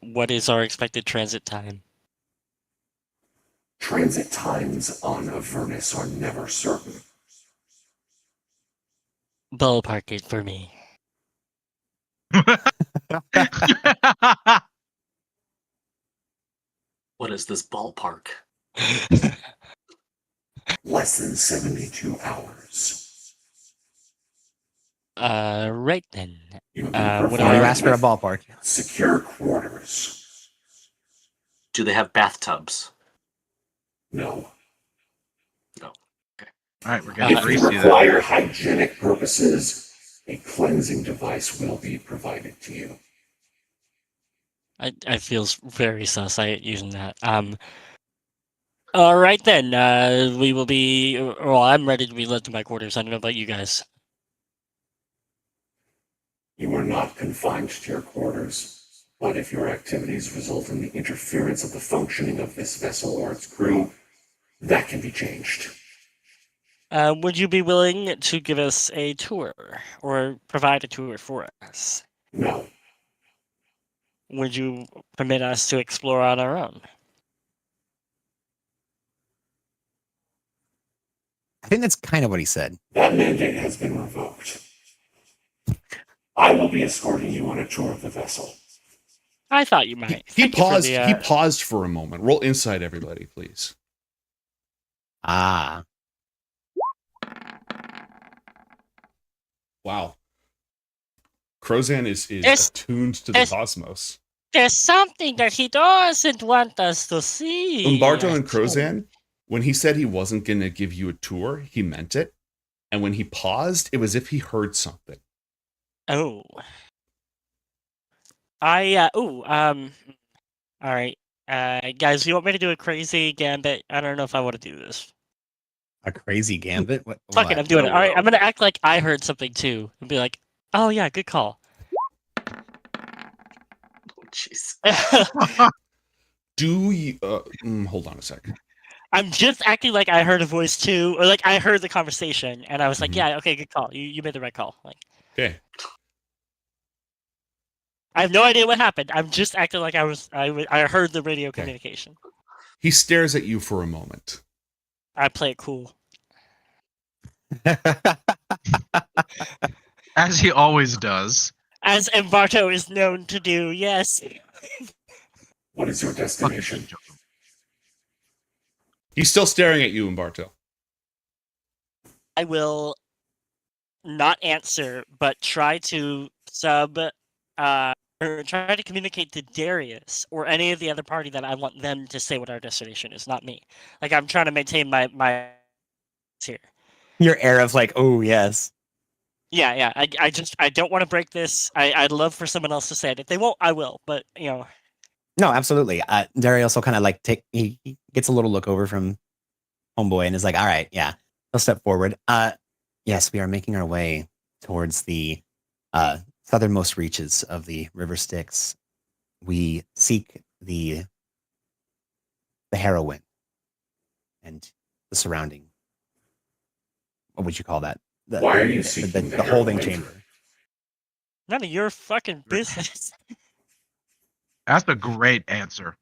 What is our expected transit time? Transit times on Avernus are never certain. Ballpark it for me. What is this ballpark? Less than 72 hours. Right then. What do you ask for a ballpark? Secure quarters. Do they have bathtubs? No. No. Okay. All right, we're getting If greasy you then. require hygienic purposes, a cleansing device will be provided to you. I feels very sus. I ain't using that. All right then. We will be. Well, I'm ready to be led to my quarters. I don't know about you guys. You are not confined to your quarters. But if your activities result in the interference of the functioning of this vessel or its crew, that can be changed. Would you be willing to give us a tour or provide a tour for us? No. Would you permit us to explore on our own? I think that's kind of what he said. That mandate has been revoked. I will be escorting you on a tour of the vessel. I thought you might. He paused. He paused for a moment. Roll insight, everybody, please. Ah. Wow. Crozan is There's- attuned to the there's- cosmos. There's something that he doesn't want us to see. Umberto and Crozan, when he said he wasn't going to give you a tour, he meant it. And when he paused, it was as if he heard something. Oh. All right. Guys, you want me to do a crazy gambit? I don't know if I want to do this. A crazy gambit? What? Fuck it, I'm doing it. All right, I'm gonna act like I heard something too, and be like, "Oh yeah, good call." Jeez. Do you? Hold on a second. I'm just acting like I heard a voice too, or like I heard the conversation, and I was like, "Yeah, okay, good call. You made the right call." Like, Okay. I have no idea what happened. I'm just acting like I heard the radio communication. He stares at you for a moment. I play it cool. As he always does. As Umberto is known to do, yes. What is your destination? He's still staring at you, Umberto. I will not answer, but try to or try to communicate to Darius or any of the other party that I want them to say what our destination is, not me. Like, I'm trying to maintain my here. Your air of like, oh yes. Yeah. I don't want to break this. I'd love for someone else to say it. If they won't, I will. But No, absolutely. Darius will kind of like he gets a little look over from Homeboy and is like, all right, yeah. He'll step forward. Yes, we are making our way towards the southernmost reaches of the River Styx. We seek the heroine and the surrounding. What would you call that? Why are you seeking the holding chamber? None of your fucking business. That's a great answer.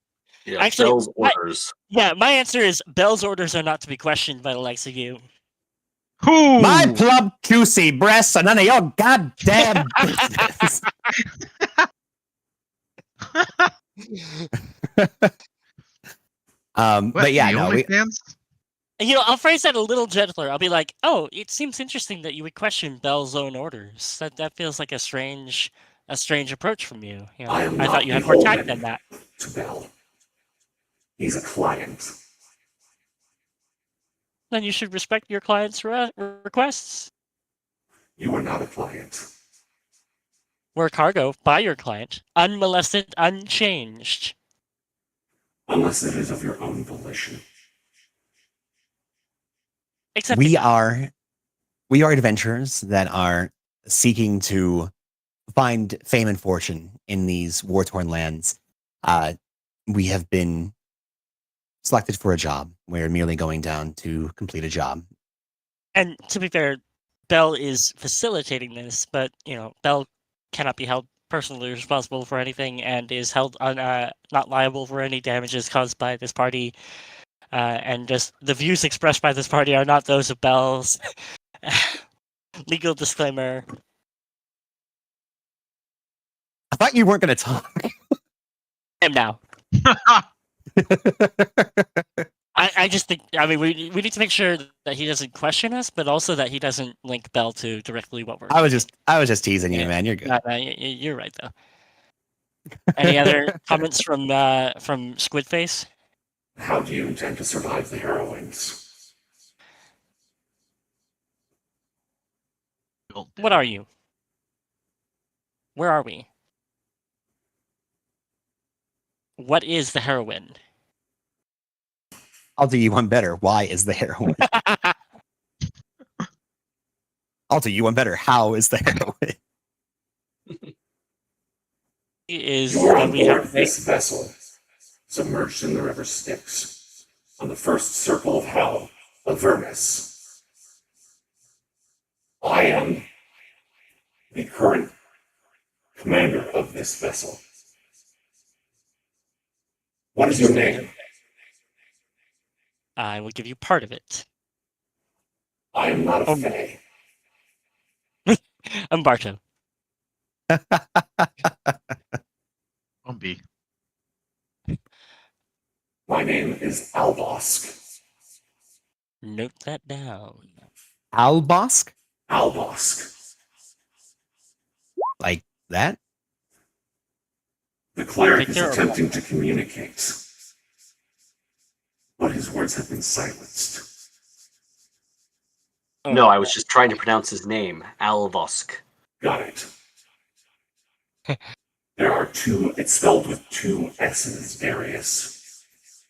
Yeah, Actually, Bell's orders. My answer is Bell's orders are not to be questioned by the likes of you. Who? My plump, juicy breasts are none of your goddamn business. But yeah, no, I'll phrase that a little gentler. I'll be like, "Oh, it seems interesting that you would question Bell's own orders. That feels like a strange approach from you. I thought you had more tact than that." To Bell. He's a client. Then you should respect your client's requests. You are not a client. We're cargo by your client, unmolested, unchanged. Unless it is of your own volition. Except we are adventurers that are seeking to find fame and fortune in these war-torn lands. We have been selected for a job. We're merely going down to complete a job. And to be fair, Bell is facilitating this, but Bell cannot be held personally responsible for anything and is held not liable for any damages caused by this party. And just the views expressed by this party are not those of Bell's. Legal disclaimer. I thought you weren't going to talk. I am now. I just think, we need to make sure that he doesn't question us, but also that he doesn't link Bell to directly what we're. I was just teasing you, man. You're good. You're right though. Any other comments from Squidface? How do you intend to survive the heroines? What are you? Where are we? What is the heroine? I'll do you one better. Why is the heroine? I'll do you one better. How is the heroine? is You are that on we have board this vessel, submerged in the river Styx, on the first circle of hell, Avernus. I am the current commander of this vessel. What is your name? I will give you part of it. I am not a fae. I'm Barto. B. My name is Albosk. Note that down. Albosk? Albosk. Like that? The cleric is Victor or- attempting to communicate, but his words have been silenced. No, I was just trying to pronounce his name, Alvosk. Got it. There are two, it's spelled with two S's, Darius.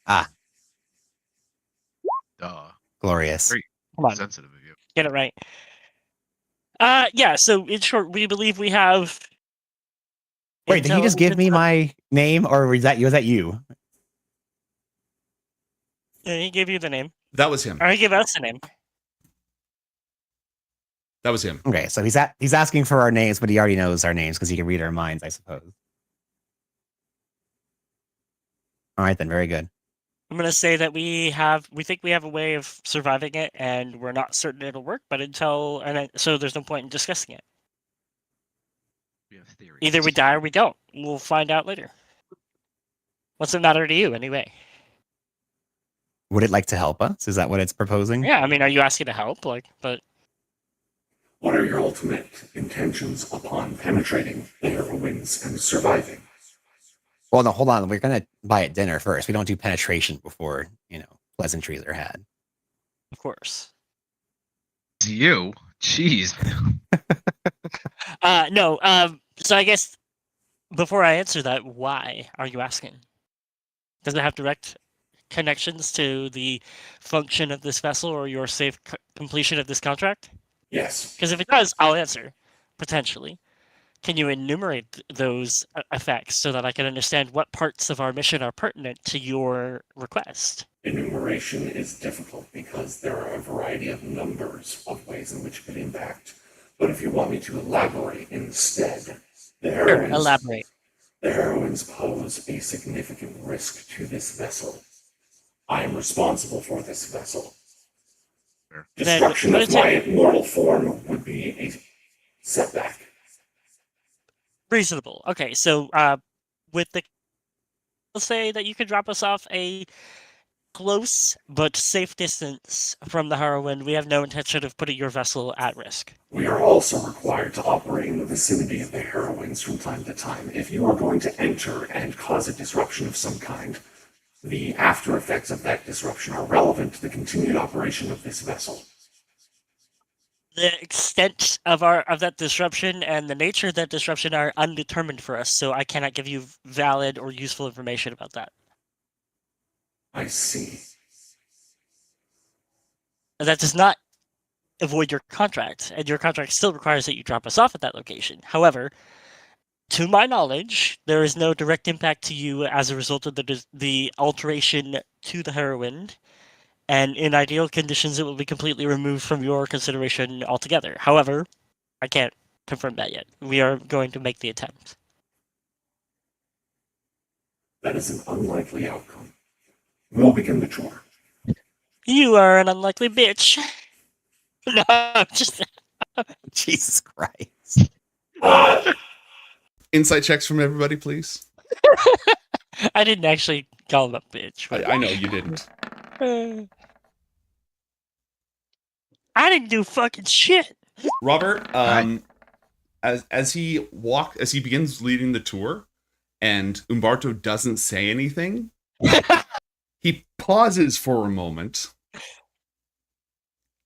Ah, Duh. glorious. Very Come on. sensitive of you. Get it right. Yeah, so in short, we believe we have. Wait, did he just give me my name, or was that you? Yeah, he gave you the name. That was him. Or he gave us the name. That was him. Okay, so he's asking for our names, but he already knows our names because he can read our minds, I suppose. All right, then, very good. I'm gonna say that we think we have a way of surviving it, and we're not certain it'll work. But so there's no point in discussing it. We have theories. Either we die or we don't. We'll find out later. What's it matter to you anyway? Would it like to help us? Is that what it's proposing? Yeah, I mean, are you asking to help? But What are your ultimate intentions upon penetrating the heroines and surviving? Well, no, hold on. We're gonna buy it dinner first. We don't do penetration before pleasantries are had. Of course. You, jeez. No. So I guess before I answer that, why are you asking? Does it have direct connections to the function of this vessel or your safe completion of this contract? Yes. Because if it does, I'll answer potentially. Can you enumerate those effects so that I can understand what parts of our mission are pertinent to your request? Enumeration is difficult because there are a variety of numbers of ways in which it could impact. But if you want me to elaborate instead, the heroines pose a significant risk to this vessel. I am responsible for this vessel. Destruction of my mortal form would be a setback. Reasonable. Okay, so let's say that you could drop us off a close but safe distance from the heroine. We have no intention of putting your vessel at risk. We are also required to operate in the vicinity of the heroines from time to time. If you are going to enter and cause a disruption of some kind, the after effects of that disruption are relevant to the continued operation of this vessel. The extent of that disruption and the nature of that disruption are undetermined for us, so I cannot give you valid or useful information about that. I see. That does not avoid your contract, and your contract still requires that you drop us off at that location. However, to my knowledge, there is no direct impact to you as a result of the alteration to the heroine. And in ideal conditions, it will be completely removed from your consideration altogether. However, I can't confirm that yet. We are going to make the attempt. That is an unlikely outcome. We'll begin the tour. You are an unlikely bitch. No, I'm just... Jesus Christ. Insight checks from everybody, please. I didn't actually call him a bitch. But... I know you didn't. I didn't do fucking shit. Robert, as he begins leading the tour, and Umberto doesn't say anything, he pauses for a moment,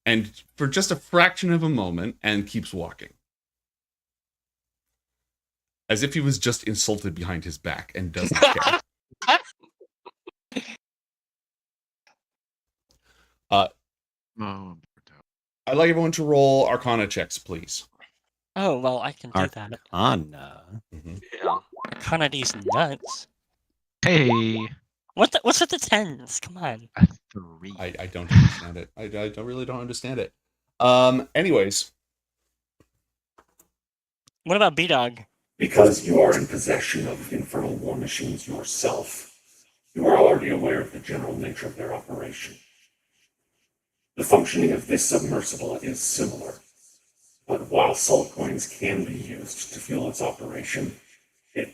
and for just a fraction of a moment, and keeps walking, as if he was just insulted behind his back and doesn't care. I'd like everyone to roll Arcana checks, please. Oh, well, I can do that. Arcana. Yeah. Arcana's nuts. Hey. What's with the tens? Come on. 3. I don't understand it. I really don't understand it. Anyways. What about B-Dog? Because you are in possession of infernal war machines yourself, you are already aware of the general nature of their operation. The functioning of this submersible is similar, but while salt coins can be used to fuel its operation,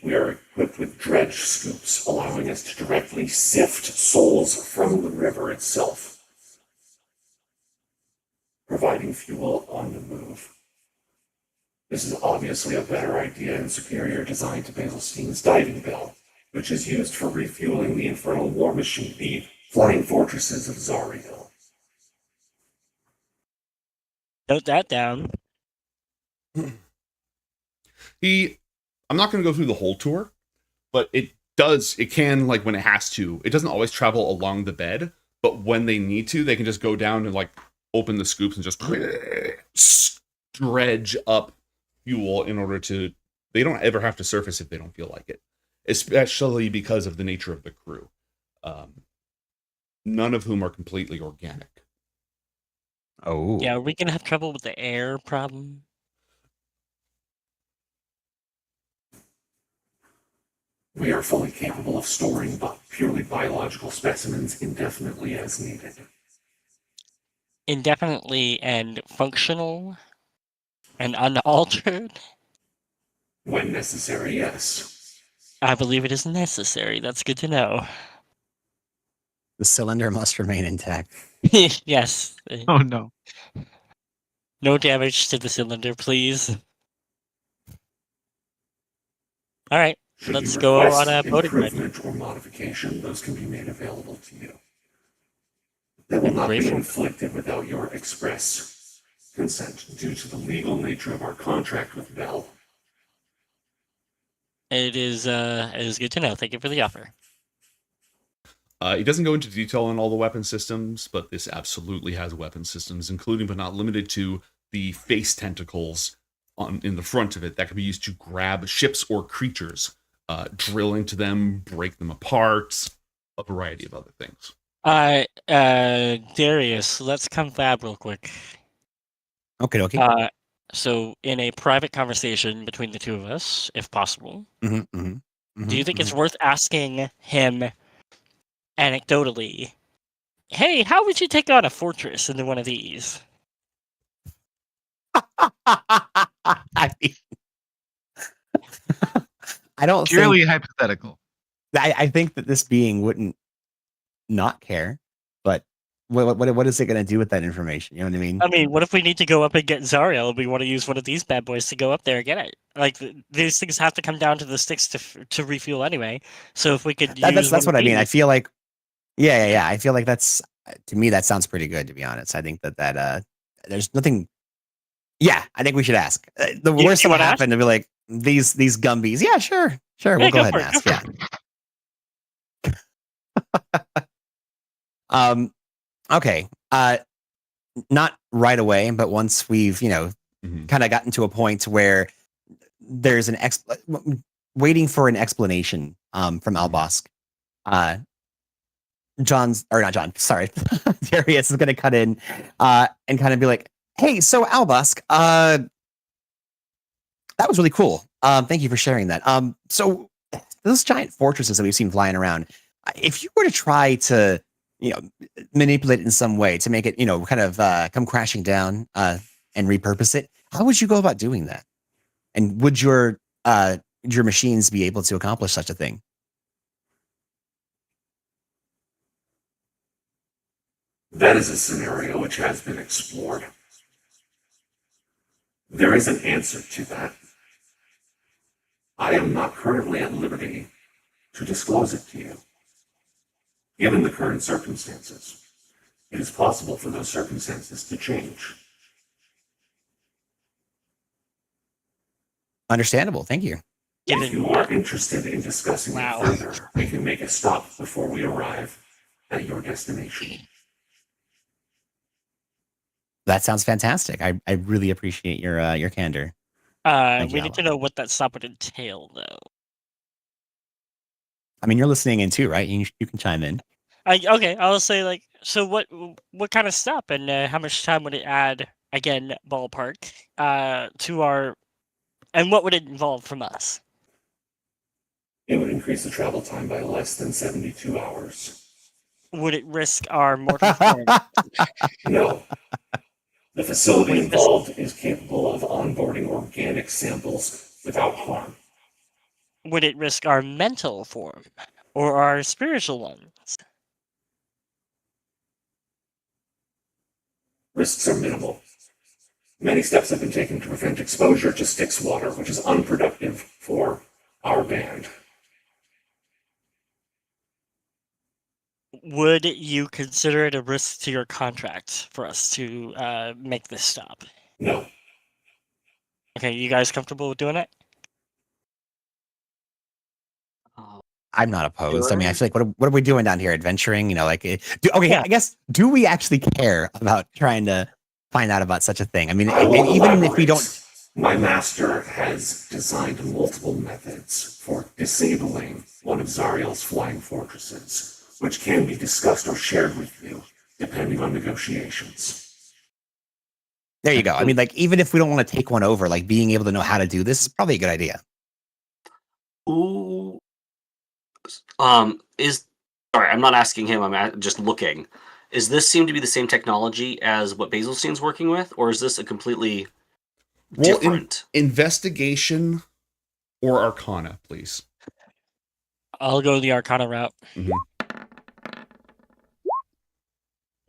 we are equipped with dredge scoops, allowing us to directly sift souls from the river itself, providing fuel on the move. This is obviously a better idea and superior design to Basilstein's diving bell, which is used for refueling the infernal war machine, the flying fortresses of Zariel. Note that down. I'm not going to go through the whole tour, but it can, like, when it has to, it doesn't always travel along the bed, but when they need to, they can just go down and, like, open the scoops and just dredge up fuel in order to, they don't ever have to surface if they don't feel like it, especially because of the nature of the crew. None of whom are completely organic. Oh. Yeah, are we gonna have trouble with the air problem? We are fully capable of storing purely biological specimens indefinitely as needed. Indefinitely and functional and unaltered? When necessary, yes. I believe it is necessary. That's good to know. The cylinder must remain intact. Yes. Oh no. No damage to the cylinder, please. All right, Should let's you go request on a boating ride. improvement or modification, those can be made available to you. They will not be Grateful. inflicted without your express consent due to the legal nature of our contract with Bell. It is good to know. Thank you for the offer. He doesn't go into detail on all the weapon systems, but this absolutely has weapon systems, including but not limited to the face tentacles in the front of it that can be used to grab ships or creatures, drill into them, break them apart, a variety of other things. Darius, let's confab real quick. Okay. So in a private conversation between the two of us, if possible, do you think it's worth asking him anecdotally, hey, how would you take on a fortress into one of these? I don't Purely think, hypothetical. I think that this being wouldn't not care, but what is it going to do with that information? You know what I mean? I mean, what if we need to go up and get Zariel and we want to use one of these bad boys to go up there and get it? Like, these things have to come down to the sticks to refuel anyway. So if we could That's what I mean. I feel like, yeah. I feel like that's, to me, that sounds pretty good, to be honest. I think that there's nothing. Yeah, I think we should ask. The worst that would happen to be like, these Gumbies. Yeah, sure. We'll go ahead and ask. Yeah. Okay. Not right away, but once we've, kind of gotten to a point where there's waiting for an explanation from Albosk. Darius is going to cut in and kind of be like, hey, so Albosk, that was really cool. Thank you for sharing that. So those giant fortresses that we've seen flying around, if you were to try to, manipulate it in some way to make it, kind of come crashing down and repurpose it, how would you go about doing that? And would your machines be able to accomplish such a thing? That is a scenario which has been explored. There is an answer to that. I am not currently at liberty to disclose it to you. Given the current circumstances, it is possible for those circumstances to change. Understandable. Thank you. If you are interested in discussing it further, we can make a stop before we arrive at your destination. That sounds fantastic. I really appreciate your candor. We need to know what that stop would entail, though. I mean, you're listening in too, right? You can chime in. Okay, I'll say like, so what kind of stop and how much time would it add? Again, ballpark. To our, and what would it involve from us? It would increase the travel time by less than 72 hours. Would it risk our mortal form? No. The facility involved is capable of onboarding organic samples without harm. Would it risk our mental form or our spiritual ones? Risks are minimal. Many steps have been taken to prevent exposure to Styx water, which is unproductive for our band. Would you consider it a risk to your contract for us to make this stop? No. Okay, you guys comfortable with doing it? I'm not opposed. I mean, I feel like what are we doing down here? Adventuring, like I guess do we actually care about trying to find out about such a thing? I mean, even if we don't. My master has designed multiple methods for disabling one of Zariel's flying fortresses, which can be discussed or shared with you, depending on negotiations. There you go. I mean, like, even if we don't want to take one over, like being able to know how to do this is probably a good idea. Ooh. Sorry, I'm not asking him, I'm just looking. Is this seem to be the same technology as what Basilstein's working with, or is this a completely different? Investigation or Arcana, please. I'll go the Arcana route. Mm-hmm.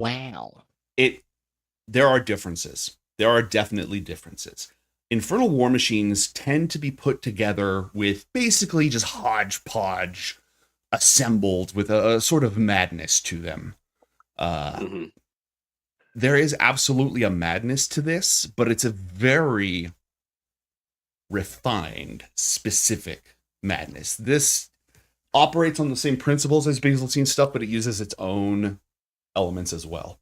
Wow. There are differences. There are definitely differences. Infernal war machines tend to be put together with basically just hodgepodge assembled with a sort of madness to them. There is absolutely a madness to this, but it's a very refined, specific madness. This operates on the same principles as Basilstein stuff, but it uses its own elements as well.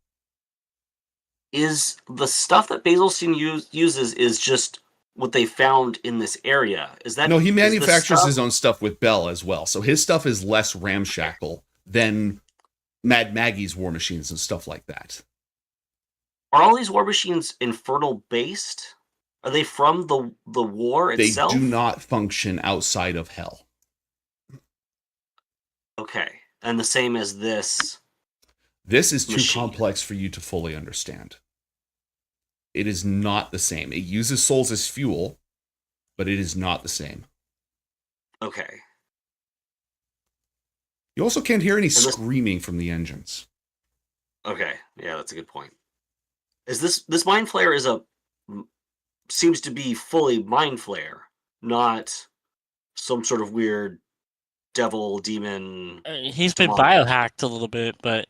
Is the stuff that Basilstein uses is just what they found in this area? Is that no? He manufactures his own stuff with Bell as well, so his stuff is less ramshackle than Mad Maggie's war machines and stuff like that. Are all these war machines infernal based? Are they from the war itself? They do not function outside of hell. Okay, and the same as this. This is too complex for you to fully understand. It is not the same. It uses souls as fuel, but it is not the same. Okay. You also can't hear any screaming from the engines. Okay, yeah, that's a good point. Is this mind flare seems to be fully mind flare, not some sort of weird devil demon. He's been biohacked a little bit, but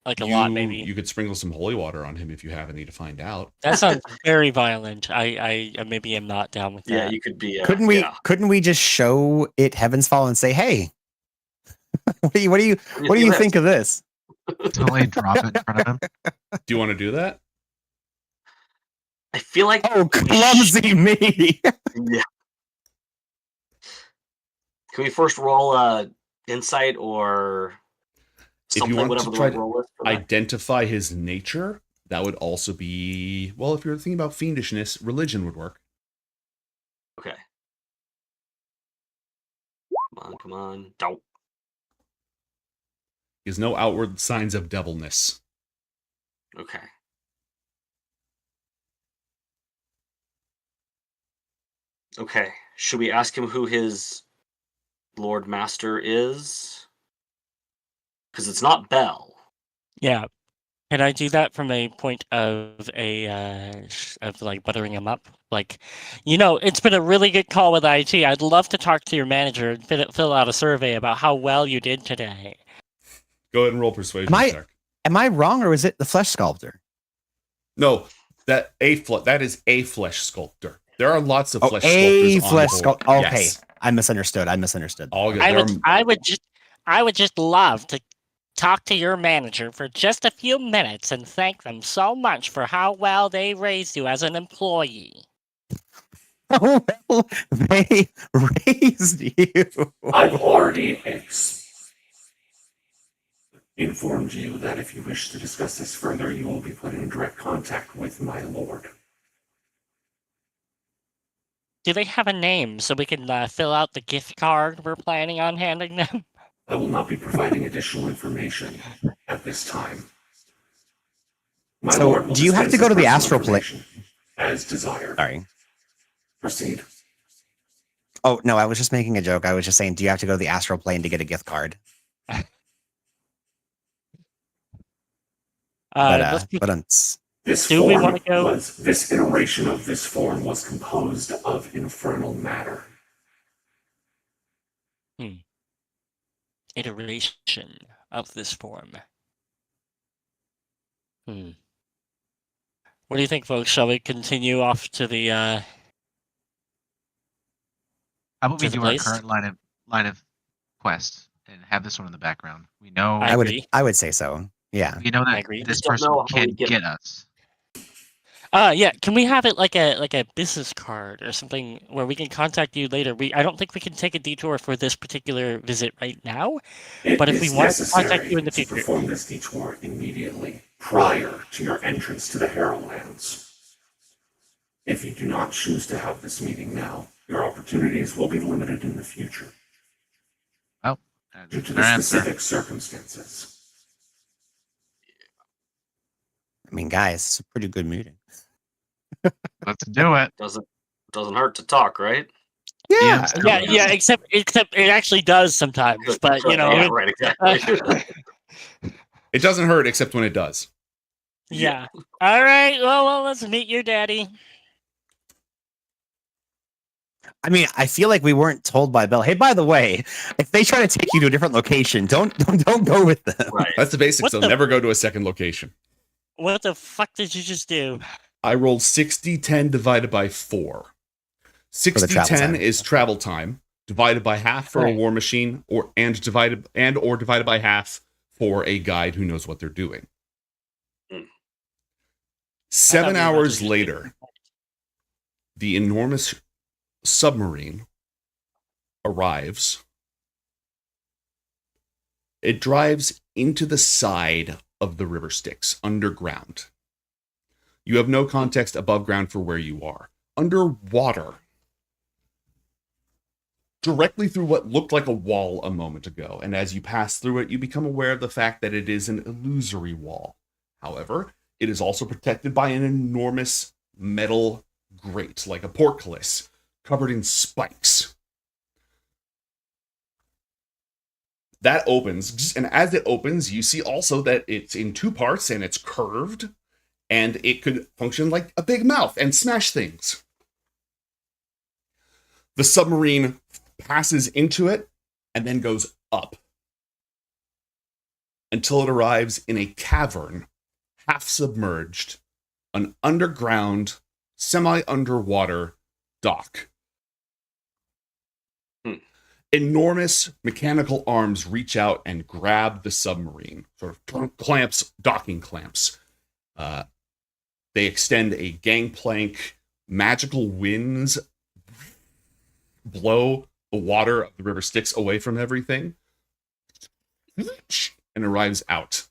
like a lot maybe. You could sprinkle some holy water on him if you have any to find out. That sounds very violent. I maybe am not down with that. Yeah, you could be. Couldn't we just show it Heaven's Fall and say, hey, what do you think of this? Totally drop it in front of him. Do you want to do that? I feel like clumsy me. Yeah. Can we first roll insight or something? If you want whatever to try the roll is to identify his nature, that would also be, well, if you're thinking about fiendishness, religion would work. Okay. Come on. Don't. He has no outward signs of devilness. Okay. Okay. Should we ask him who his Lord Master is? Because it's not Bell. Yeah. Can I do that from a point of like buttering him up? Like, it's been a really good call with IT. I'd love to talk to your manager and fill out a survey about how well you did today. Go ahead and roll persuasion check. Am I wrong, or is it the flesh sculptor? No, that is a flesh sculptor. There are lots of flesh sculptors. Okay, yes. I misunderstood. All good. I would just love to talk to your manager for just a few minutes and thank them so much for how well they raised you as an employee. how well they raised you. I've already informed you that if you wish to discuss this further, you will be put in direct contact with my lord. Do they have a name so we can fill out the gift card we're planning on handing them? I will not be providing additional information at this time. My So, lord will do you have to dispense go to the personal astral plane? information as desired. Sorry. Proceed. Oh, no, I was just making a joke. I was just saying, do you have to go to the astral plane to get a gift card? This Do we form wanna go- was this iteration of this form was composed of infernal matter. Iteration of this form. What do you think, folks? Shall we continue off to the How about we to the do our place? current line of quest and have this one in the background? We know I agree. I would say so. Yeah. we know I that agree. this Just don't person know how can we get- get us. Yeah, can we have it like a business card or something where we can contact you later? I don't think we can take a detour for this particular visit right now, but if we is want to contact necessary you in the to future. perform this detour immediately, prior to your entrance to the Harrowlands. If you do not choose to have this meeting now, your opportunities will be limited in the future. Oh, due to fair the answer. specific circumstances. I mean, guys, it's a pretty good meeting. Let's do it. Doesn't hurt to talk, right? Yeah. Yeah, except it actually does sometimes, but you know. Yeah, right, exactly. It doesn't hurt except when it does. Yeah. All right. Well, let's meet your daddy. I mean, I feel like we weren't told by Bell. Hey, by the way, if they try to take you to a different location, don't go with them. Right. That's the basics. What They'll the- never go to a second location. What the fuck did you just do? I rolled 60-10 divided by 4. the travel 60-10 time. is travel time divided by half for a Right. war machine, or divided by half for a guide who knows what they're doing. 7 we were about to hours just- later, the enormous submarine arrives. It drives into the side of the river Styx, underground. You have no context above ground for where you are. Underwater, directly through what looked like a wall a moment ago, and as you pass through it, you become aware of the fact that it is an illusory wall. However, it is also protected by an enormous metal grate, like a portcullis, covered in spikes. That opens, and as it opens, you see also that it's in two parts and it's curved, and it could function like a big mouth and smash things. The submarine passes into it and then goes up until it arrives in a cavern, half submerged, an underground, semi-underwater dock. Enormous mechanical arms reach out and grab the submarine, sort of clamps, docking clamps. They extend a gangplank. Magical winds blow the water of the river Styx away from everything and arrives out.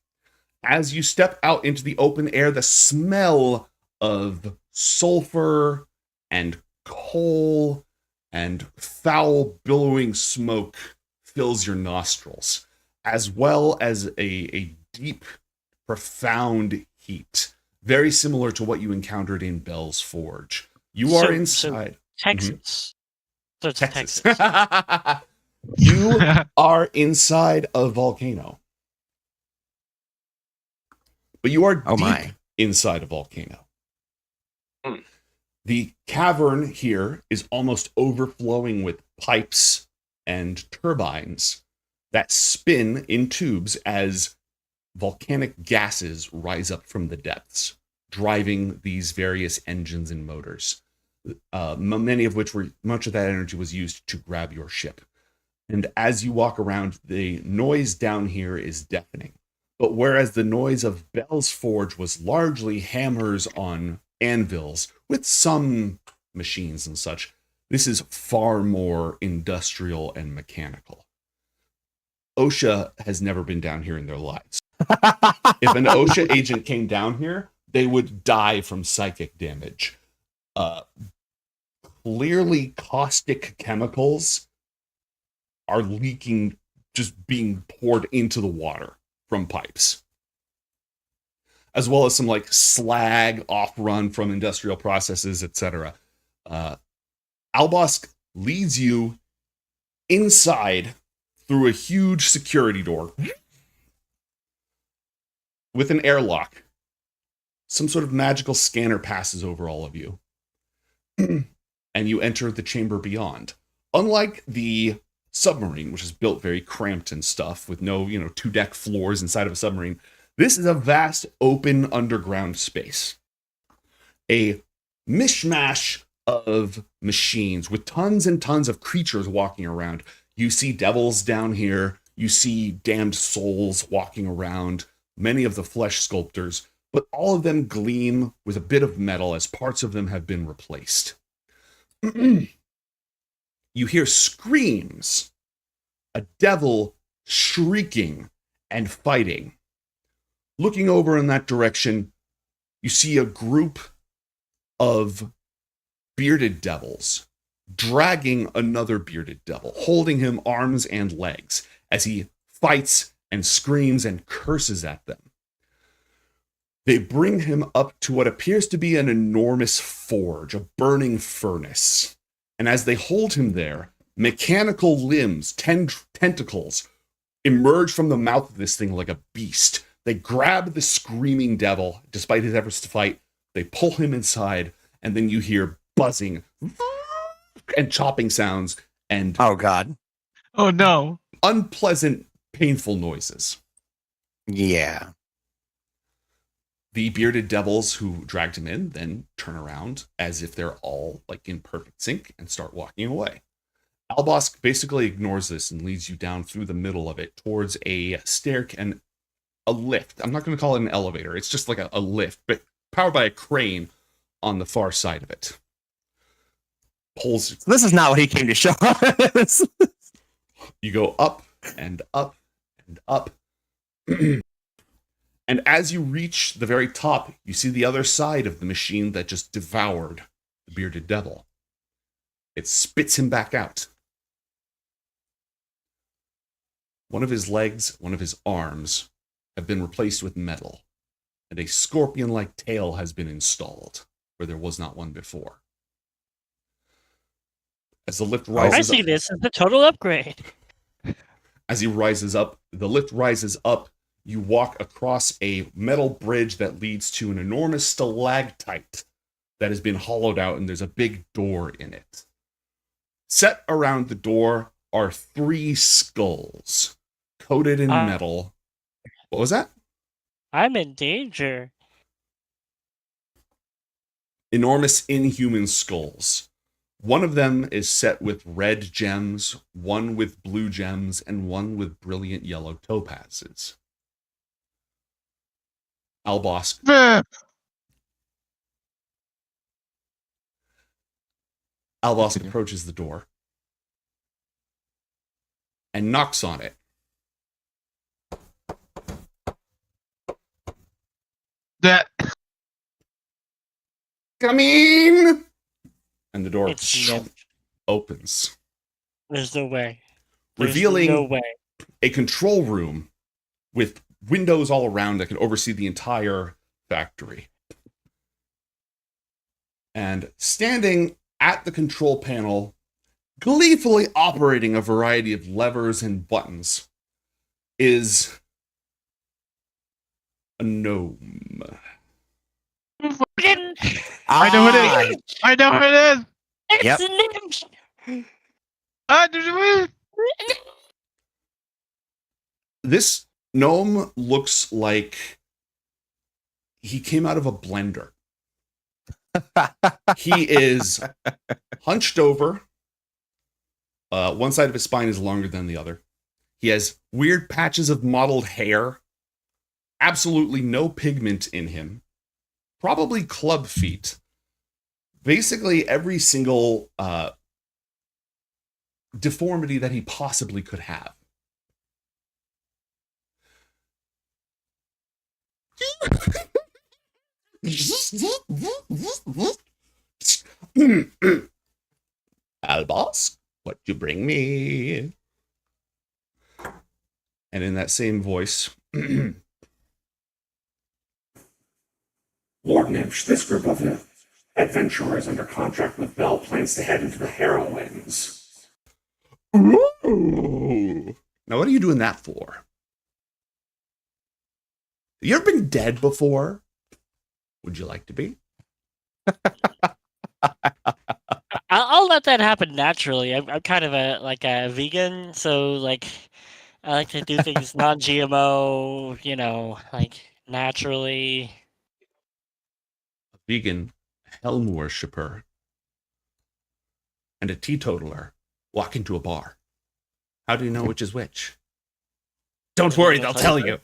As you step out into the open air, the smell of sulfur and coal and foul billowing smoke fills your nostrils, as well as a deep, profound heat, very similar to what you encountered in Bell's Forge. You are inside Texas. So it's Texas. Texas. You are inside a volcano, but you are deep inside a volcano. The cavern here is almost overflowing with pipes and turbines that spin in tubes as volcanic gases rise up from the depths, driving these various engines and motors. Much of that energy was used to grab your ship. And as you walk around, the noise down here is deafening. But whereas the noise of Bell's Forge was largely hammers on anvils, with some machines and such. This is far more industrial and mechanical. OSHA has never been down here in their lives. If an OSHA agent came down here, they would die from psychic damage. Clearly, caustic chemicals are leaking, just being poured into the water from pipes, as well as some like slag off run from industrial processes, etc. Albosk leads you inside through a huge security door with an airlock. Some sort of magical scanner passes over all of you, and you enter the chamber beyond. Unlike the submarine, which is built very cramped and stuff with no, 2-deck floors inside of a submarine, this is a vast open underground space. A mishmash of machines with tons and tons of creatures walking around. You see devils down here. You see damned souls walking around. Many of the flesh sculptors, but all of them gleam with a bit of metal as parts of them have been replaced. You hear screams, a devil shrieking and fighting. Looking over in that direction, you see a group of bearded devils dragging another bearded devil, holding him arms and legs as he fights and screams and curses at them. They bring him up to what appears to be an enormous forge, a burning furnace. And as they hold him there, mechanical limbs, tentacles, emerge from the mouth of this thing like a beast. They grab the screaming devil, despite his efforts to fight. They pull him inside, and then you hear buzzing and chopping sounds and... Oh, God. Oh, no. Unpleasant, painful noises. Yeah. The bearded devils who dragged him in then turn around as if they're all like in perfect sync and start walking away. Albosk basically ignores this and leads you down through the middle of it towards a staircase and a lift. I'm not going to call it an elevator. It's just like a lift, but powered by a crane on the far side of it. Pulls. So this is not what he came to show us. You go up and up and up. And as you reach the very top, you see the other side of the machine that just devoured the bearded devil. It spits him back out. One of his legs, one of his arms have been replaced with metal, and a scorpion-like tail has been installed where there was not one before. As the lift rises I see this as a total upgrade. As he rises up, the lift rises up. You walk across a metal bridge that leads to an enormous stalactite that has been hollowed out, and there's a big door in it. Set around the door are 3 skulls, coated in metal. What was that? I'm in danger. Enormous inhuman skulls. One of them is set with red gems, one with blue gems, and one with brilliant yellow topazes. Albosk. Albosk approaches the door and knocks on it. That. Come in! And the door No. opens, There's no way. There's revealing no way. a control room with windows all around that can oversee the entire factory. And standing at the control panel, gleefully operating a variety of levers and buttons, is a gnome. I know it is. I know it is. It's Yep. This gnome looks like he came out of a blender. He is hunched over. One side of his spine is longer than the other. He has weird patches of mottled hair. Absolutely no pigment in him. Probably club feet. basically every single deformity that he possibly could have. Albos, what you bring me? And in that same voice, Lord Nimsh, this group of adventurers under contract with Bell plans to head into the Heroines. Ooh. Now, what are you doing that for? You ever been dead before? Would you like to be? I'll let that happen naturally. I'm kind of a vegan, so like I like to do things non-GMO, like naturally. A vegan helm worshiper and a teetotaler walk into a bar. How do you know which is which? Don't worry, they'll tell you.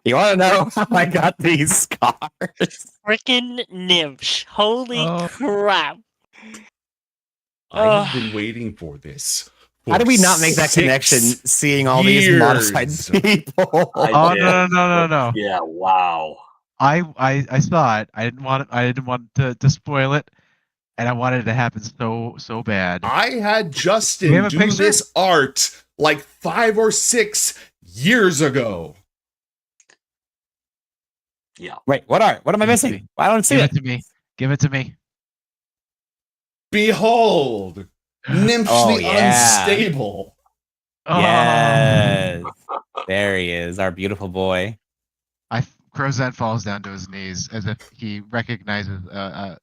You want to know how I got these scars? Frickin' Nimsh. Holy crap. I've been waiting for this. How did we not make that connection seeing all these modified people? No. Yeah, wow. I saw it. I didn't want to spoil it, and I wanted it to happen so bad. I had We Justin have a do picture? this art like 5 or 6 years ago. Yeah. Wait, what art? What am I missing? I don't see Give it. it to me. Give it to me. Behold, Nymph Oh, the yeah. Unstable. Yes. There he is, our beautiful boy. Crozet falls down to his knees as if he recognizes a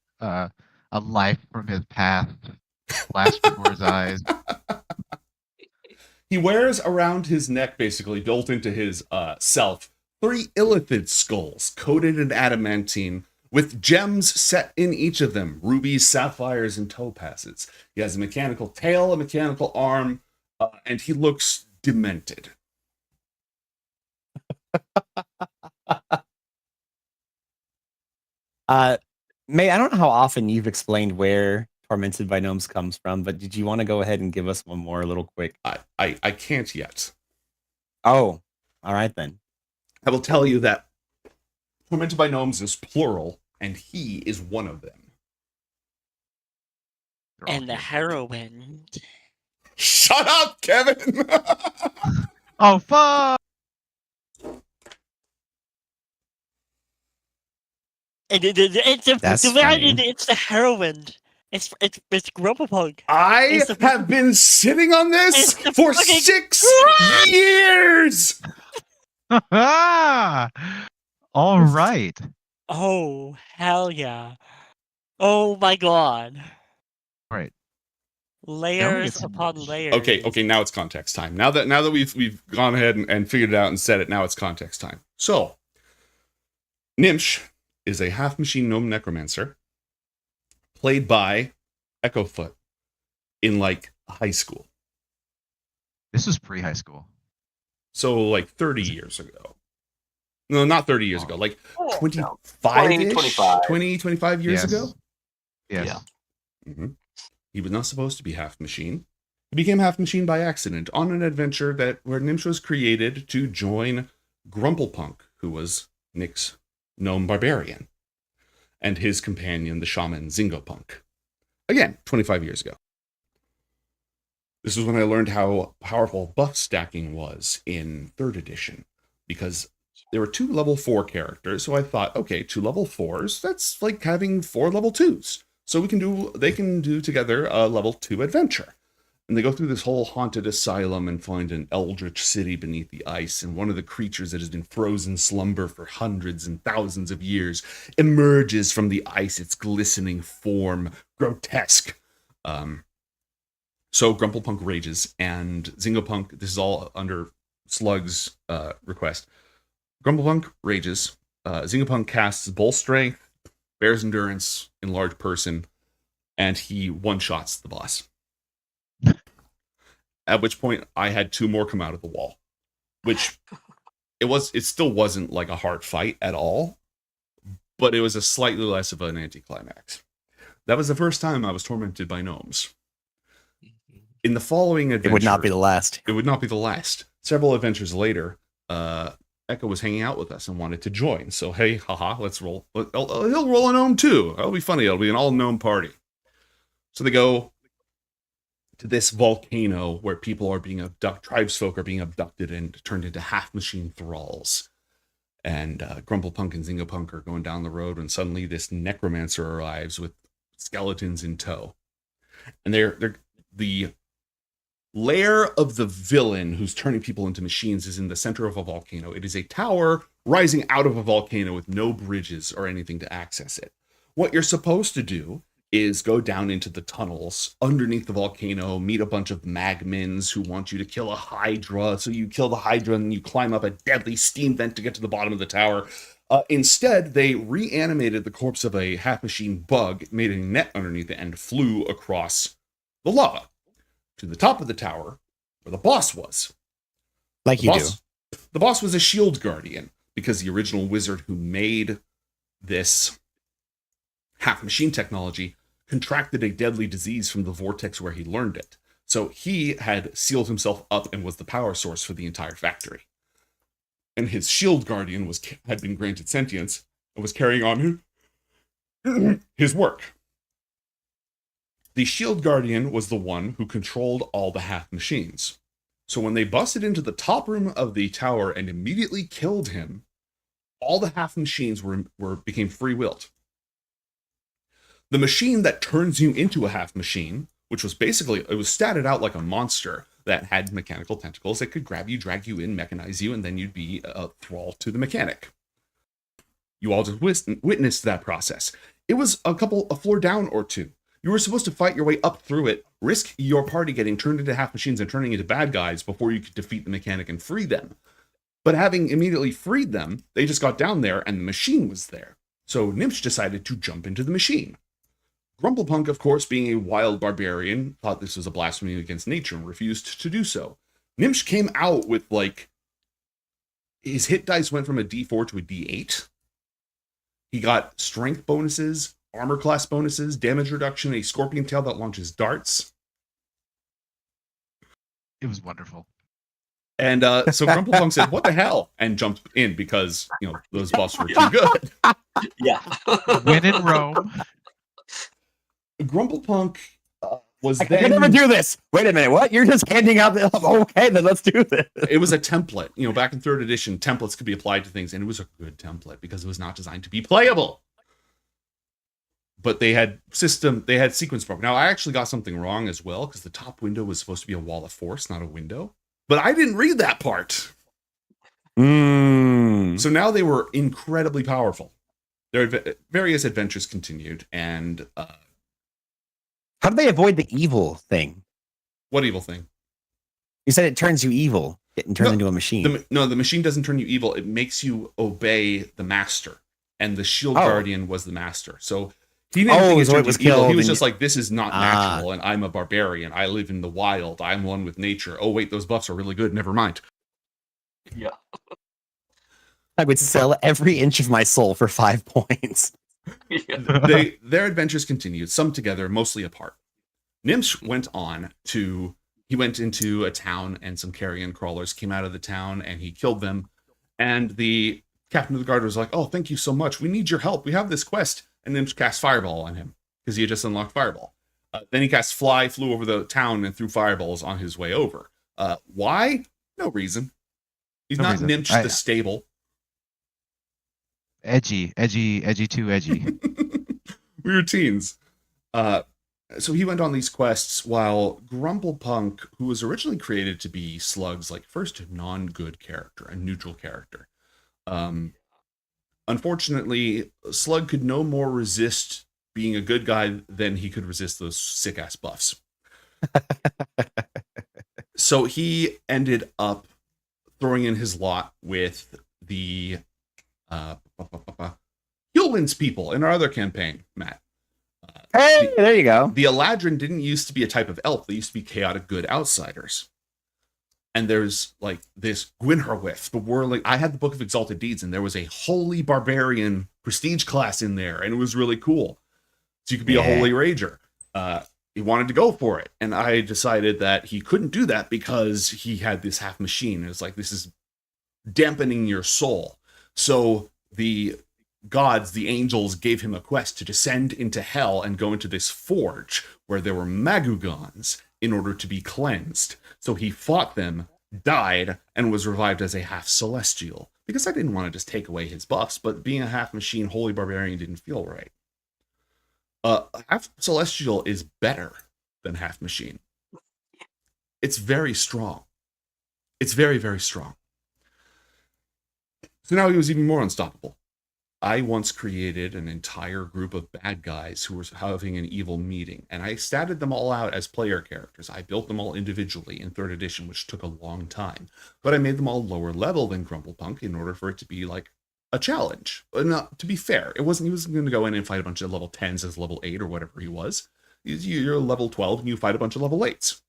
life from his past flashed before his eyes. He wears around his neck, basically built into his self, 3 illithid skulls coated in adamantine with gems set in each of them, rubies, sapphires, and topazes. He has a mechanical tail, a mechanical arm, and he looks demented. May, I don't know how often you've explained where Tormented by Gnomes comes from, but did you want to go ahead and give us one more little quick? I can't yet. Oh, all right then. I will tell you that Tormented by Gnomes is plural, and he is one of them. And the heroine. Shut up, Kevin! Oh, fuck! It's the heroine. It's Grumpelpunk. I have been sitting on this for 6 years! All right. Oh, hell yeah. Oh my god. Right. Layers upon layers. Okay, now it's context time. Now that we've gone ahead and figured it out and said it, now it's context time. So, Nimsh is a half-machine gnome necromancer played by Echofoot in like high school. This was pre-high school. So like 30 years ago. No, not 30 years ago. Like 25-ish? 25 years ago? Yes. Yeah. Mm-hmm. He was not supposed to be half-machine. He became half-machine by accident on an adventure where Nimsh was created to join Grumpelpunk, who was Nick's gnome barbarian, and his companion, the shaman Zingopunk. Again, 25 years ago. This was when I learned how powerful buff stacking was in 3rd edition, because there were 2 level 4 characters, so I thought, okay, 2 level 4s, that's like having 4 level 2s. So they can do together a level 2 adventure. And they go through this whole haunted asylum and find an eldritch city beneath the ice, and one of the creatures that has been frozen slumber for hundreds and thousands of years emerges from the ice, its glistening form, grotesque. So Grumpelpunk rages, and Zingopunk, this is all under Slug's request. Grumpelpunk rages, Zingopunk casts Bull Strength, Bear's Endurance, Enlarged Person, and he one-shots the boss. At which point, I had 2 more come out of the wall, which it still wasn't like a hard fight at all, but it was a slightly less of an anticlimax. That was the first time I was tormented by gnomes. In the following adventure, It would not be the last. It would not be the last. Several adventures later, Echo was hanging out with us and wanted to join. So hey, haha, let's roll. He'll roll a gnome too. That'll be funny. It'll be an all gnome party. So they go to this volcano where people are being abducted, tribesfolk are being abducted and turned into half-machine thralls. And Grumplepunk and Zingapunk are going down the road, and suddenly this necromancer arrives with skeletons in tow. And they're the lair of the villain who's turning people into machines is in the center of a volcano. It is a tower rising out of a volcano with no bridges or anything to access it. What you're supposed to do is go down into the tunnels underneath the volcano, meet a bunch of magmins who want you to kill a hydra. So you kill the hydra and you climb up a deadly steam vent to get to the bottom of the tower. Instead, they reanimated the corpse of a half-machine bug, made a net underneath it, and flew across the lava to the top of the tower where the boss was. Like you do. The boss was a shield guardian because the original wizard who made this half-machine technology contracted a deadly disease from the vortex where he learned it. So he had sealed himself up and was the power source for the entire factory. And his shield guardian had been granted sentience and was carrying on his work. The shield guardian was the one who controlled all the half machines. So when they busted into the top room of the tower and immediately killed him, all the half machines became free-willed. The machine that turns you into a half machine, which was basically, it was statted out like a monster that had mechanical tentacles that could grab you, drag you in, mechanize you, and then you'd be a thrall to the mechanic. You all just witnessed that process. It was a floor down or two. You were supposed to fight your way up through it, risk your party getting turned into half machines and turning into bad guys before you could defeat the mechanic and free them. But having immediately freed them, they just got down there and the machine was there. So Nimsh decided to jump into the machine. Grumplepunk, of course, being a wild barbarian, thought this was a blasphemy against nature and refused to do so. Nimsh came out with, his hit dice went from a D4 to a D8. He got strength bonuses, armor class bonuses, damage reduction, a scorpion tail that launches darts. It was wonderful. And so Grumplepunk said, "What the hell?" and jumped in because, those buffs were too good. Yeah. When in Rome. Grumplepunk was I can never do this. Wait a minute. What? You're just handing out the... Okay, then let's do this. It was a template. Back in 3rd edition, templates could be applied to things, and it was a good template because it was not designed to be playable. But they had sequence broken. Now, I actually got something wrong as well, because the top window was supposed to be a wall of force, not a window. But I didn't read that part. So now they were incredibly powerful. Their various adventures continued, and... how do they avoid the evil thing? What evil thing? You said it turns you evil. It turns into a machine. The machine doesn't turn you evil. It makes you obey the master. And the shield guardian was the master. So he didn't think it was evil. He was just like, this is not natural, and I'm a barbarian. I live in the wild. I'm one with nature. Oh, wait, those buffs are really good. Never mind. Yeah. I would sell every inch of my soul for 5 points. Their adventures continued, some together, mostly apart. Nimsh went into a town, and some carrion crawlers came out of the town, and he killed them. And the captain of the guard was like, "Oh, thank you so much. We need your help. We have this quest." And Nimsh cast Fireball on him, because he had just unlocked Fireball. Then he cast Fly, flew over the town, and threw fireballs on his way over. Why? No reason. He's not Nimsh the stable. Edgy, too edgy. We were teens. So he went on these quests while Grumplepunk, who was originally created to be Slug's first non-good character, a neutral character. Unfortunately, Slug could no more resist being a good guy than he could resist those sick-ass buffs. So he ended up throwing in his lot with the Hillwinds people in our other campaign, Matt. Hey, there you go. The Eladrin didn't used to be a type of elf. They used to be chaotic good outsiders. and there's like this Gwynharwith, the warling. I had the Book of Exalted Deeds, and there was a holy barbarian prestige class in there, and it was really cool. So you could be a holy rager. He wanted to go for it, and I decided that he couldn't do that because he had this half machine. It was like, this is dampening your soul. So the gods, the angels, gave him a quest to descend into hell and go into this forge where there were Magugons in order to be cleansed. So he fought them, died, and was revived as a half celestial. Because I didn't want to just take away his buffs, but being a half machine holy barbarian didn't feel right. Half celestial is better than half machine. It's very strong. It's very, very strong. So now he was even more unstoppable. I once created an entire group of bad guys who were having an evil meeting, and I statted them all out as player characters. I built them all individually in 3rd edition, which took a long time. But I made them all lower level than Grumblepunk in order for it to be like a challenge. Not to be fair, he wasn't going to go in and fight a bunch of level 10s as level 8 or whatever he was. You're level 12 and you fight a bunch of level 8s.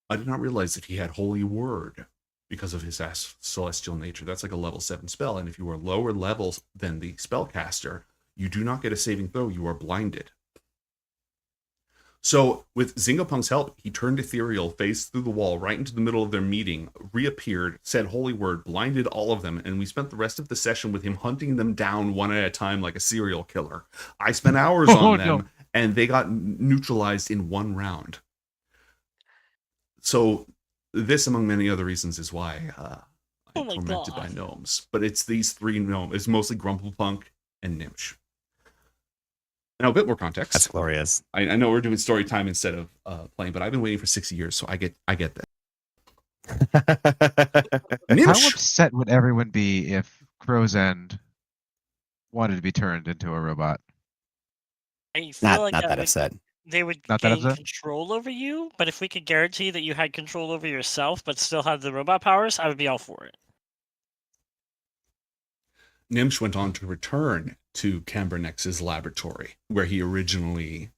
I did not realize that he had Holy Word because of his celestial nature. That's like a level 7 spell, and if you are lower levels than the spellcaster, you do not get a saving throw, you are blinded. So with Zingopunk's help, he turned ethereal, phased through the wall right into the middle of their meeting, reappeared, said Holy Word, blinded all of them, and we spent the rest of the session with him hunting them down one at a time like a serial killer. I spent hours on them, and they got neutralized in one round. So this, among many other reasons, is why I'm tormented by gnomes. But it's these 3 gnomes. It's mostly Grumblepunk and Nimsh. Now, a bit more context. That's glorious. I know we're doing story time instead of playing, but I've been waiting for 6 years, so I get that. How upset would everyone be if Crow's End wanted to be turned into a robot? I feel like Not that upset. They would Not that gain upset? control over you, but if we could guarantee that you had control over yourself but still had the robot powers, I would be all for it. Nimsh went on to return to Cambernex's laboratory, where he originally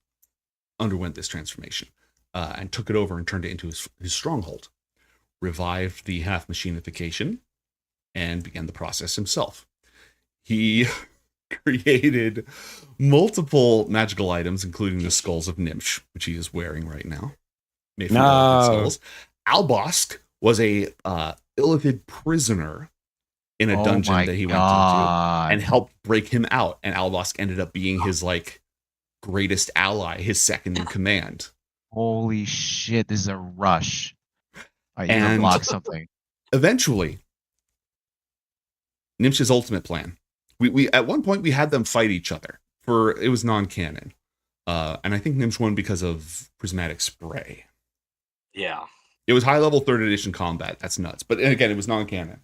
underwent this transformation, and took it over and turned it into his stronghold, revived the half-machinification, and began the process himself. He created multiple magical items, including the skulls of Nimsh, which he is wearing right now. Made from skulls. Albosk was a Illithid prisoner in a dungeon that he went into and helped break him out. And Albosk ended up being his like greatest ally, his second in command. Holy shit, this is a rush. I And unlock something. Eventually, Nimsh's ultimate plan. We at one point we had them fight each other for it was non-canon. And I think Nimsh won because of prismatic spray. Yeah. It was high level 3rd edition combat. That's nuts. But again, it was non-canon.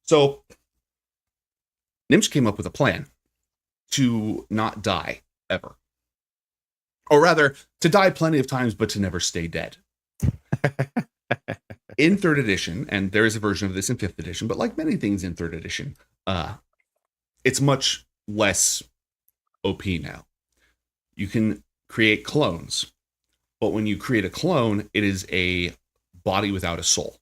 So Nimsh came up with a plan to not die ever. Or rather, to die plenty of times, but to never stay dead. In 3rd edition, and there is a version of this in 5th edition, but like many things in 3rd edition, it's much less OP now. You can create clones, but when you create a clone, it is a body without a soul.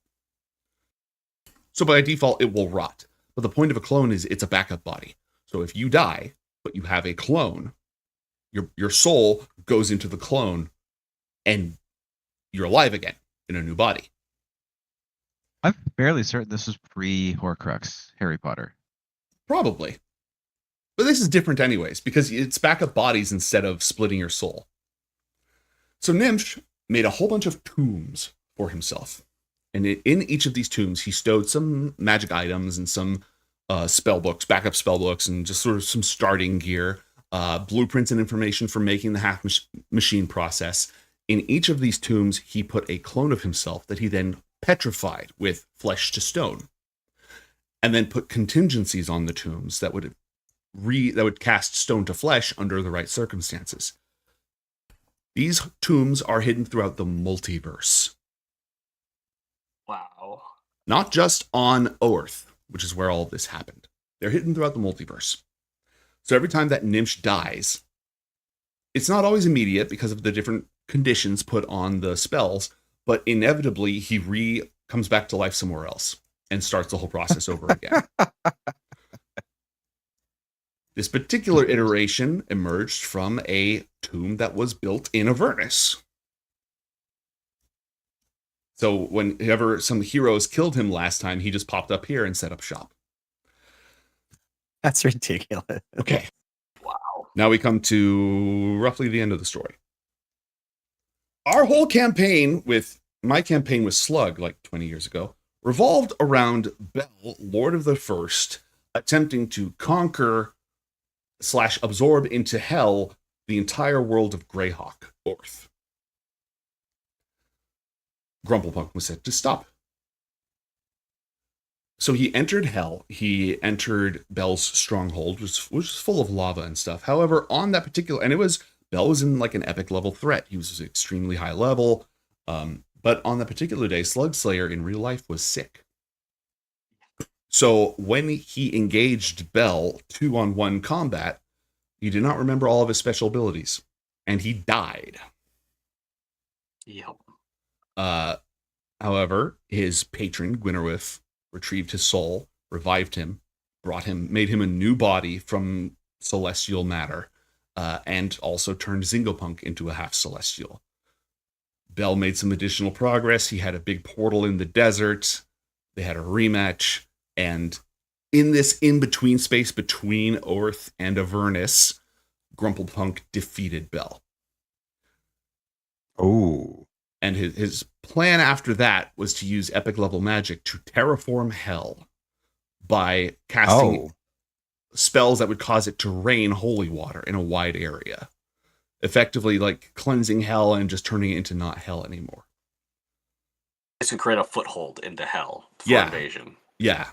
So by default, it will rot. But the point of a clone is it's a backup body. So if you die, but you have a clone, your soul goes into the clone and you're alive again in a new body. I'm fairly certain this was pre-Horcrux Harry Potter. Probably. But this is different anyways, because it's backup bodies instead of splitting your soul. So Nimsh made a whole bunch of tombs for himself. And in each of these tombs, he stowed some magic items and some spell books, backup spell books, and just sort of some starting gear, blueprints and information for making the half machine process. In each of these tombs, he put a clone of himself that he then petrified with flesh to stone, and then put contingencies on the tombs that would cast stone to flesh under the right circumstances. These tombs are hidden throughout the multiverse. Wow. Not just on Earth, which is where all of this happened. They're hidden throughout the multiverse. So every time that Nimsh dies, it's not always immediate because of the different conditions put on the spells, but inevitably he comes back to life somewhere else and starts the whole process over again. This particular iteration emerged from a tomb that was built in Avernus. So whenever some heroes killed him last time, he just popped up here and set up shop. That's ridiculous. Okay. Wow. Now we come to roughly the end of the story. Our whole campaign my campaign with Slug, like 20 years ago, revolved around Bel, Lord of the First, attempting to conquer / absorb into hell the entire world of Greyhawk, Orth. Grumplepunk was set to stop. So he entered hell. He entered Bel's stronghold, which was full of lava and stuff. However, on that particular, and Bel was in like an epic level threat. He was extremely high level. But on that particular day, Slug Slayer in real life was sick. So when he engaged Bel 2-on-1 combat, he did not remember all of his special abilities, and he died. Yep. However, his patron, Gwynnerwith, retrieved his soul, revived him, made him a new body from celestial matter, and also turned Zingopunk into a half-celestial. Bel made some additional progress. He had a big portal in the desert. They had a rematch, and in this in-between space between Orth and Avernus, Grumplepunk defeated Bel. Oh. And his plan after that was to use epic level magic to terraform hell by casting spells that would cause it to rain holy water in a wide area. Effectively like cleansing hell and just turning it into not hell anymore. This would create a foothold into hell for invasion. Yeah.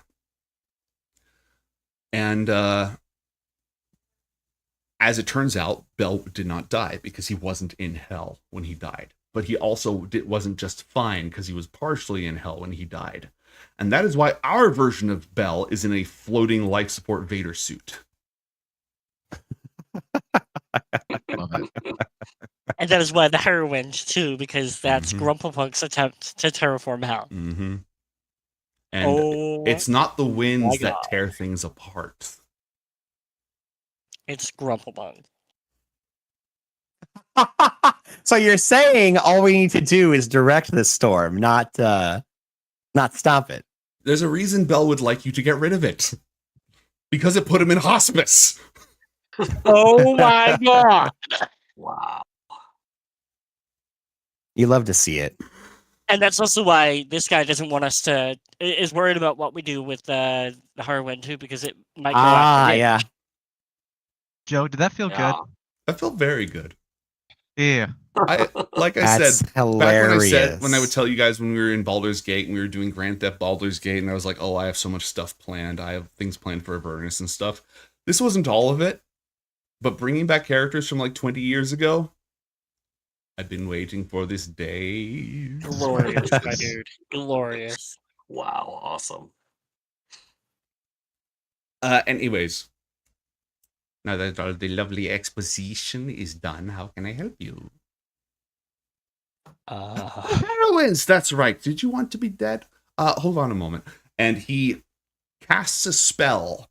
And as it turns out, Bel did not die because he wasn't in hell when he died. But he also wasn't just fine because he was partially in hell when he died. And that is why our version of Bel is in a floating life support Vader suit. And that is why the heroine too, because that's Grumplepunk's attempt to terraform hell. Mm-hmm. And it's not the winds that tear things apart. It's Grumplepunk. So you're saying all we need to do is direct the storm, not stop it. There's a reason Bel would like you to get rid of it. Because it put him in hospice. Oh my god. Wow. You love to see it. And that's also why this guy doesn't want us to, is worried about what we do with the heroine too, because it might go after yeah. Joe, did that feel good? That felt very good. Yeah. Like I That's said, hilarious. back when I would tell you guys when we were in Baldur's Gate and we were doing Grand Theft Baldur's Gate, and I was like, oh, I have so much stuff planned. I have things planned for Avernus and stuff. This wasn't all of it, but bringing back characters from like 20 years ago, I've been waiting for this day. Glorious, my dude. Glorious. Wow, awesome. Anyways, now that all the lovely exposition is done, how can I help you? Heroines, that's right. Did you want to be dead? Hold on a moment. And he casts a spell.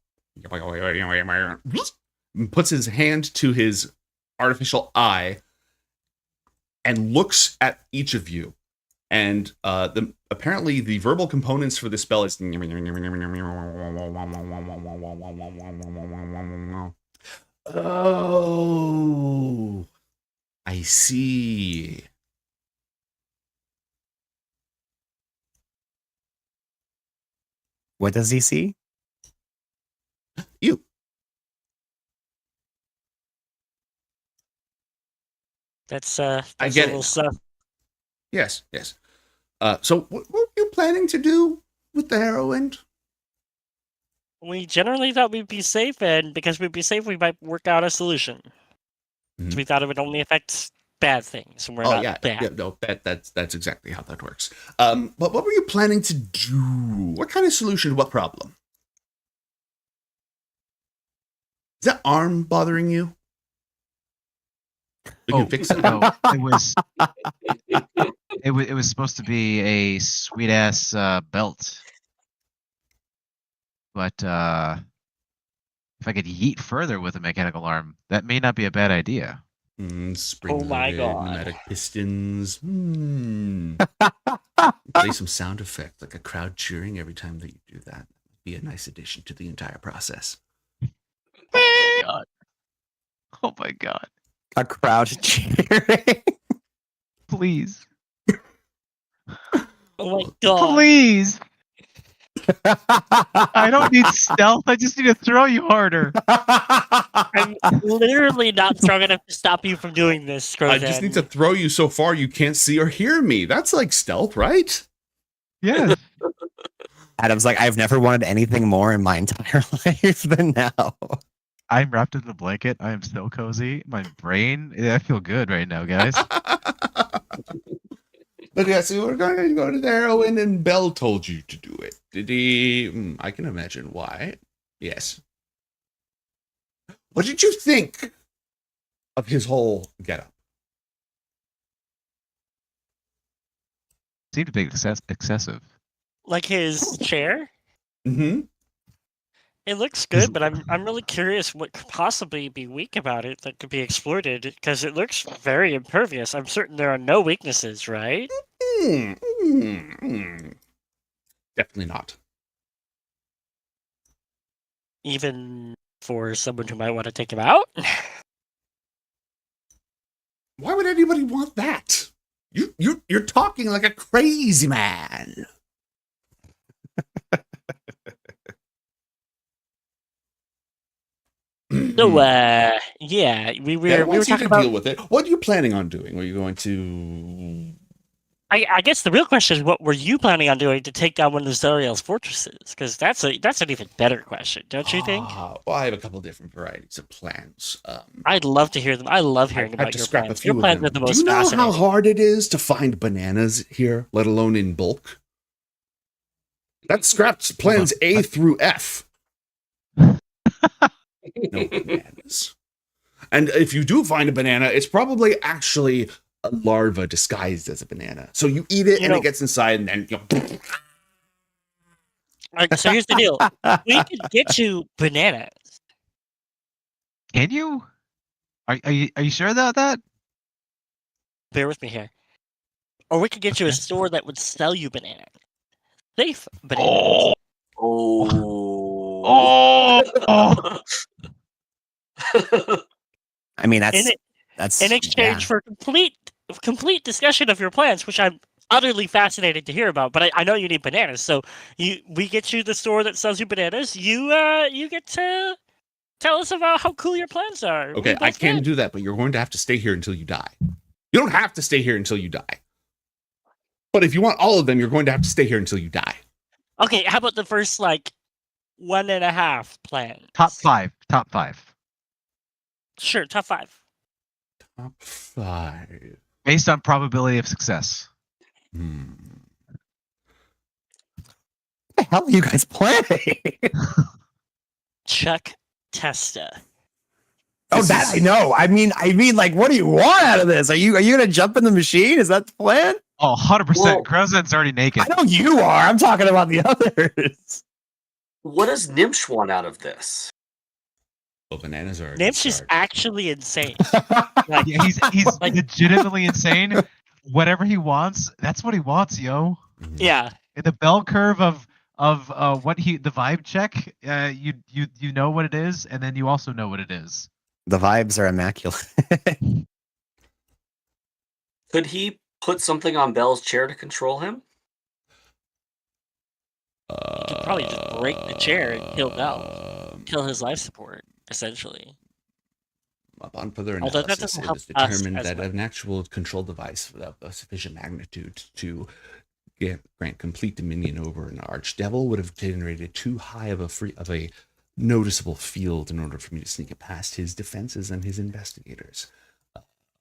Puts his hand to his artificial eye and looks at each of you. And apparently the verbal components for this spell is oh, I see. What does he see? You. That's I get a it. little stuff. Yes, yes. So what were you planning to do with the heroine? We generally thought we'd be safe, and because we'd be safe, we might work out a solution. Mhm. We thought it would only affect bad things, and we're not bad. Yeah, no, that's exactly how that works. But what were you planning to do? What kind of solution? What problem? Is that arm bothering you? We can fix it. No, it was. It was supposed to be a sweet ass belt, but if I could yeet further with a mechanical arm, that may not be a bad idea. Spring my loaded, God. pneumatic pistons. Play some sound effect, like a crowd cheering every time that you do that. Be a nice addition to the entire process. Oh my god! Oh my god! A crowd cheering. Please. Oh my god! Please. I don't need stealth. I just need to throw you harder. I'm literally not strong enough to stop you from doing this, I just need to throw you so far you can't see or hear me. That's like stealth, right? Yeah. Adam's like, I've never wanted anything more in my entire life than now. I'm wrapped in the blanket. I am so cozy. My brain, I feel good right now, guys. But yeah, so we're going to go to the heroine, and Bell told you to do it. Did he? I can imagine why. Yes. What did you think of his whole getup? Seemed a bit excessive. Like his chair? Mm-hmm. It looks good, but I'm really curious what could possibly be weak about it that could be exploited, because it looks very impervious. I'm certain there are no weaknesses, right? Definitely not. Even for someone who might want to take him out? Why would anybody want that? You're talking like a crazy man. So, yeah, we were talking about. Deal with it. What are you planning on doing? Are you going to? I guess the real question is, what were you planning on doing to take down one of Zariel's fortresses? Because that's an even better question, don't you think? Well, I have a couple different varieties of plans. I'd love to hear them. I love hearing about your plans. Your plans are the most Do you know fascinating. how hard it is to find bananas here, let alone in bulk? That scraps plans A through F. No bananas. And if you do find a banana, it's probably actually a larva disguised as a banana. So you eat it and it gets inside and then you All right, so here's the deal. We could get you bananas. Can you? Are you sure about that? Bear with me here. Or we could get you a store that would sell you bananas. Safe bananas. I mean, that's in exchange for complete discussion of your plans, which I'm utterly fascinated to hear about. But I know you need bananas, so we get you the store that sells you bananas. You get to tell us about how cool your plans are. Okay, I can do that, but you're going to have to stay here until you die. You don't have to stay here until you die. But if you want all of them, you're going to have to stay here until you die. Okay, how about the first 1.5 plan? Top five. Sure, top 5. Top 5. Based on probability of success. What the hell are you guys planning? Chuck Testa. Oh, that I know. I mean, what do you want out of this? Are you gonna jump in the machine? Is that the plan? Oh, 100%. Grozen's already naked. I know you are. I'm talking about the others. What does Nimsh want out of this? Well, bananas are. Nimsh is actually insane. Yeah, he's legitimately insane. Whatever he wants, that's what he wants, yo. Yeah. In the bell curve of what the vibe check, you know what it is, and then you also know what it is. The vibes are immaculate. Could he put something on Bell's chair to control him? You could probably just break the chair and kill Bell. Kill his life support, essentially. Upon further Although that analysis, doesn't it help was us determined as that much. an actual control device of a sufficient magnitude to grant complete dominion over an archdevil would have generated too high of a noticeable field in order for me to sneak it past his defenses and his investigators.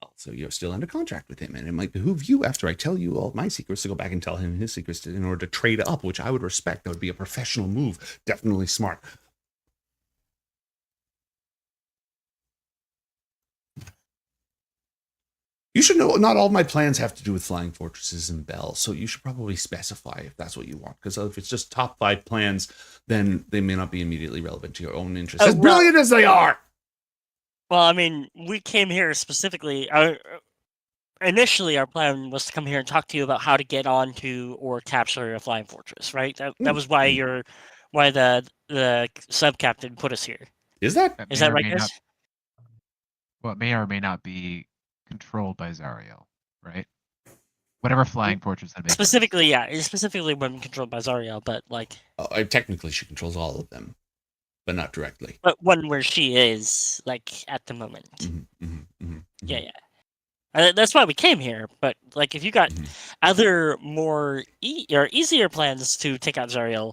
Also, you're still under contract with him, and it might behoove you, after I tell you all my secrets, to go back and tell him his secrets in order to trade up, which I would respect. That would be a professional move. Definitely smart. You should know not all my plans have to do with flying fortresses and bells, so you should probably specify if that's what you want. Because if it's just top 5 plans, then they may not be immediately relevant to your own interests. As brilliant as they are! Well, I mean, we came here specifically. Initially, our plan was to come here and talk to you about how to get onto or capture a flying fortress, right? That was why the sub captain put us here. Is that right, guys? Well, it may or may not be controlled by Zariel, right? Whatever flying fortress that makes. Specifically, yeah, it's specifically when controlled by Zariel, but like. Technically, she controls all of them, but not directly. But one where she is, like, at the moment. Yeah. That's why we came here. But like, if you got other more easier plans to take out Zariel,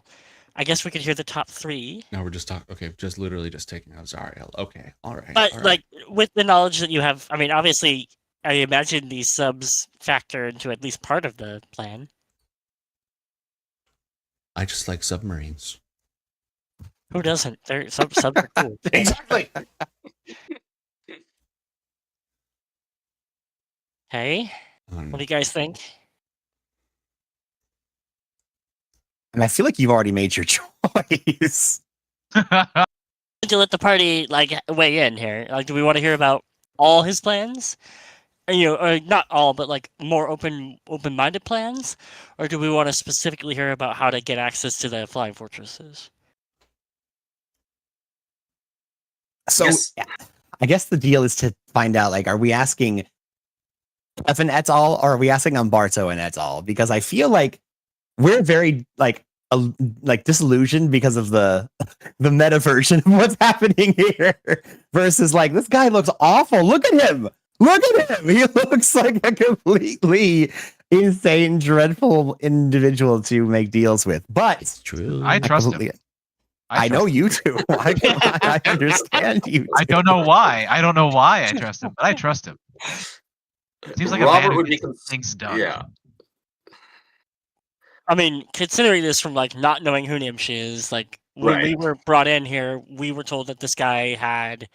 I guess we could hear the top 3. Now we're just talking. Okay, just literally just taking out Zariel. Okay, all right. But all right. like, with the knowledge that you have, I mean, obviously, I imagine these subs factor into at least part of the plan. I just like submarines. Who doesn't? They're subs are cool. Exactly. Hey, what do you guys think? And I feel like you've already made your choice. To let the party like weigh in here. Like, do we want to hear about all his plans? Or not all, but like more open-minded plans, or do we want to specifically hear about how to get access to the flying fortresses? So I guess the deal is to find out, like, are we asking Evan et al. Or are we asking Umberto and et al? Because I feel like we're very like disillusioned because of the meta version of what's happening here versus like, this guy looks awful. Look at him. Look at him. He looks like a completely insane, dreadful individual to make deals with. But it's true. I trust him. I know you do. I understand you. I don't know why. I don't know why I trust him, but I trust him. Seems like Robert a man who would be gets things done. Yeah. I mean, considering this from like not knowing who Nimsh is, like when we were brought in here, we were told that this guy had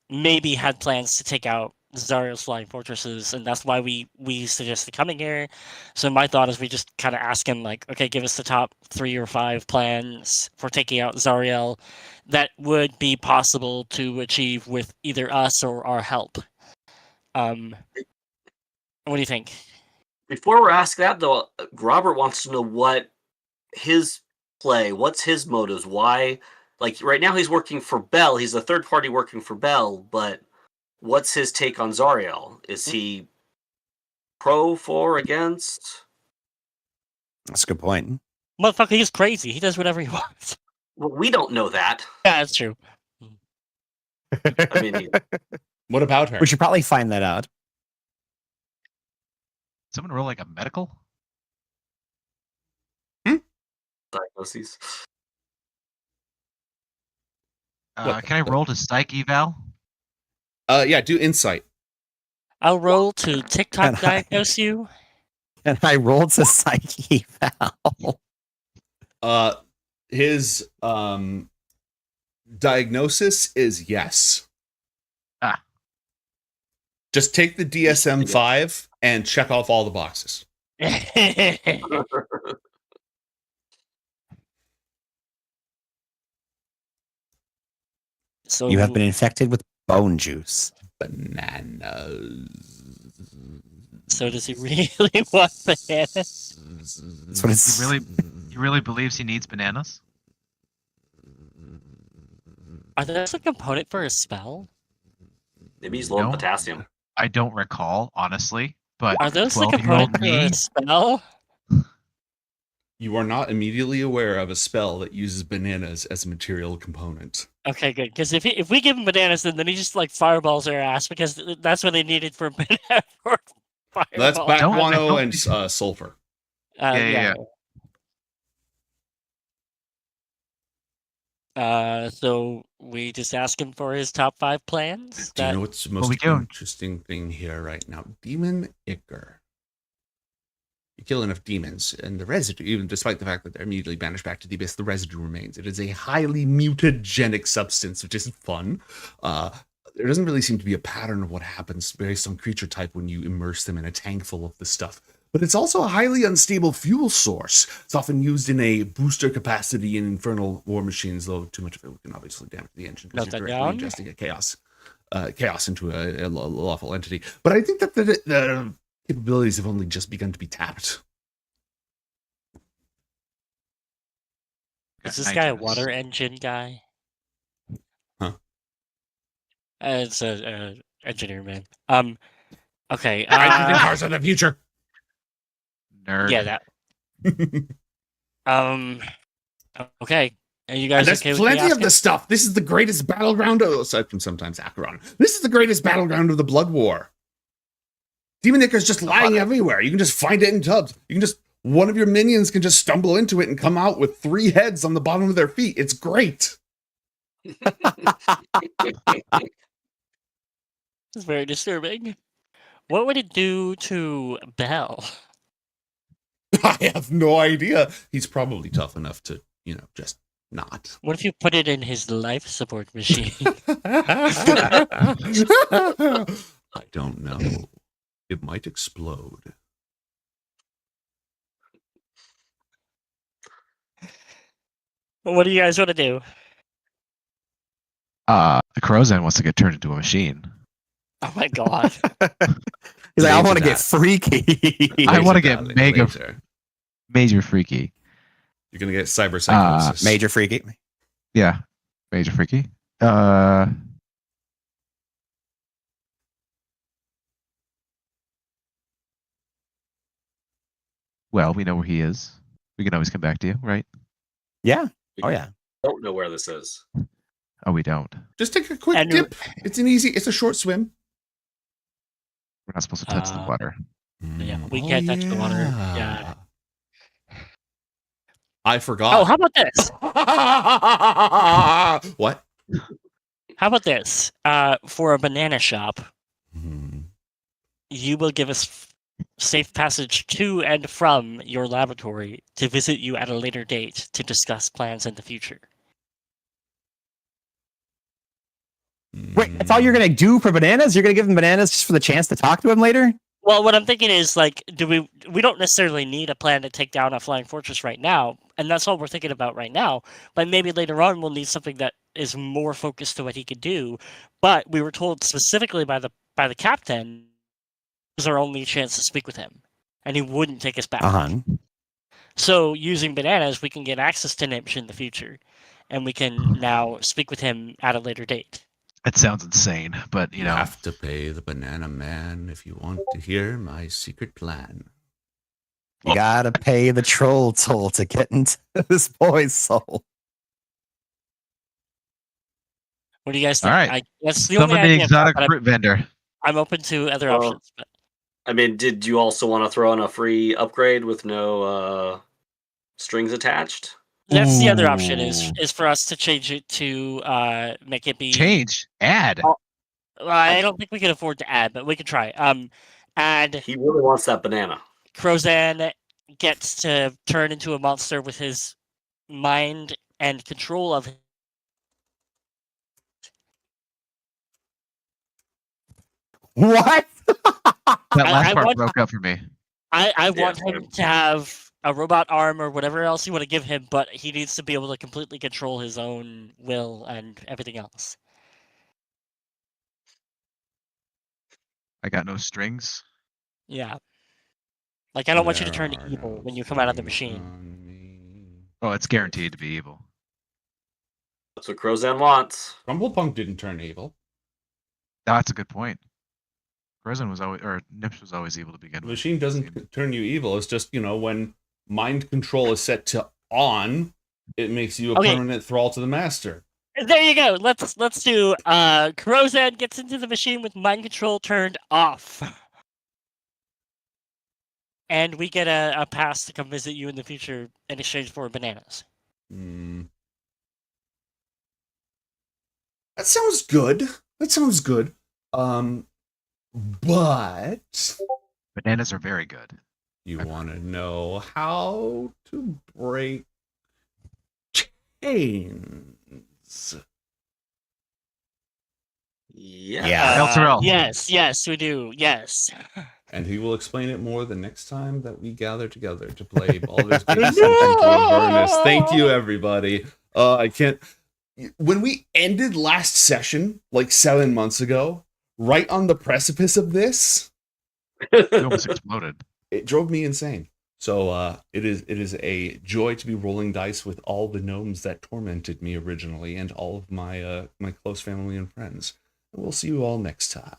plans to take out Zariel's flying fortresses, and that's why we suggested coming here. So my thought is we just kind of ask him like, okay, give us the top 3 or 5 plans for taking out Zariel that would be possible to achieve with either us or our help. What do you think? Before we ask that, though, Robert wants to know what's his motives, why. Like, right now he's working for Bell, he's a third party working for Bell, but what's his take on Zariel? Is he pro, for, against? That's a good point. Motherfucker, he's crazy. He does whatever he wants. Well, we don't know that. Yeah, that's true. I mean, what about her? We should probably find that out. Someone roll like a medical? Diagnoses. Can I roll to psych eval? Yeah, do insight. I'll roll to TikTok diagnose you. And I rolled to psych eval. His diagnosis is yes. Just take the DSM-5 and check off all the boxes. So you have been infected with bone juice. Bananas. So does he really want bananas? That's what it's... He really believes he needs bananas? Are those a component for a spell? Maybe he's low in potassium. I don't recall, honestly. But are those a component for a spell? You are not immediately aware of a spell that uses bananas as a material component. Okay, good. Because if we give him bananas, then he just like fireballs our ass because that's what they needed for banana. That's guano and sulfur. Yeah. So we just ask him for his top 5 plans. Do you know what's the most interesting thing here right now? Demon Ichor. You kill enough demons, and the residue, even despite the fact that they're immediately banished back to the abyss, the residue remains. It is a highly mutagenic substance, which isn't fun. there doesn't really seem to be a pattern of what happens based on creature type when you immerse them in a tank full of this stuff. But it's also a highly unstable fuel source. It's often used in a booster capacity in infernal war machines, though too much of it can obviously damage the engine because you're directly ingesting a chaos into a lawful entity. But I think that the capabilities have only just begun to be tapped. Is this guy a water engine guy? Huh? It's a engineer man. Okay. Hydrogen cars are the future. Nerd. Yeah, that. Okay. Are you guys There's okay with plenty me of this stuff. This is the greatest battleground, aside from sometimes Acheron. This is the greatest battleground of the Blood War. Demon Icker's just lying everywhere. You can just find it in tubs. One of your minions can just stumble into it and come out with 3 heads on the bottom of their feet. It's great. It's very disturbing. What would it do to Bell? I have no idea. He's probably tough enough to, just not. What if you put it in his life support machine? I don't know. It might explode. What do you guys want to do? Crozan wants to get turned into a machine. Oh my god. He's like, I want to get freaky. I want to get major freaky. You're gonna get cyber psychosis. Major freaky. Yeah, major freaky. Well, we know where he is. We can always come back to you, right? Yeah. Oh yeah. Don't know where this is. Oh, we don't. Just take a quick dip. It's a short swim. We're not supposed to touch the water. Yeah, we can't touch the water. Yeah. I forgot. Oh, how about this? What? How about this? For a banana shop, you will give us safe passage to and from your laboratory to visit you at a later date to discuss plans in the future. Wait, that's all you're gonna do for bananas? You're gonna give them bananas just for the chance to talk to him later? Well, what I'm thinking is, like, we don't necessarily need a plan to take down a flying fortress right now, and that's all we're thinking about right now. But maybe later on we'll need something that is more focused to what he could do. But we were told specifically by the captain this was our only chance to speak with him, and he wouldn't take us back. So using bananas, we can get access to Nimsh in the future, and we can now speak with him at a later date. It sounds insane, but you know. Have to pay the banana man if you want to hear my secret plan. You gotta pay the troll toll to get into this boy's soul. What do you guys think? All right. That's the Summon only the idea, exotic but fruit vendor. I'm open to other options. But I mean, did you also want to throw in a free upgrade with no strings attached? that's the other option is for us to change it to make it be add. Well, I don't think we can afford to add, but we can try. And he really wants that banana. Crozan gets to turn into a monster with his mind and control of. What? That last I part want- broke up for me. I want him to have a robot arm or whatever else you want to give him, but he needs to be able to completely control his own will and everything else. I got no strings. Yeah. Like, I don't want you to turn evil when you come out of the machine. Oh, it's guaranteed to be evil. That's what Crozan wants. Rumblepunk didn't turn evil. No, that's a good point. Crozan was always, or Nips was always evil to begin The with. machine doesn't turn you evil. It's just, when mind control is set to on, it makes you a permanent thrall to the master. There you go. Let's do Crozan gets into the machine with mind control turned off. And we get a pass to come visit you in the future in exchange for bananas. That sounds good. But bananas are very good. You want to know how to break chains? Yes, we do. Yes. And he will explain it more the next time that we gather together to play Baldur's Gate Ascension to Avernus. Thank you, everybody. I can't. When we ended last session, like 7 months ago, right on the precipice of this, it almost exploded. It drove me insane. So it is a joy to be rolling dice with all the gnomes that tormented me originally, and all of my my close family and friends. And we'll see you all next time.